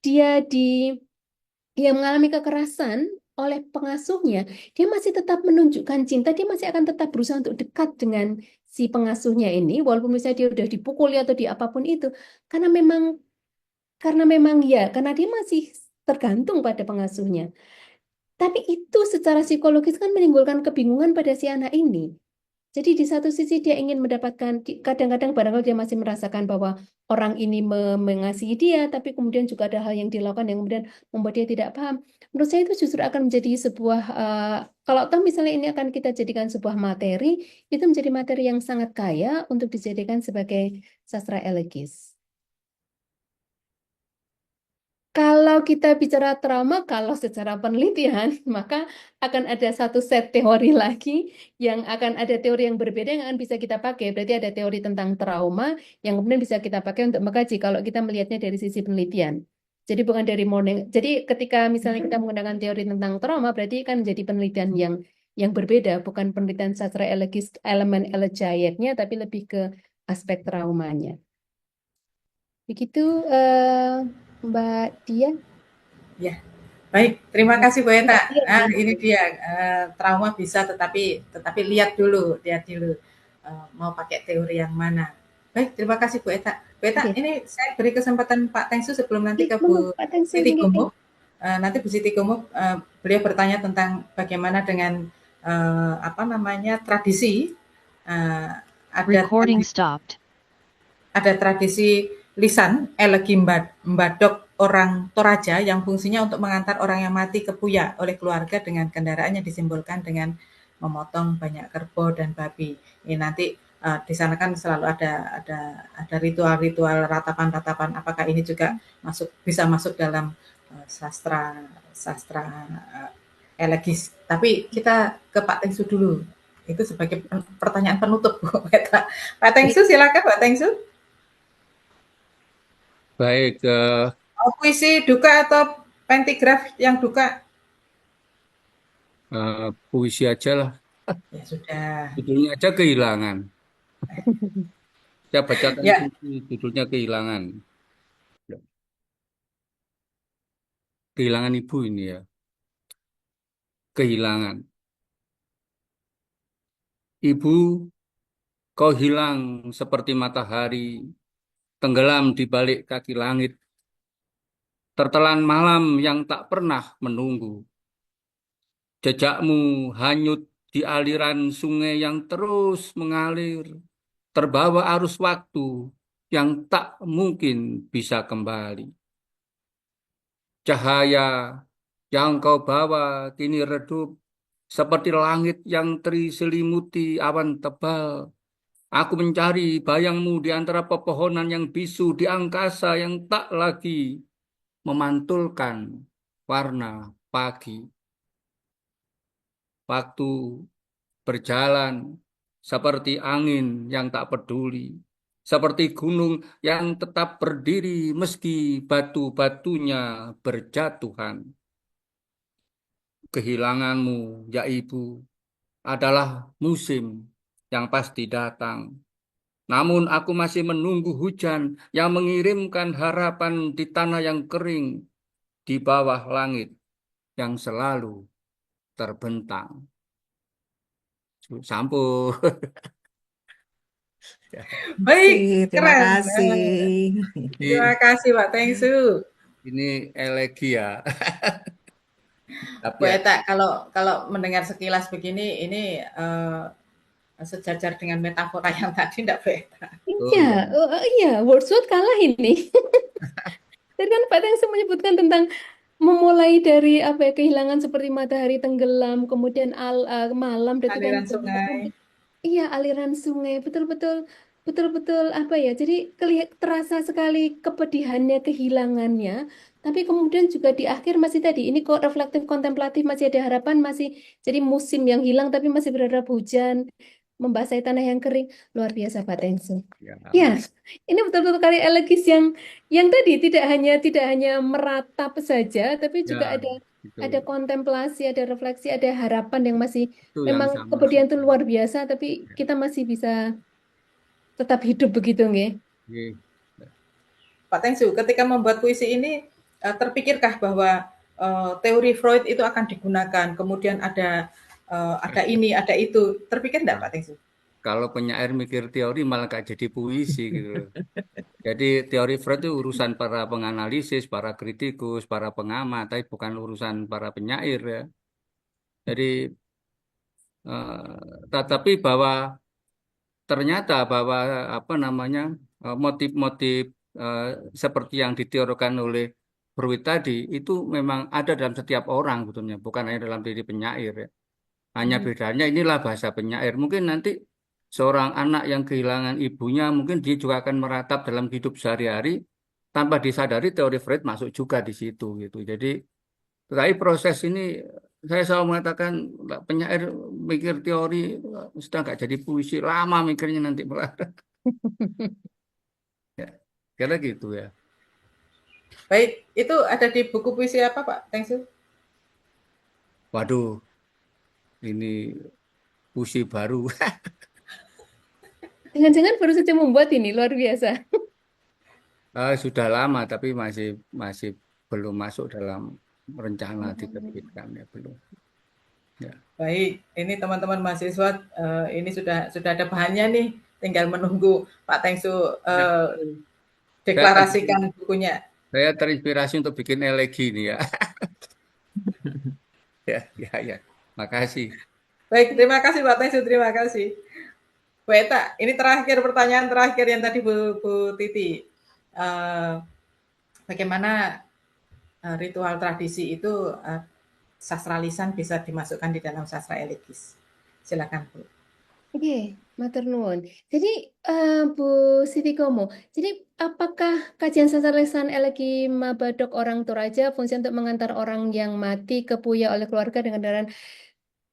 dia di yang mengalami kekerasan oleh pengasuhnya, dia masih tetap menunjukkan cinta, dia masih akan tetap berusaha untuk dekat dengan si pengasuhnya ini, walaupun misalnya dia udah dipukuli atau di apapun itu, karena memang ya, karena dia masih tergantung pada pengasuhnya. Tapi itu secara psikologis kan menimbulkan kebingungan pada si anak ini. Jadi di satu sisi dia ingin mendapatkan, kadang-kadang barangkali dia masih merasakan bahwa orang ini mengasihi dia, tapi kemudian juga ada hal yang dilakukan yang kemudian membuat dia tidak paham. Menurut saya itu justru akan menjadi sebuah, kalau toh misalnya ini akan kita jadikan sebuah materi, itu menjadi materi yang sangat kaya untuk dijadikan sebagai sastra elegis. Kalau kita bicara trauma, kalau secara penelitian, maka akan ada satu set teori lagi yang akan ada teori yang berbeda yang akan bisa kita pakai. Berarti ada teori tentang trauma yang kemudian bisa kita pakai untuk mengkaji kalau kita melihatnya dari sisi penelitian. Jadi bukan dari modeling. Jadi ketika misalnya kita menggunakan teori tentang trauma, berarti kan menjadi penelitian yang berbeda, bukan penelitian sastra elegis elemen elegiacnya, tapi lebih ke aspek traumanya. Begitu, Mbak Dia. Ya, baik. Terima kasih Bu Eta. Iya, Nah, iya. ini dia trauma bisa, tetapi lihat dulu mau pakai teori yang mana. Baik, terima kasih Bu Eta. Bu Eta, Iya. ini saya beri kesempatan Pak Tengsu sebelum nanti ke Bu Pak Tengsu Siti sendiri. Gumuk. Nanti Bu Siti Gumuk, beliau bertanya tentang bagaimana dengan tradisi. Recording stopped. Ada tradisi lisan elegi mbadok orang Toraja yang fungsinya untuk mengantar orang yang mati ke Puya oleh keluarga dengan kendaraan yang disimbolkan dengan memotong banyak kerbau dan babi. Ini nanti di sana kan selalu ada ritual-ritual ratapan-ratapan. Apakah ini juga bisa masuk dalam sastra elegis? Tapi kita ke Pak Tengsu dulu. Itu sebagai pertanyaan penutup, Bu Peta. Pak Tengsu, silakan Pak Tengsu. Baik, puisi duka atau pentigraf yang duka? puisi aja lah. Ya sudah. Judulnya aja kehilangan. Saya bacakan Ya. judulnya kehilangan. Kehilangan ibu ini ya. Kehilangan. Ibu, kau hilang seperti matahari, tenggelam di balik kaki langit. Tertelan malam yang tak pernah menunggu. Jejakmu hanyut di aliran sungai yang terus mengalir, terbawa arus waktu yang tak mungkin bisa kembali. Cahaya yang kau bawa kini redup, seperti langit yang terselimuti awan tebal. Aku mencari bayangmu di antara pepohonan yang bisu di angkasa yang tak lagi memantulkan warna pagi. Waktu berjalan seperti angin yang tak peduli, seperti gunung yang tetap berdiri meski batu-batunya berjatuhan. Kehilanganmu, ya Ibu, adalah musim yang pasti datang. Namun aku masih menunggu hujan yang mengirimkan harapan di tanah yang kering, di bawah langit yang selalu terbentang. Sampun. Baik, Terima keren. kasih. Terima kasih Pak Tengsu. Ini elegi ya. Bu Eta, kalau mendengar sekilas begini, ini sejajar dengan metafora yang tadi, enggak Bu Eta? Iya, iya, Wordsworth kalah ini. Tadi kan Pak Tengsu menyebutkan tentang memulai dari apa ya, kehilangan seperti matahari tenggelam, kemudian malam, detukan aliran jantung, sungai. iya, aliran sungai, betul-betul, betul-betul apa ya? Jadi terasa sekali kepedihannya, kehilangannya. Tapi kemudian juga di akhir masih tadi, ini kok reflektif kontemplatif, masih ada harapan, masih jadi musim yang hilang, tapi masih berharap hujan, membasahi tanah yang kering. Luar biasa Pak Tengsu. Ya, Ya, ini betul-betul karya elegis yang tadi tidak hanya meratap saja, tapi ya, juga ada itu kontemplasi, ada refleksi, ada harapan yang masih. itu yang Memang saya kepedihan itu maksudkan. luar biasa, tapi kita masih bisa tetap hidup begitu, nggih? Oke. Pak Tengsu, ketika membuat puisi ini terpikirkah bahwa teori Freud itu akan digunakan, kemudian ada ini, ada itu, terpikir enggak Nah, Pak Tengsu? kalau penyair mikir teori malah gak jadi puisi gitu loh. Jadi teori Freud itu urusan para penganalisis, para kritikus, para pengamat, tapi bukan urusan para penyair ya. Jadi tetapi bahwa ternyata bahwa apa namanya motif-motif eh, seperti yang diteorikan oleh Freud tadi itu memang ada dalam setiap orang sebetulnya, bukan hanya dalam diri penyair ya. Hanya bedanya inilah bahasa penyair. Mungkin nanti seorang anak yang kehilangan ibunya, mungkin dia juga akan meratap dalam hidup sehari-hari tanpa disadari teori Freud masuk juga di situ gitu. Jadi, tetapi proses ini saya selalu mengatakan penyair mikir teori sudah nggak jadi puisi lama mikirnya nanti malah ya, kira gitu ya. Baik, itu ada di buku puisi apa Pak Tengsu? Waduh, ini puisi baru. Jangan-jangan baru saja membuat ini, luar biasa. Sudah lama tapi masih masih belum masuk dalam rencana diterbitkan ya belum. Ya. Baik, ini teman-teman mahasiswa ini sudah ada bahannya nih, tinggal menunggu Pak Tengsu Ya. deklarasikan bukunya. Saya terinspirasi untuk bikin elegi nih ya. Ya, ya, ya. Makasih. Baik, terima kasih Pak Tengsu, terima kasih. Bu Eta, ini pertanyaan terakhir yang tadi Bu Titi. Bagaimana ritual tradisi itu sastra lisan bisa dimasukkan di dalam sastra elegis? Silakan Bu. Oke, matur nuwun. Jadi Bu Siti Komo, jadi apakah kajian sastra lisan elegi Mabadok Orang Toraja fungsi untuk mengantar orang yang mati ke Puya oleh keluarga dengan darah?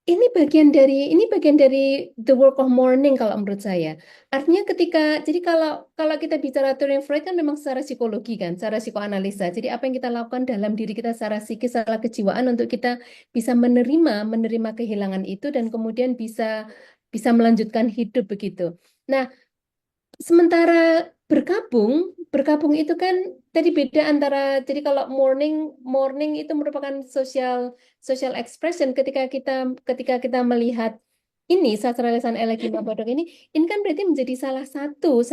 Ini bagian dari the work of mourning kalau menurut saya. Artinya jadi kalau kita bicara teori Freud kan memang secara psikologi kan, secara psikoanalisa. Jadi apa yang kita lakukan dalam diri kita secara psikis, secara kejiwaan untuk kita bisa menerima kehilangan itu dan kemudian bisa melanjutkan hidup begitu. Nah, sementara berkabung itu kan tadi beda antara, jadi kalau mourning itu merupakan social expression ketika kita melihat ini sastra lisan elegi Mabadok ini kan berarti menjadi salah satu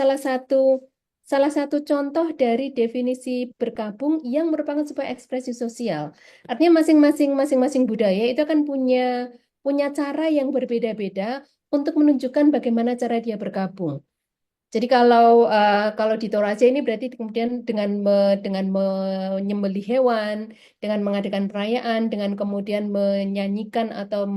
contoh dari definisi berkabung yang merupakan sebuah ekspresi sosial. Artinya masing-masing budaya itu akan punya cara yang berbeda-beda untuk menunjukkan bagaimana cara dia bergabung. Jadi kalau di Toraja ini berarti kemudian dengan menyembelih hewan, dengan mengadakan perayaan, dengan kemudian menyanyikan atau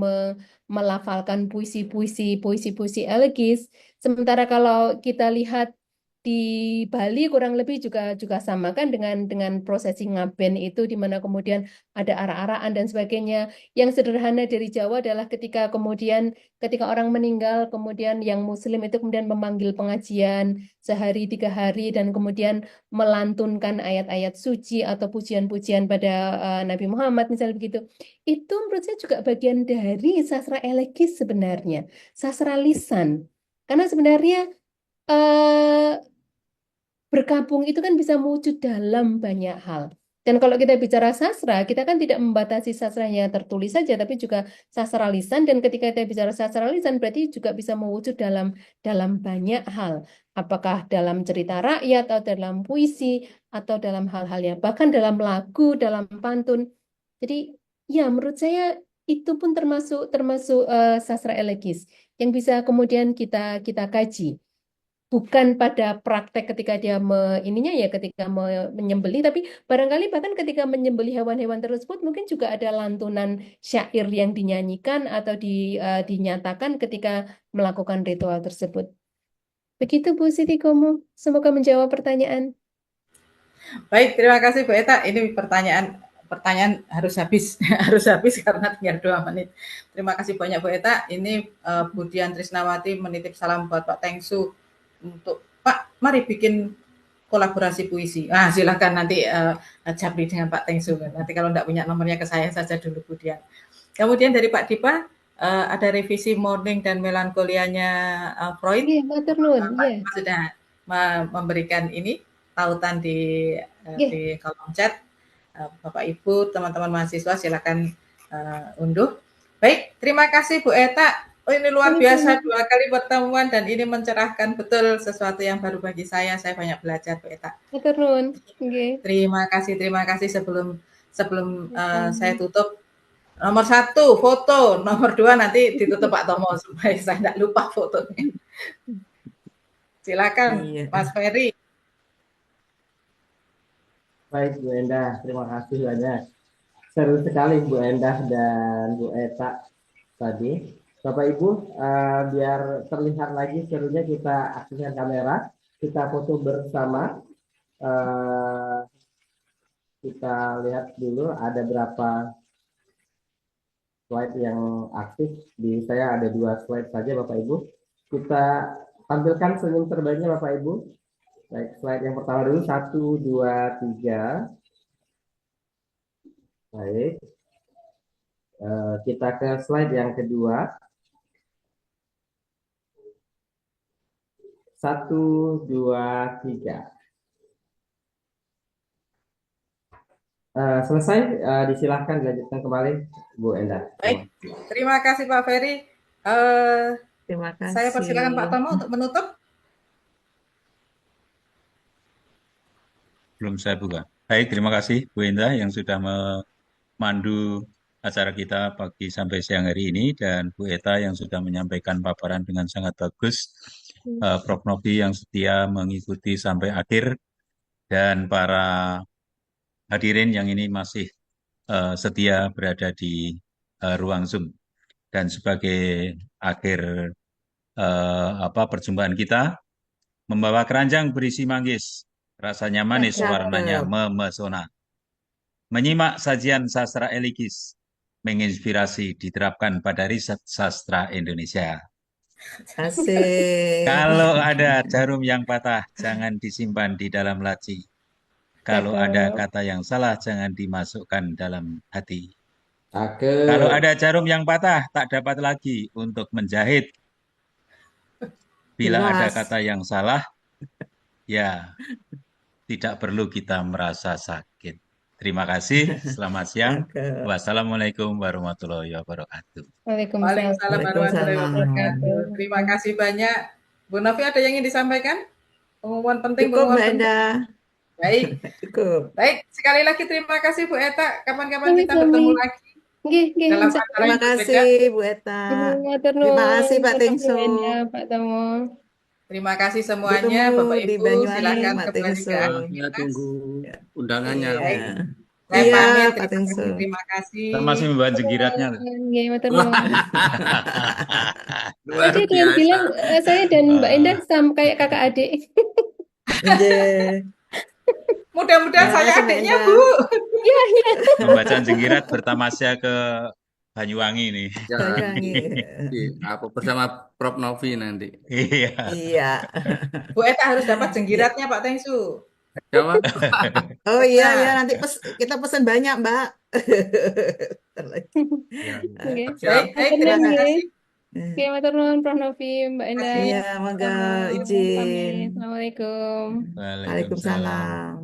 melafalkan puisi-puisi elegis. Sementara kalau kita lihat di Bali kurang lebih juga sama kan dengan prosesi ngaben itu di mana kemudian ada arak-arakan dan sebagainya. Yang sederhana dari Jawa adalah ketika orang meninggal, kemudian yang Muslim itu kemudian memanggil pengajian sehari 3 hari dan kemudian melantunkan ayat-ayat suci atau pujian-pujian pada Nabi Muhammad misalnya begitu. Itu menurut saya juga bagian dari sastra elegis sebenarnya, sastra lisan. Karena sebenarnya eh, berkabung itu kan bisa mewujud dalam banyak hal. Dan kalau kita bicara sastra, kita kan tidak membatasi sastra yang tertulis saja, tapi juga sastra lisan. Dan ketika kita bicara sastra lisan, berarti juga bisa mewujud dalam banyak hal. Apakah dalam cerita rakyat, atau dalam puisi, atau dalam hal-hal yang bahkan dalam lagu, dalam pantun. Jadi, ya menurut saya itu pun termasuk sastra elegis yang bisa kemudian kita kaji. bukan pada praktek ketika dia ininya ya ketika menyembelih, tapi barangkali bahkan ketika menyembelih hewan-hewan tersebut mungkin juga ada lantunan syair yang dinyanyikan atau dinyatakan ketika melakukan ritual tersebut. Begitu Bu Siti Komo, semoga menjawab pertanyaan. Baik, terima kasih Bu Eta. Ini pertanyaan harus habis harus habis karena tinggal 2 menit. Terima kasih banyak Bu Eta. Ini Bu Dian Trisnawati menitip salam buat Pak Tengsu untuk Pak, mari bikin kolaborasi puisi. Ah, silakan nanti japri dengan Pak Tengsu. Nanti kalau enggak punya nomornya ke saya saja dulu Bu Dian. Kemudian dari Pak Dipa ada revisi Morning dan Melankolianya Freud. Iya, matur nuwun. Pak Iya. Dipa sudah memberikan ini tautan di kolom chat. Bapak Ibu, teman-teman mahasiswa silakan unduh. Baik, terima kasih Bu Eta. Oh, ini luar biasa 2 kali pertemuan dan ini mencerahkan betul sesuatu yang baru bagi saya. Saya banyak belajar Bu Eta. Matur nuwun. Nggih. Terima kasih. Sebelum saya tutup, nomor 1 foto, nomor 2 nanti ditutup Pak Tomo supaya saya tidak lupa fotonya. Silakan Mas Ferry. Baik Bu Endah, terima kasih banyak. Seru sekali Bu Endah dan Bu Eta tadi. Bapak Ibu, biar terlihat lagi serunya kita aktifkan kamera, kita foto bersama. Kita lihat dulu ada berapa slide yang aktif. Di saya ada 2 slide saja Bapak Ibu. Kita tampilkan senyum terbaiknya Bapak Ibu. Baik, slide yang pertama dulu, 1, 2, 3. Baik, kita ke slide yang kedua. 1, 2, 3. Selesai, disilahkan dilanjutkan kembali Bu Endah. Baik, terima kasih Pak Ferry. Terima kasih. Saya persilakan Pak Tomo untuk menutup. Belum saya buka. Baik, terima kasih Bu Indah yang sudah memandu acara kita pagi sampai siang hari ini, dan Bu Eta yang sudah menyampaikan paparan dengan sangat bagus, Prof. Novi yang setia mengikuti sampai akhir, dan para hadirin yang ini masih setia berada di ruang Zoom. Dan sebagai akhir perjumpaan kita, membawa keranjang berisi manggis, rasanya manis, warnanya memesona. Menyimak sajian sastra elegis, menginspirasi diterapkan pada riset sastra Indonesia. Asik. Kalau ada jarum yang patah, jangan disimpan di dalam laci. Kalau ada kata yang salah, jangan dimasukkan dalam hati. Kalau ada jarum yang patah, tak dapat lagi untuk menjahit. Bila ada kata yang salah, ya tidak perlu kita merasa sakit. Terima kasih, selamat siang. Wassalamualaikum warahmatullahi wabarakatuh. Waalaikumsalam warahmatullahi wabarakatuh. Terima kasih banyak. Bu Novi, ada yang ingin disampaikan? Pengumuman penting. Cukup Mbak Endah. Baik. Cukup. Baik, sekali lagi terima kasih Bu Eta. Kapan-kapan kita bertemu lagi. Dalam acara terima kasih Bu Eta. Terima kasih Pak Tengsu. Pak Tomo. Terima kasih semuanya, Bapak Ibu. Silakan kembali ke aktivitas. Tunggu undangannya. Saya pamit. Pak Tengsu. Terima kasih. Saya masih membawa jenggiratnya. Tadi ada yang bilang saya dan Mbak Endah sama kayak kakak adik. Mudah-mudahan saya adiknya, Bu. Iya. Membaca jenggirat bertamasya ke Banyuwangi nih. Apa bersama Prof. Novi nanti. Iya. Bu Eta harus dapat jenggiratnya Pak Tengsu. Oh iya, nanti kita pesan banyak Mbak. Baik, terima kasih. Oke, matur nuwun Prof. Novi, Mbak Endah. Iya, monggo izin. Assalamualaikum. Waalaikumsalam.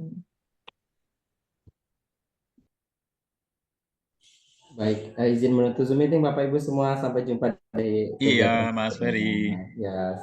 Baik, izin menutup Zoom meeting Bapak Ibu semua, sampai jumpa di Iya, Mas Ferry. Ya.